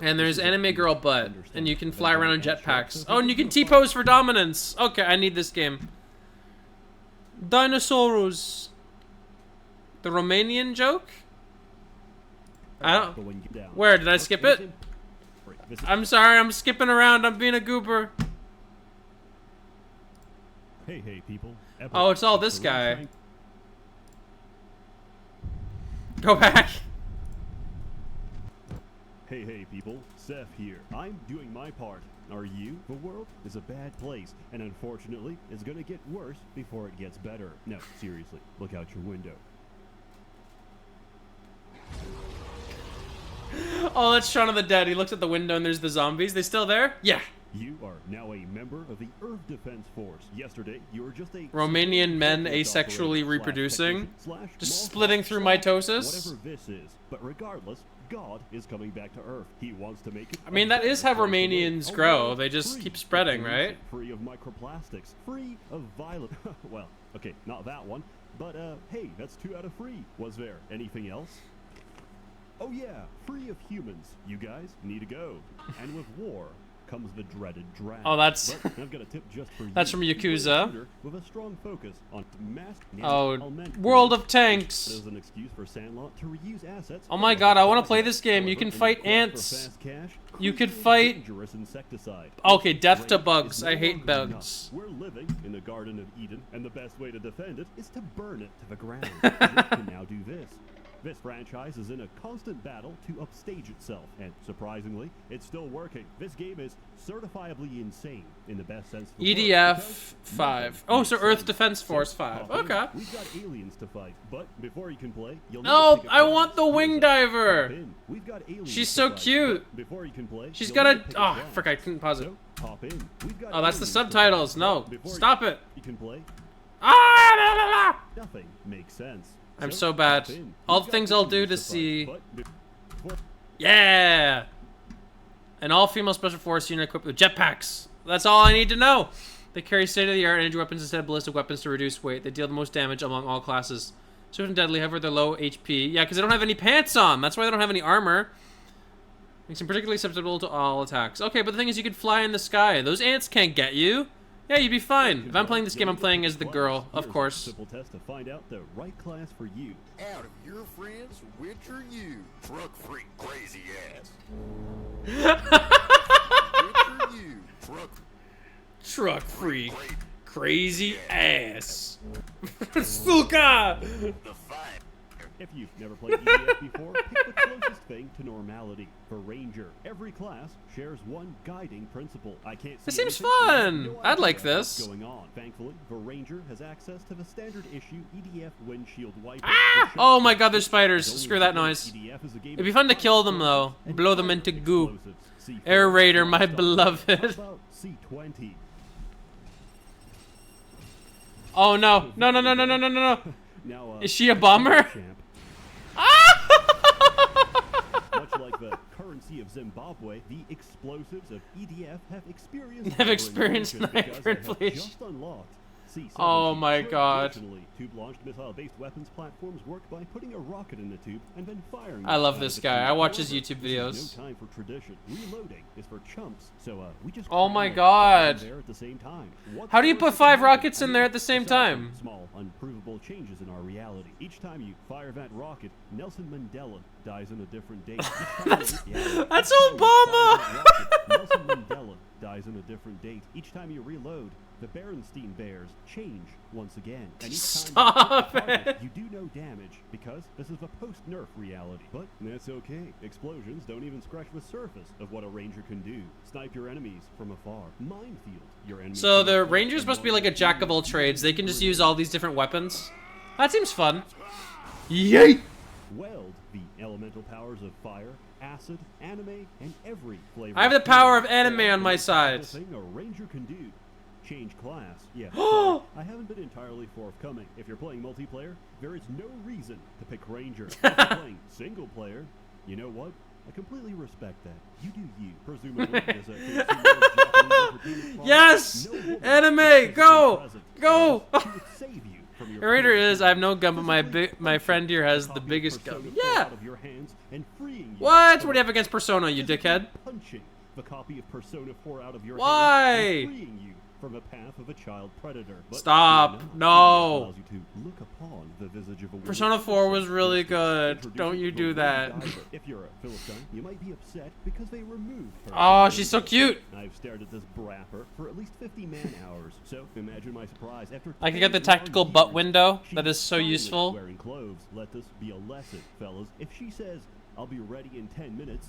[SPEAKER 1] And there's anime girl butt. And you can fly around on jetpacks. Oh, and you can T-pose for dominance. Okay, I need this game. Dinosaurus. The Romanian joke? I don't... Where? Did I skip it? I'm sorry, I'm skipping around. I'm being a goober.
[SPEAKER 3] Hey people.
[SPEAKER 1] Oh, it's all this guy. Go back.
[SPEAKER 3] Hey people, Seth here. I'm doing my part. Are you? The world is a bad place, and unfortunately, it's gonna get worse before it gets better. No, seriously, look out your window.
[SPEAKER 1] Oh, that's Shaun of the Dead. He looks at the window and there's the zombies. They still there? Yeah.
[SPEAKER 3] You are now a member of the Earth Defense Force. Yesterday, you were just a
[SPEAKER 1] Romanian men asexually reproducing, just splitting through mitosis.
[SPEAKER 3] Whatever this is, but regardless, God is coming back to Earth. He wants to make it.
[SPEAKER 1] I mean, that is how Romanians grow. They just keep spreading, right?
[SPEAKER 3] Free of microplastics, free of violent. Well, okay, not that one, but hey, that's 2 out of 3. Was there anything else? Oh yeah, free of humans. You guys need to go. And with war comes the dreaded draft.
[SPEAKER 1] Oh, that's
[SPEAKER 3] I've got a tip just for
[SPEAKER 1] that's from Yakuza.
[SPEAKER 3] With a strong focus on
[SPEAKER 1] World of Tanks.
[SPEAKER 3] There's an excuse for Sandlot to reuse assets.
[SPEAKER 1] Oh my god, I want to play this game. You can fight ants. You could fight. Okay, death to bugs. I hate bugs.
[SPEAKER 3] We're living in the Garden of Eden, and the best way to defend it is to burn it to the ground. We can now do this. This franchise is in a constant battle to upstage itself, and surprisingly, it's still working. This game is certifiably insane in the best sense of the word.
[SPEAKER 1] EDF 5. Oh, so Earth Defense Force 5. Okay.
[SPEAKER 3] We've got aliens to fight, but before you can play, you'll
[SPEAKER 1] No, I want the wing diver. She's so cute.
[SPEAKER 3] Before you can play,
[SPEAKER 1] she's got a. Oh, frick! I couldn't pause it. Oh, that's the subtitles. No, stop it.
[SPEAKER 3] You can play.
[SPEAKER 1] Ah! La, la, la.
[SPEAKER 3] Nothing makes sense.
[SPEAKER 1] I'm so bad. All the things I'll do to see. Yeah! An all-female special force unit equipped with jetpacks. That's all I need to know. They carry state-of-the-art energy weapons instead of ballistic weapons to reduce weight. They deal the most damage among all classes. Swift and deadly, however, they're low HP. Yeah, because they don't have any pants on. That's why they don't have any armor. Makes them particularly susceptible to all attacks. Okay, but the thing is, you can fly in the sky. Those ants can't get you. Yeah, you'd be fine. If I'm playing this game, I'm playing as the girl, of course.
[SPEAKER 3] Simple test to find out the right class for you.
[SPEAKER 18] Out of your friends, which are you? Truck freak crazy ass. Which are you?
[SPEAKER 1] Truck freak. Crazy ass. Suka!
[SPEAKER 3] If you've never played EDF before, pick the closest thing to normality. For Ranger, every class shares one guiding principle. I can't see
[SPEAKER 1] This seems
[SPEAKER 3] anything, so I have
[SPEAKER 1] fun.
[SPEAKER 3] no
[SPEAKER 1] I'd
[SPEAKER 3] idea
[SPEAKER 1] like
[SPEAKER 3] what's
[SPEAKER 1] this.
[SPEAKER 3] going on. Thankfully, the Ranger has access to the standard issue EDF windshield wiper.
[SPEAKER 1] Ah! Oh my god, there's spiders. Screw that noise. It'd be fun to kill them though. Blow them into goo. Air Raider, my beloved.
[SPEAKER 3] C20.
[SPEAKER 1] Oh no. No, no, no, no, no, no, no, no.
[SPEAKER 3] Now,
[SPEAKER 1] Is she a bomber?
[SPEAKER 3] Much like the currency of Zimbabwe, the explosives of EDF have experienced
[SPEAKER 1] Have experienced hyperinflation.
[SPEAKER 3] just unlocked. C-17
[SPEAKER 1] Oh my god.
[SPEAKER 3] Traditionally, tube-launched missile-based weapons platforms work by putting a rocket in the tube and then firing.
[SPEAKER 1] I love
[SPEAKER 3] it
[SPEAKER 1] this
[SPEAKER 3] out of
[SPEAKER 1] guy.
[SPEAKER 3] the
[SPEAKER 1] I
[SPEAKER 3] tube.
[SPEAKER 1] watch his
[SPEAKER 3] However,
[SPEAKER 1] YouTube
[SPEAKER 3] this is
[SPEAKER 1] videos.
[SPEAKER 3] No time for tradition. Reloading is for chumps. So we just.
[SPEAKER 1] Oh
[SPEAKER 3] cram
[SPEAKER 1] my
[SPEAKER 3] them
[SPEAKER 1] god.
[SPEAKER 3] there at the same time. What's
[SPEAKER 1] How do you
[SPEAKER 3] the
[SPEAKER 1] put
[SPEAKER 3] worst
[SPEAKER 1] 5
[SPEAKER 3] that can
[SPEAKER 1] rockets in
[SPEAKER 3] happen?
[SPEAKER 1] there at the same
[SPEAKER 3] Aside from
[SPEAKER 1] time?
[SPEAKER 3] Small, unprovable changes in our reality. Each time you fire that rocket, Nelson Mandela dies on a different date.
[SPEAKER 1] That's
[SPEAKER 3] Each time
[SPEAKER 1] Obama.
[SPEAKER 3] you fire that rocket, Nelson Mandela dies on a different date. Each time you reload, the Berenstein Bears change once again. And each time
[SPEAKER 1] Stop
[SPEAKER 3] you hit the target,
[SPEAKER 1] it.
[SPEAKER 3] you do no damage because this is a post-nerf reality. But that's okay. Explosions don't even scratch the surface of what a ranger can do. Snipe your enemies from afar. Minefield your enemies.
[SPEAKER 1] So
[SPEAKER 3] from
[SPEAKER 1] the
[SPEAKER 3] afar.
[SPEAKER 1] Rangers must be like a jack of all trades. They can just use all these different weapons. That seems fun. Yay!
[SPEAKER 3] Weld the elemental powers of fire, acid, anime, and every flavor.
[SPEAKER 1] I have the power of anime on my side.
[SPEAKER 3] Thing a ranger can do. Change class. Yeah. sorry, I haven't been entirely forthcoming. If you're playing multiplayer, there is no reason to pick ranger. If you're playing single player, you know what? I completely respect that. You do you. Presumably, as a consumer of Japanese entertainment products,
[SPEAKER 1] Yes!
[SPEAKER 3] no woman
[SPEAKER 1] Anime!
[SPEAKER 3] is
[SPEAKER 1] Go!
[SPEAKER 3] present.
[SPEAKER 1] Go!
[SPEAKER 3] She would save you from your
[SPEAKER 1] Narrator
[SPEAKER 3] fears.
[SPEAKER 1] is, I have no gun, but my friend here has the
[SPEAKER 3] Copy of
[SPEAKER 1] biggest
[SPEAKER 3] Persona
[SPEAKER 1] gun.
[SPEAKER 3] 4
[SPEAKER 1] Yeah!
[SPEAKER 3] out of your hands and freeing you
[SPEAKER 1] What?
[SPEAKER 3] from
[SPEAKER 1] What do you have against Persona, you
[SPEAKER 3] physically
[SPEAKER 1] dickhead?
[SPEAKER 3] punching the copy of Persona 4 out of your
[SPEAKER 1] Why?
[SPEAKER 3] hands and freeing you from a path of a child predator. But
[SPEAKER 1] Stop.
[SPEAKER 3] fear not,
[SPEAKER 1] No.
[SPEAKER 3] it allows you to look upon the visage of a woman.
[SPEAKER 1] Persona 4 was really good.
[SPEAKER 3] Introducing
[SPEAKER 1] Don't you
[SPEAKER 3] the
[SPEAKER 1] do
[SPEAKER 3] woman
[SPEAKER 1] that.
[SPEAKER 3] diver. If you're a Philistine, you might be upset because they removed her.
[SPEAKER 1] Oh, she's so cute.
[SPEAKER 3] I've stared at this brapper for at least 50 man-hours. So imagine my surprise after
[SPEAKER 1] I could get the
[SPEAKER 3] 10 long
[SPEAKER 1] tactical butt
[SPEAKER 3] years,
[SPEAKER 1] window.
[SPEAKER 3] she's
[SPEAKER 1] That is so
[SPEAKER 3] finally
[SPEAKER 1] useful.
[SPEAKER 3] Wearing clothes. Let this be a lesson, fellas. If she says, "I'll be ready in 10 minutes,"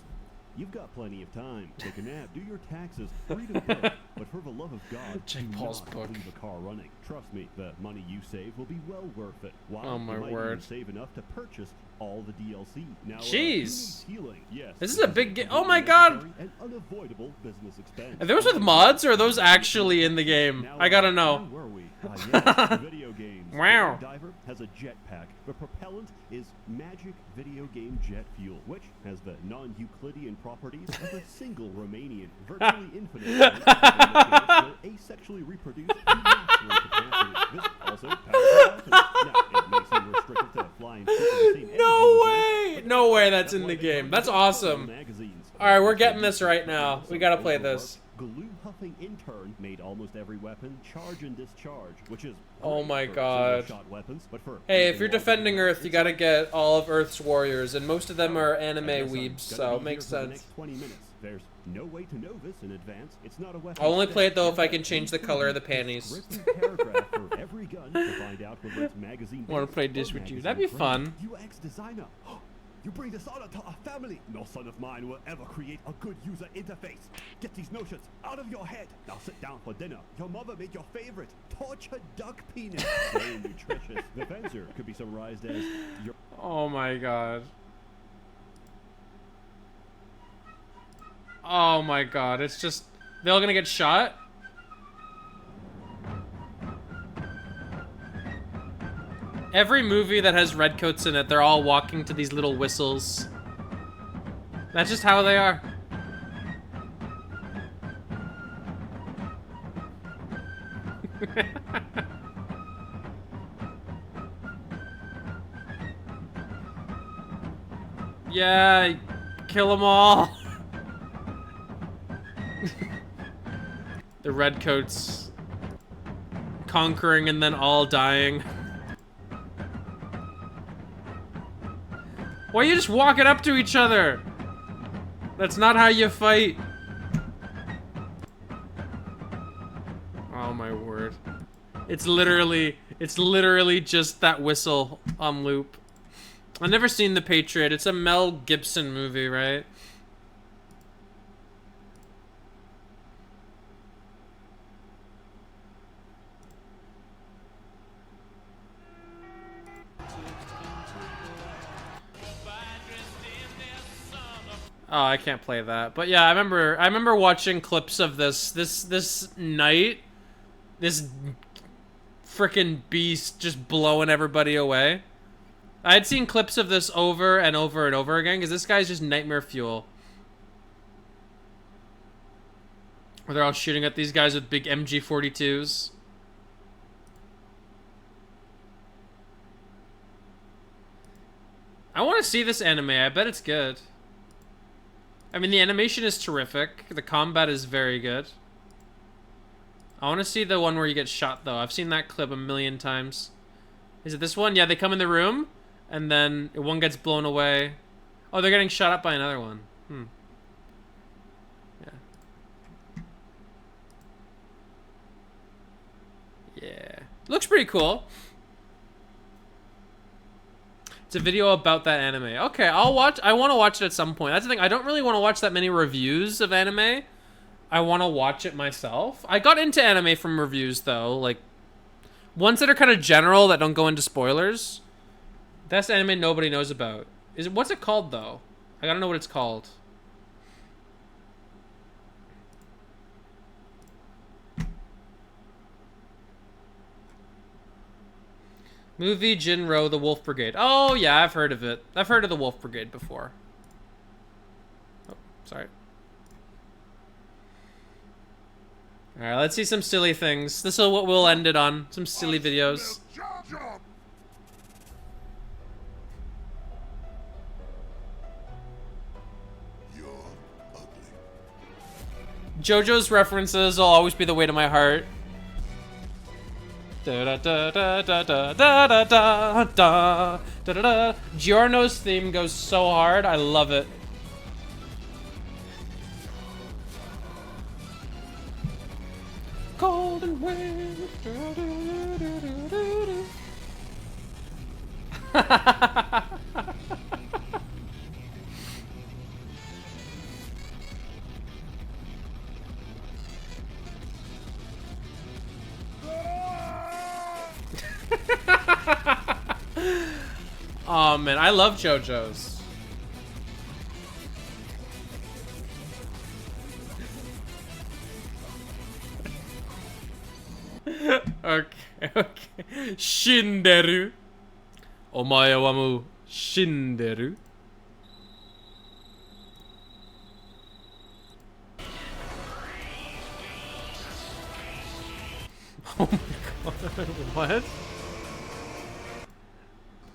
[SPEAKER 3] you've got plenty of time. Take a nap, do your taxes, read a book. But for the love of God,
[SPEAKER 1] Check
[SPEAKER 3] do
[SPEAKER 1] Paul's
[SPEAKER 3] not
[SPEAKER 1] book.
[SPEAKER 3] leave a car running. Trust me, the money you save will be well worth it. Wow,
[SPEAKER 1] Oh, my
[SPEAKER 3] you might
[SPEAKER 1] word.
[SPEAKER 3] even save enough to purchase all the DLC. Now, who
[SPEAKER 1] Jeez.
[SPEAKER 3] needs healing? Yes,
[SPEAKER 1] This is a big
[SPEAKER 3] a
[SPEAKER 1] game. Oh my god!
[SPEAKER 3] necessary and unavoidable business expense.
[SPEAKER 1] Are those with mods or are those actually in the game?
[SPEAKER 3] Now,
[SPEAKER 1] I gotta
[SPEAKER 3] where
[SPEAKER 1] know.
[SPEAKER 3] were we? Yes, video games.
[SPEAKER 1] Wow.
[SPEAKER 3] The Diver has a jetpack. The propellant is magic video game jet fuel, which has the non-Euclidean properties of a single Romanian, virtually infinite will asexually reproduce to maximum capacity. This also powers weapons. Now, it may seem restricted to flying ships of the same energy
[SPEAKER 1] No
[SPEAKER 3] reserve,
[SPEAKER 1] way!
[SPEAKER 3] but
[SPEAKER 1] No way that's
[SPEAKER 3] why
[SPEAKER 1] in the
[SPEAKER 3] they
[SPEAKER 1] game.
[SPEAKER 3] are
[SPEAKER 1] That's
[SPEAKER 3] used
[SPEAKER 1] awesome.
[SPEAKER 3] in magazines.
[SPEAKER 1] Alright, we're getting this right now. We gotta play this.
[SPEAKER 3] Glue huffing intern made almost every weapon charge and discharge, which is
[SPEAKER 1] Oh
[SPEAKER 3] great
[SPEAKER 1] my
[SPEAKER 3] for
[SPEAKER 1] god.
[SPEAKER 3] single-shot weapons, but for
[SPEAKER 1] Hey, if
[SPEAKER 3] anything
[SPEAKER 1] you're
[SPEAKER 3] longer
[SPEAKER 1] defending
[SPEAKER 3] than that,
[SPEAKER 1] Earth, you gotta get all of Earth's warriors, and most of them are anime
[SPEAKER 3] I guess I'm
[SPEAKER 1] weebs,
[SPEAKER 3] gonna
[SPEAKER 1] so
[SPEAKER 3] be
[SPEAKER 1] it
[SPEAKER 3] here
[SPEAKER 1] makes
[SPEAKER 3] for the
[SPEAKER 1] sense.
[SPEAKER 3] next 20 minutes. There's no way to know this in advance. It's not a weapon.
[SPEAKER 1] I'll only play it though if I
[SPEAKER 3] stat.
[SPEAKER 1] can change the color of the panties.
[SPEAKER 3] Written paragraph for every gun to find out whether it's magazine.
[SPEAKER 1] Wanna play
[SPEAKER 3] based
[SPEAKER 1] this
[SPEAKER 3] or
[SPEAKER 1] with you.
[SPEAKER 3] magazine
[SPEAKER 1] That'd be
[SPEAKER 3] free.
[SPEAKER 1] fun.
[SPEAKER 3] UX designer. You bring dishonor to our family. No son of mine will ever create a good user interface. Get these notions out of your head. Now sit down for dinner. Your mother made your favorite tortured duck penis. Very nutritious. The fencer could be summarized as your.
[SPEAKER 1] Oh my god. Oh my god, it's just... They're all gonna get shot? Every movie that has redcoats in it, they're all walking to these little whistles. That's just how they are. Yeah, kill them all. The redcoats conquering and then all dying. Why are you just walking up to each other? That's not how you fight. Oh my word. It's literally just that whistle on loop. I've never seen The Patriot. It's a Mel Gibson movie, right? Oh, I can't play that. But yeah, I remember watching clips of this knight, this frickin' beast just blowing everybody away. I had seen clips of this over and over and over again because this guy's just nightmare fuel. Where they're all shooting at these guys with big MG42s. I want to see this anime. I bet it's good. I mean, the animation is terrific. The combat is very good. I want to see the one where you get shot, though. I've seen that clip a million times. Is it this one? Yeah, they come in the room, and then one gets blown away. Oh, they're getting shot up by another one. Yeah. Looks pretty cool. It's a video about that anime. Okay, I want to watch it at some point. That's the thing. I don't really want to watch that many reviews of anime. I want to watch it myself. I got into anime from reviews, though. Like, ones that are kind of general that don't go into spoilers. That's anime nobody knows about. What's it called, though? I gotta know what it's called. Movie Jinro, The Wolf Brigade. Oh, yeah, I've heard of it. I've heard of The Wolf Brigade before. Oh, sorry. Alright, let's see some silly things. This is what we'll end it on. Some silly videos. JoJo's references will always be the way to my heart. Da da da da da da da da da da da. Giorno's theme goes so hard, I love it. Golden wind. Oh man, I love JoJo's. Okay. Shinderu. Omae wa mou shinderu. Oh my god, what?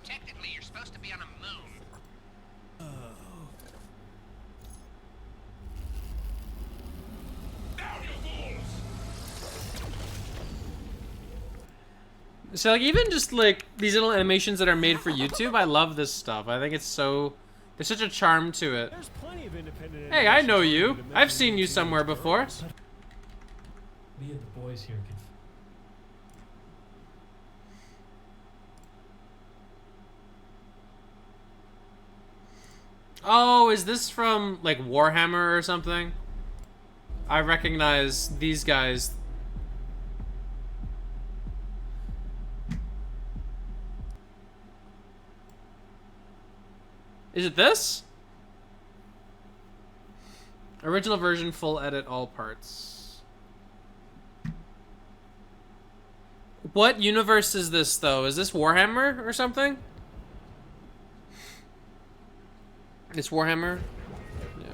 [SPEAKER 2] Technically, you're supposed to be on a moon.
[SPEAKER 1] So like even just like these little animations that are made for YouTube, I love this stuff. I think it's so there's such a charm to it.
[SPEAKER 15] There's plenty of independent
[SPEAKER 1] Hey, I know you. I've seen you somewhere before.
[SPEAKER 15] Me and the boys here can.
[SPEAKER 1] Oh, is this from like Warhammer or something? I recognize these guys. Is it this? Original version, full edit, all parts. What universe is this, though? Is this Warhammer or something? It's Warhammer? Yeah.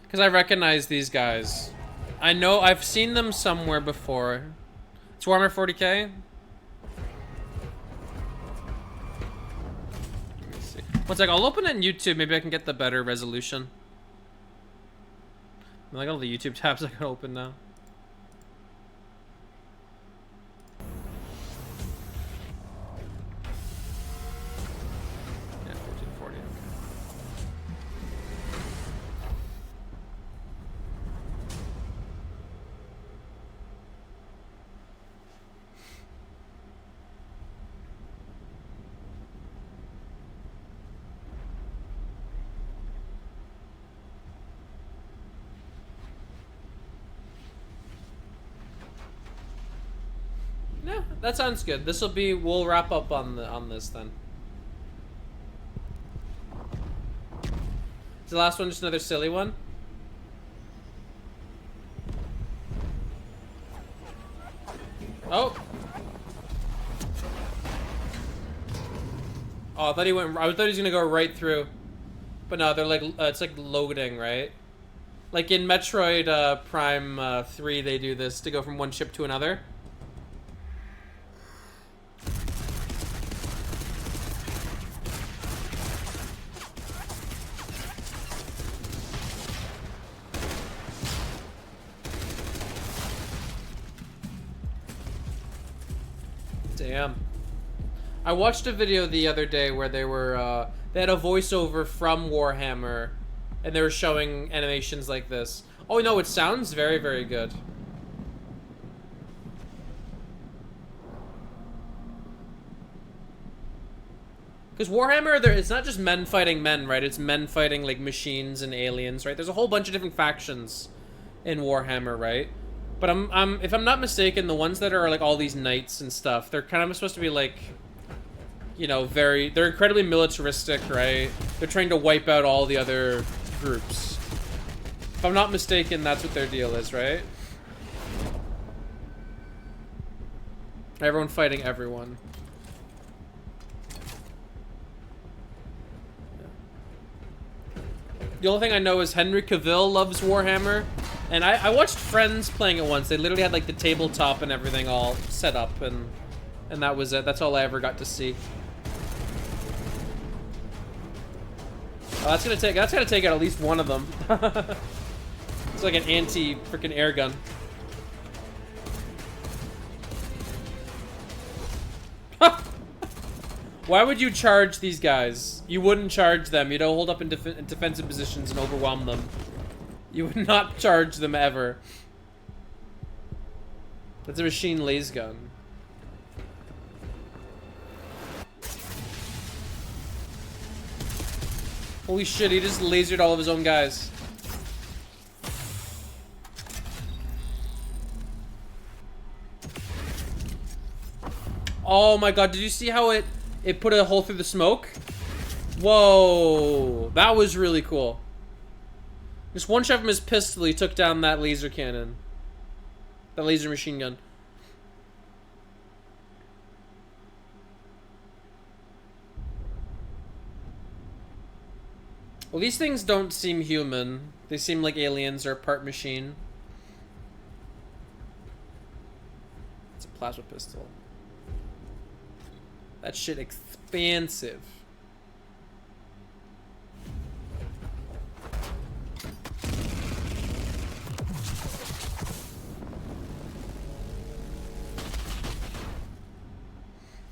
[SPEAKER 1] Because I recognize these guys. I know I've seen them somewhere before. It's Warhammer 40k? One sec, I'll open it in YouTube. Maybe I can get the better resolution. I like all the YouTube tabs I can open now. Yeah, that sounds good. This will be. We'll wrap up on this then. Is the last one just another silly one? Oh. Oh, I thought he went. I thought he was gonna go right through, but no, they're like it's like loading, right? Like in Metroid Prime 3, they do this to go from one ship to another. Damn. I watched a video the other day where they were, they had a voiceover from Warhammer, and they were showing animations like this. Oh no, it sounds very, very good. Because Warhammer, it's not just men fighting men, right? It's men fighting, like, machines and aliens, right? There's a whole bunch of different factions in Warhammer, right? But if I'm not mistaken, the ones that are, like, all these knights and stuff, they're kind of supposed to be, like, you know, they're incredibly militaristic, right? They're trying to wipe out all the other groups. If I'm not mistaken, that's what their deal is, right? Everyone fighting everyone. The only thing I know is Henry Cavill loves Warhammer, and I watched friends playing it once. They literally had like the tabletop and everything all set up, and that was it. That's all I ever got to see. Oh, that's gonna take out at least one of them. It's like an anti-freaking air gun. Why would you charge these guys? You wouldn't charge them. You don't hold up in defensive positions and overwhelm them. You would not charge them ever. That's a machine laser gun. Holy shit, he just lasered all of his own guys. Oh my god, did you see how it put a hole through the smoke? Whoa, that was really cool. Just one shot from his pistol, he took down that laser cannon. That laser machine gun. Well, these things don't seem human. They seem like aliens or part machine. It's a plasma pistol. That shit expansive.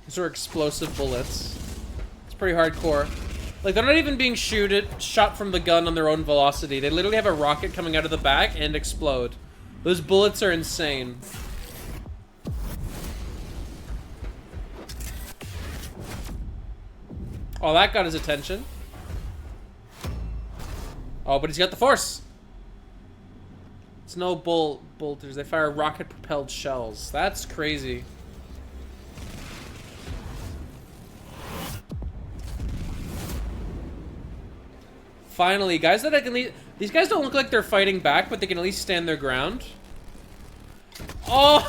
[SPEAKER 1] These are explosive bullets. It's pretty hardcore. Like, they're not even being shot from the gun on their own velocity. They literally have a rocket coming out of the back and explode. Those bullets are insane. Oh, that got his attention. Oh, but he's got the force. It's no bolters. They fire rocket-propelled shells. That's crazy. Finally, guys that I can least... These guys don't look like they're fighting back, but they can at least stand their ground. Oh!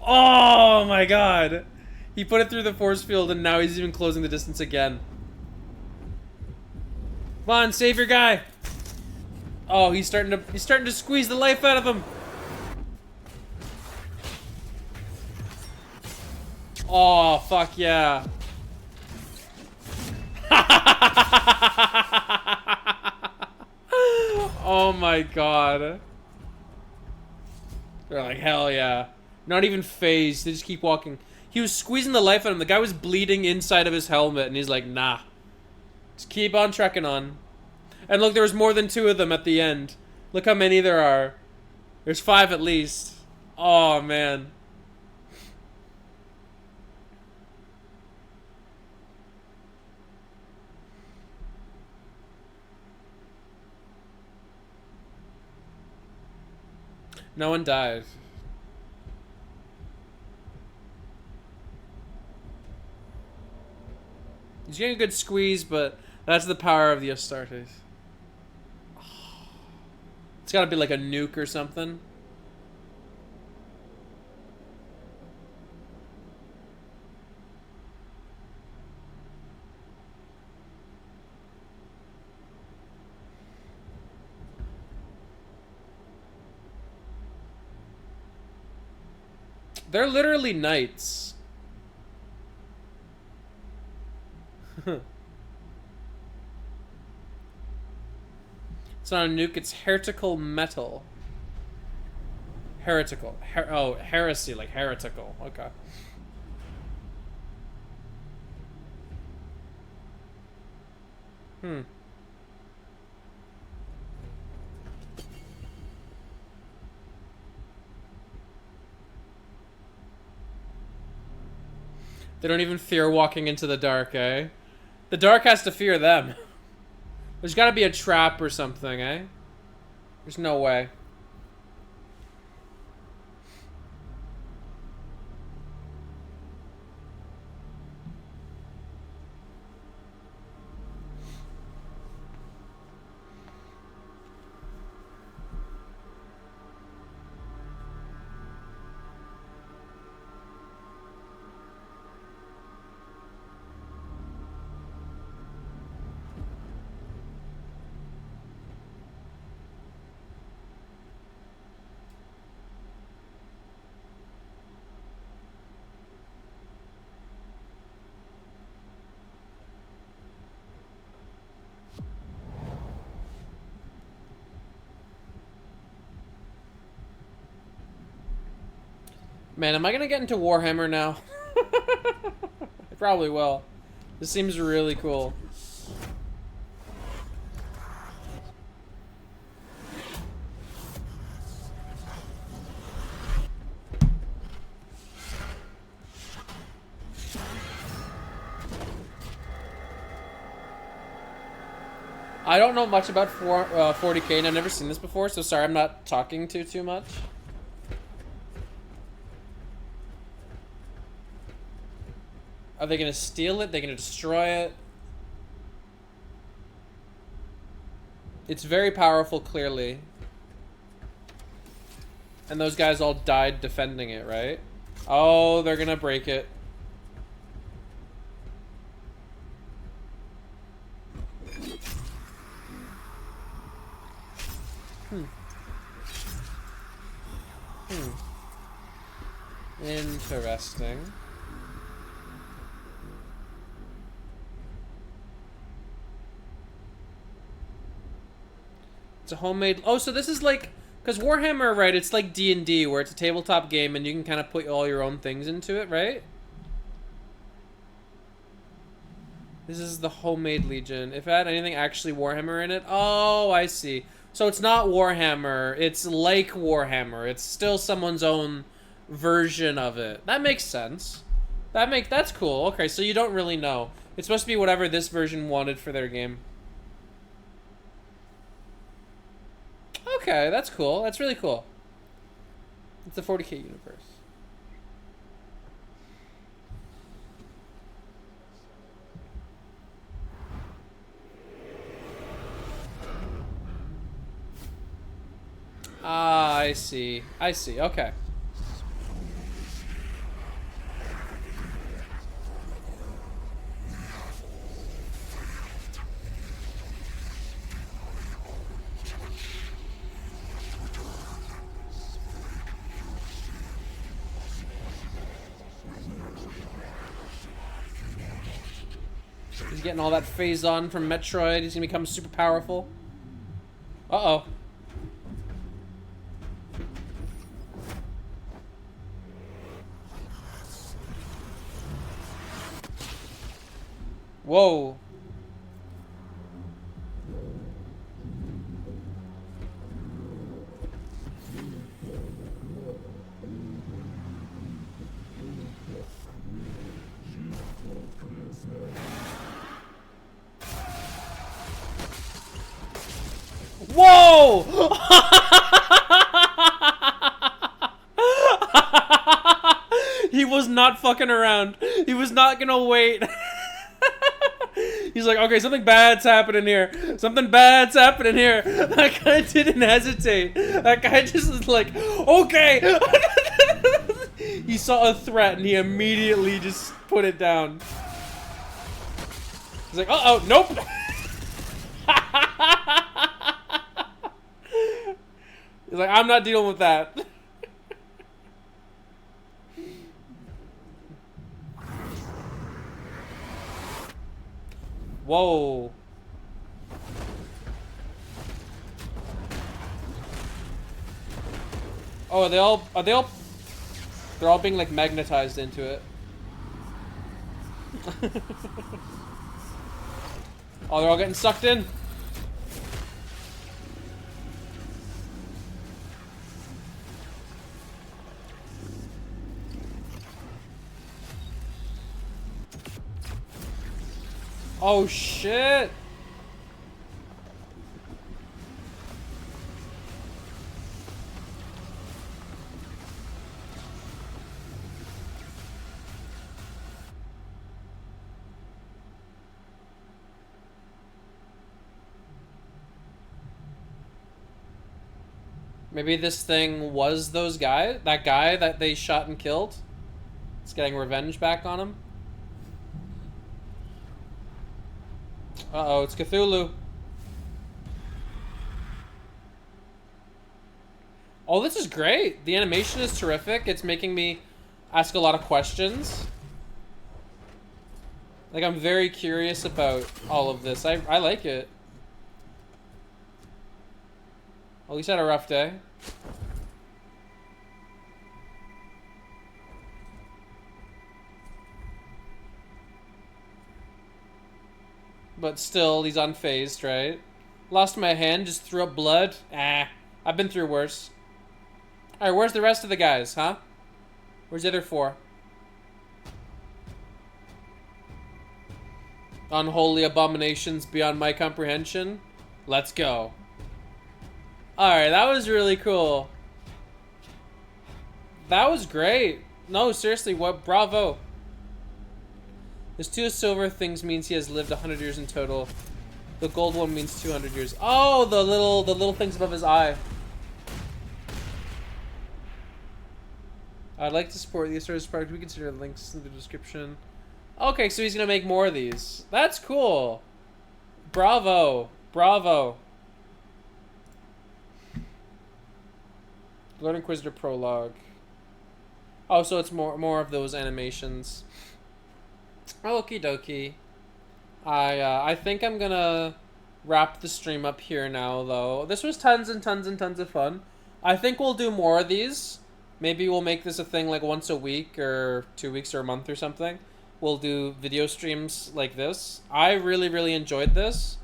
[SPEAKER 1] Oh my god. He put it through the force field, and now he's even closing the distance again. Come on, save your guy. Oh, he's starting to squeeze the life out of him. Oh, fuck yeah. Oh my god. They're like, hell yeah. Not even phased. They just keep walking. He was squeezing the life out of him. The guy was bleeding inside of his helmet, and he's like, nah. Just keep on trekking on. And look, there was more than 2 of them at the end. Look how many there are. There's 5 at least. Oh, man. No one died. He's getting a good squeeze, but that's the power of the Astartes. It's gotta be like a nuke or something. They're literally knights. It's not a nuke, it's heretical metal. Heretical. Oh, heresy, like heretical. Okay. Hmm. They don't even fear walking into the dark, eh? The dark has to fear them. There's gotta be a trap or something, eh? There's no way. Man, am I gonna get into Warhammer now? I probably will. This seems really cool. I don't know much about 40K and I've never seen this before, so sorry I'm not talking too much. Are they gonna steal it? They're gonna destroy it? It's very powerful, clearly. And those guys all died defending it, right? Oh, they're gonna break it. Interesting. It's a homemade... Oh, so this is like... Because Warhammer, right, it's like D&D, where it's a tabletop game and you can kind of put all your own things into it, right? This is the homemade Legion. If it had anything actually Warhammer in it... Oh, I see. So it's not Warhammer. It's like Warhammer. It's still someone's own version of it. That makes sense. That's cool. Okay, so you don't really know. It's supposed to be whatever this version wanted for their game. Okay, that's cool. That's really cool. It's the 40K universe. Ah, I see. I see. Okay. He's getting all that phase on from Metroid. He's gonna become super powerful. Uh-oh. Whoa. Whoa! He was not fucking around. He was not gonna wait. He's like, okay, something bad's happening here. Something bad's happening here. That guy didn't hesitate. That guy just was like, okay. He saw a threat and he immediately just put it down. He's like, uh-oh, nope. He's like, I'm not dealing with that. Whoa. Oh, they're all being like magnetized into it. Oh, they're all getting sucked in. Oh shit. Maybe this thing was those guys? That guy that they shot and killed? It's getting revenge back on him? Uh-oh, it's Cthulhu. Oh, this is great. The animation is terrific. It's making me ask a lot of questions. Like, I'm very curious about all of this. I like it. At least had a rough day. But still, he's unfazed, right? Lost my hand, just threw up blood. Ah, I've been through worse. Alright, where's the rest of the guys, huh? Where's the other 4? Unholy abominations beyond my comprehension. Let's go. Alright, that was really cool. That was great. No, seriously, what? Bravo. This 2 silver things means he has lived 100 years in total. The gold one means 200 years. Oh, the little things above his eye. I'd like to support the service product. We consider the links in the description. Okay, so he's gonna make more of these. That's cool. Bravo. Bravo. Lord Inquisitor prologue. Oh, so it's more of those animations. Okie dokie. I think I'm gonna wrap the stream up here now, though. This was tons and tons and tons of fun. I think we'll do more of these. Maybe we'll make this a thing like once a week or 2 weeks or a month or something. We'll do video streams like this. I really, really enjoyed this.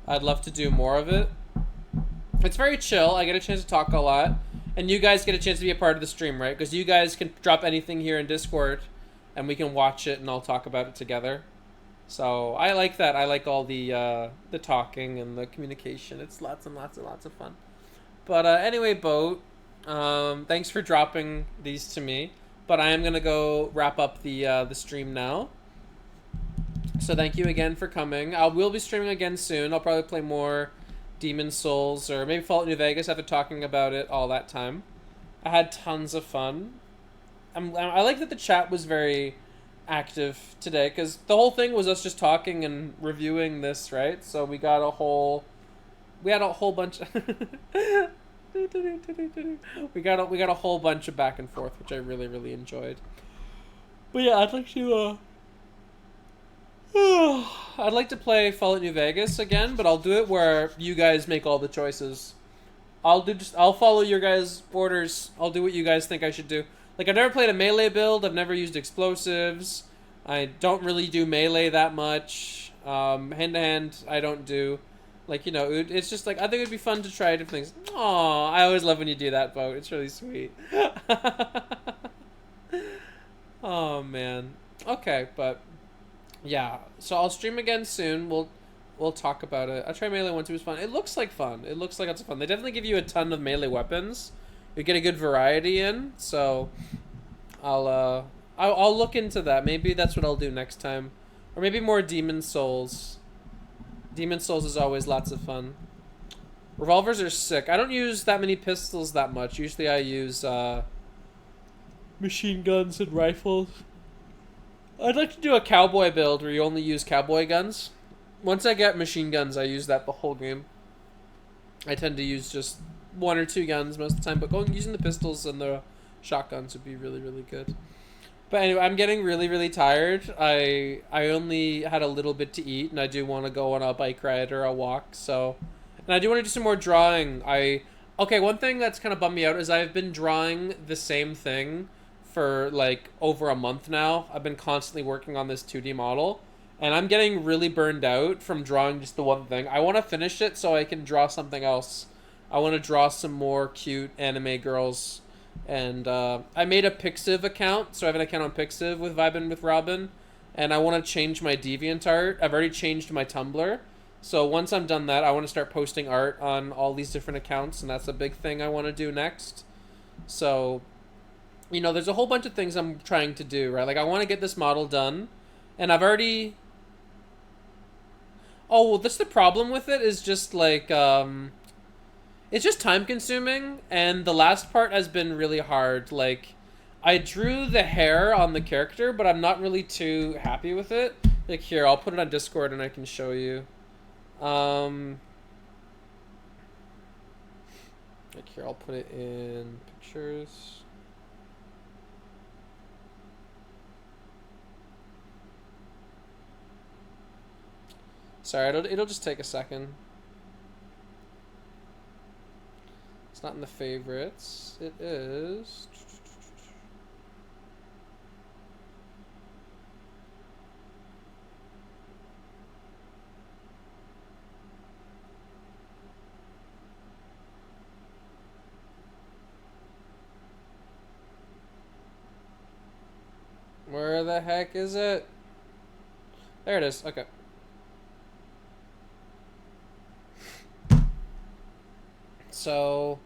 [SPEAKER 1] I'd love to do more of it. It's very chill. I get a chance to talk a lot. And you guys get a chance to be a part of the stream, right? Because you guys can drop anything here in Discord and we can watch it and I'll talk about it together. So I like that. I like all the talking and the communication. It's lots and lots and lots of fun. But anyway, Boat, thanks for dropping these to me. But I am going to go wrap up the stream now. So thank you again for coming. I will be streaming again soon. I'll probably play more Demon Souls or maybe Fallout New Vegas after talking about it all that time. I had tons of fun. I like that the chat was very active today because the whole thing was us just talking and reviewing this, right? So we had a whole bunch we got a whole bunch of back and forth, which I really, really enjoyed. But yeah, I'd like to play Fallout New Vegas again, but I'll do it where you guys make all the choices. I'll follow your guys' orders. I'll do what you guys think I should do. Like, I've never played a melee build. I've never used explosives. I don't really do melee that much. Hand-to-hand, I don't do. Like, you know, it's just like, I think it'd be fun to try different things. Aw, I always love when you do that, Boat. It's really sweet. Oh, man. Okay, but yeah. So I'll stream again soon. We'll talk about it. I tried melee once. It was fun. It looks like fun. It looks like lots of fun. They definitely give you a ton of melee weapons. You get a good variety in. So I'll look into that. Maybe that's what I'll do next time, or maybe more Demon Souls. Demon Souls is always lots of fun. Revolvers are sick. I don't use that many pistols that much. Usually I use machine guns and rifles. I'd like to do a cowboy build where you only use cowboy guns. Once I get machine guns, I use that the whole game. I tend to use just 1 or 2 guns most of the time, but using the pistols and the shotguns would be really, really good. But anyway, I'm getting really, really tired. I only had a little bit to eat, and I do want to go on a bike ride or a walk, so... And I do want to do some more drawing. Okay, one thing that's kind of bummed me out is I've been drawing the same thing for, like, over a month now. I've been constantly working on this 2D model, and I'm getting really burned out from drawing just the one thing. I want to finish it so I can draw something else. I want to draw some more cute anime girls. And I made a Pixiv account, so I have an account on Pixiv with VibinwRobin, and I want to change my DeviantArt. I've already changed my Tumblr, so once I'm done that, I want to start posting art on all these different accounts, and that's a big thing I want to do next. So, you know, there's a whole bunch of things I'm trying to do, right? Like, I want to get this model done, and I've already... Oh, well, that's the problem with it, is just, like, it's just time consuming, and the last part has been really hard. Like, I drew the hair on the character, but I'm not really too happy with it. Like, here, I'll put it on Discord and I can show you. Like, here, I'll put it in pictures. Sorry, it'll just take a second. It's not in the favorites. It is... Where the heck is it? There it is. Okay. So,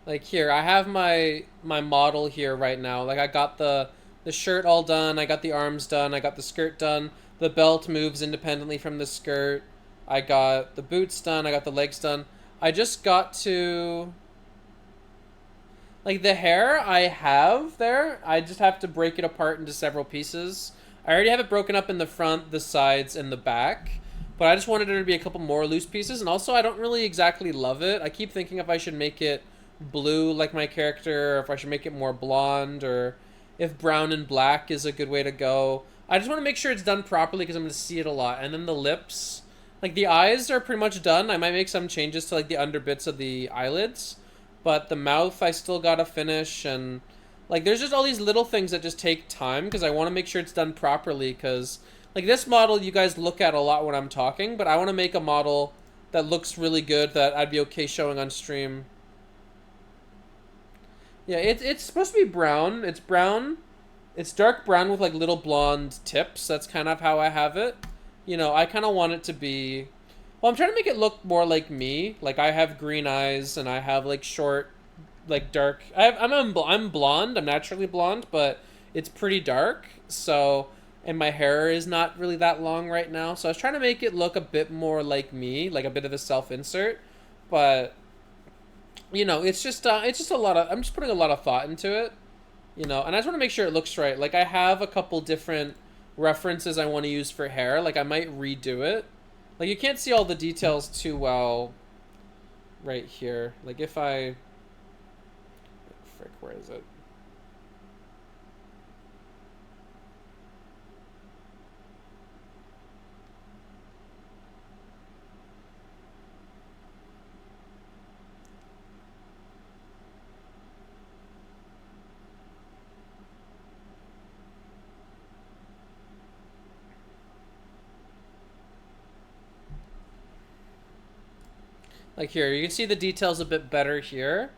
[SPEAKER 1] like, here, I have my model here right now. Like, I got the shirt all done, I got the arms done, I got the skirt done, the belt moves independently from the skirt, I got the boots done, I got the legs done. I just got to... Like, the hair I have there, I just have to break it apart into several pieces. I already have it broken up in the front, the sides, and the back. But I just wanted there to be a couple more loose pieces. And also, I don't really exactly love it. I keep thinking if I should make it blue like my character, or if I should make it more blonde, or if brown and black is a good way to go. I just want to make sure it's done properly because I'm going to see it a lot. And then the lips. Like, the eyes are pretty much done. I might make some changes to, like, the under bits of the eyelids. But the mouth, I still got to finish. And, like, there's just all these little things that just take time because I want to make sure it's done properly because... Like, this model you guys look at a lot when I'm talking, but I want to make a model that looks really good that I'd be okay showing on stream. Yeah, it's supposed to be brown. It's brown. It's dark brown with, like, little blonde tips. That's kind of how I have it. You know, I kind of want it to be... Well, I'm trying to make it look more like me. Like, I have green eyes, and I have, like, short, like, dark... I'm blonde. I'm naturally blonde, but it's pretty dark, so... And my hair is not really that long right now. So I was trying to make it look a bit more like me, like a bit of a self-insert. But, you know, it's just a lot of... I'm just putting a lot of thought into it, you know. And I just want to make sure it looks right. Like, I have a couple different references I want to use for hair. Like, I might redo it. Like, you can't see all the details too well right here. Like, if I... Frick, where is it? Like here, you can see the details a bit better here.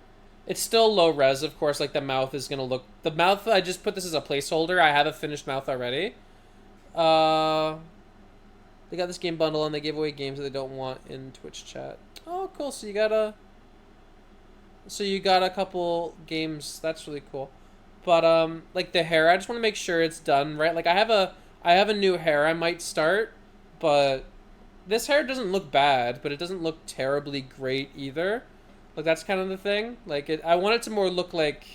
[SPEAKER 1] It's still low res, of course, like the mouth is going to look... The mouth, I just put this as a placeholder. I have a finished mouth already. They got this game bundle and they gave away games that they don't want in Twitch chat. Oh, cool. So you got a... So you got a couple games. That's really cool. But, like the hair, I just want to make sure it's done right. Like I have a new hair I might start. but this hair doesn't look bad, but it doesn't look terribly great either. Like, that's kind of the thing. Like, I want it to more look like...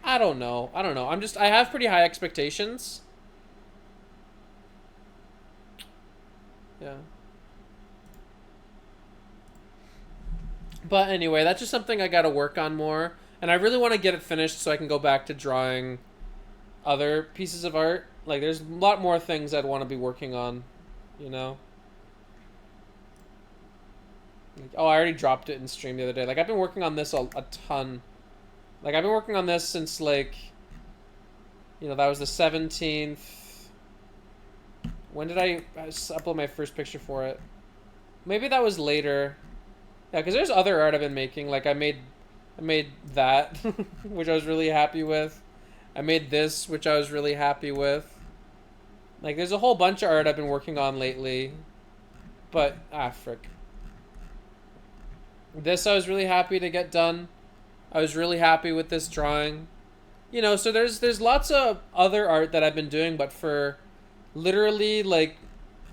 [SPEAKER 1] I don't know. I have pretty high expectations. Yeah. But anyway, that's just something I gotta work on more. And I really want to get it finished so I can go back to drawing other pieces of art. Like, there's a lot more things I'd want to be working on, you know? Like, oh, I already dropped it in stream the other day. Like, I've been working on this a ton. Like, I've been working on this since, like, you know, that was the 17th. When did I upload my first picture for it? Maybe that was later. Yeah, because there's other art I've been making. Like, I made that, which I was really happy with. I made this, which I was really happy with. Like, there's a whole bunch of art I've been working on lately. But, frick. This I was really happy to get done. I was really happy with this drawing. You know, so there's lots of other art that I've been doing, but for literally, like,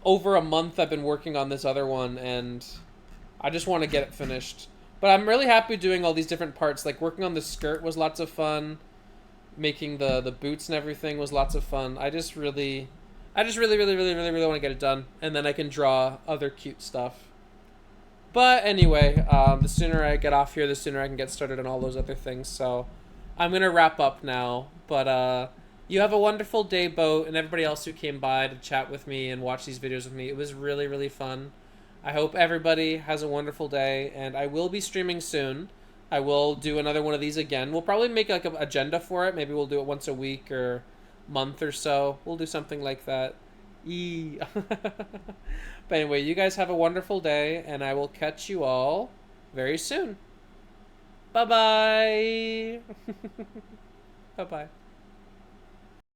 [SPEAKER 1] over a month I've been working on this other one, and I just want to get it finished. But I'm really happy doing all these different parts. Like, working on the skirt was lots of fun. Making the boots and everything was lots of fun. I just really want to get it done. And then I can draw other cute stuff. But anyway, the sooner I get off here, the sooner I can get started on all those other things. So I'm going to wrap up now. But you have a wonderful day, Boat, and everybody else who came by to chat with me and watch these videos with me. It was really, really fun. I hope everybody has a wonderful day, and I will be streaming soon. I will do another one of these again. We'll probably make like an agenda for it. Maybe we'll do it once a week or month or so. We'll do something like that. But anyway, you guys have a wonderful day, and I will catch you all very soon. Bye-bye. Bye-bye.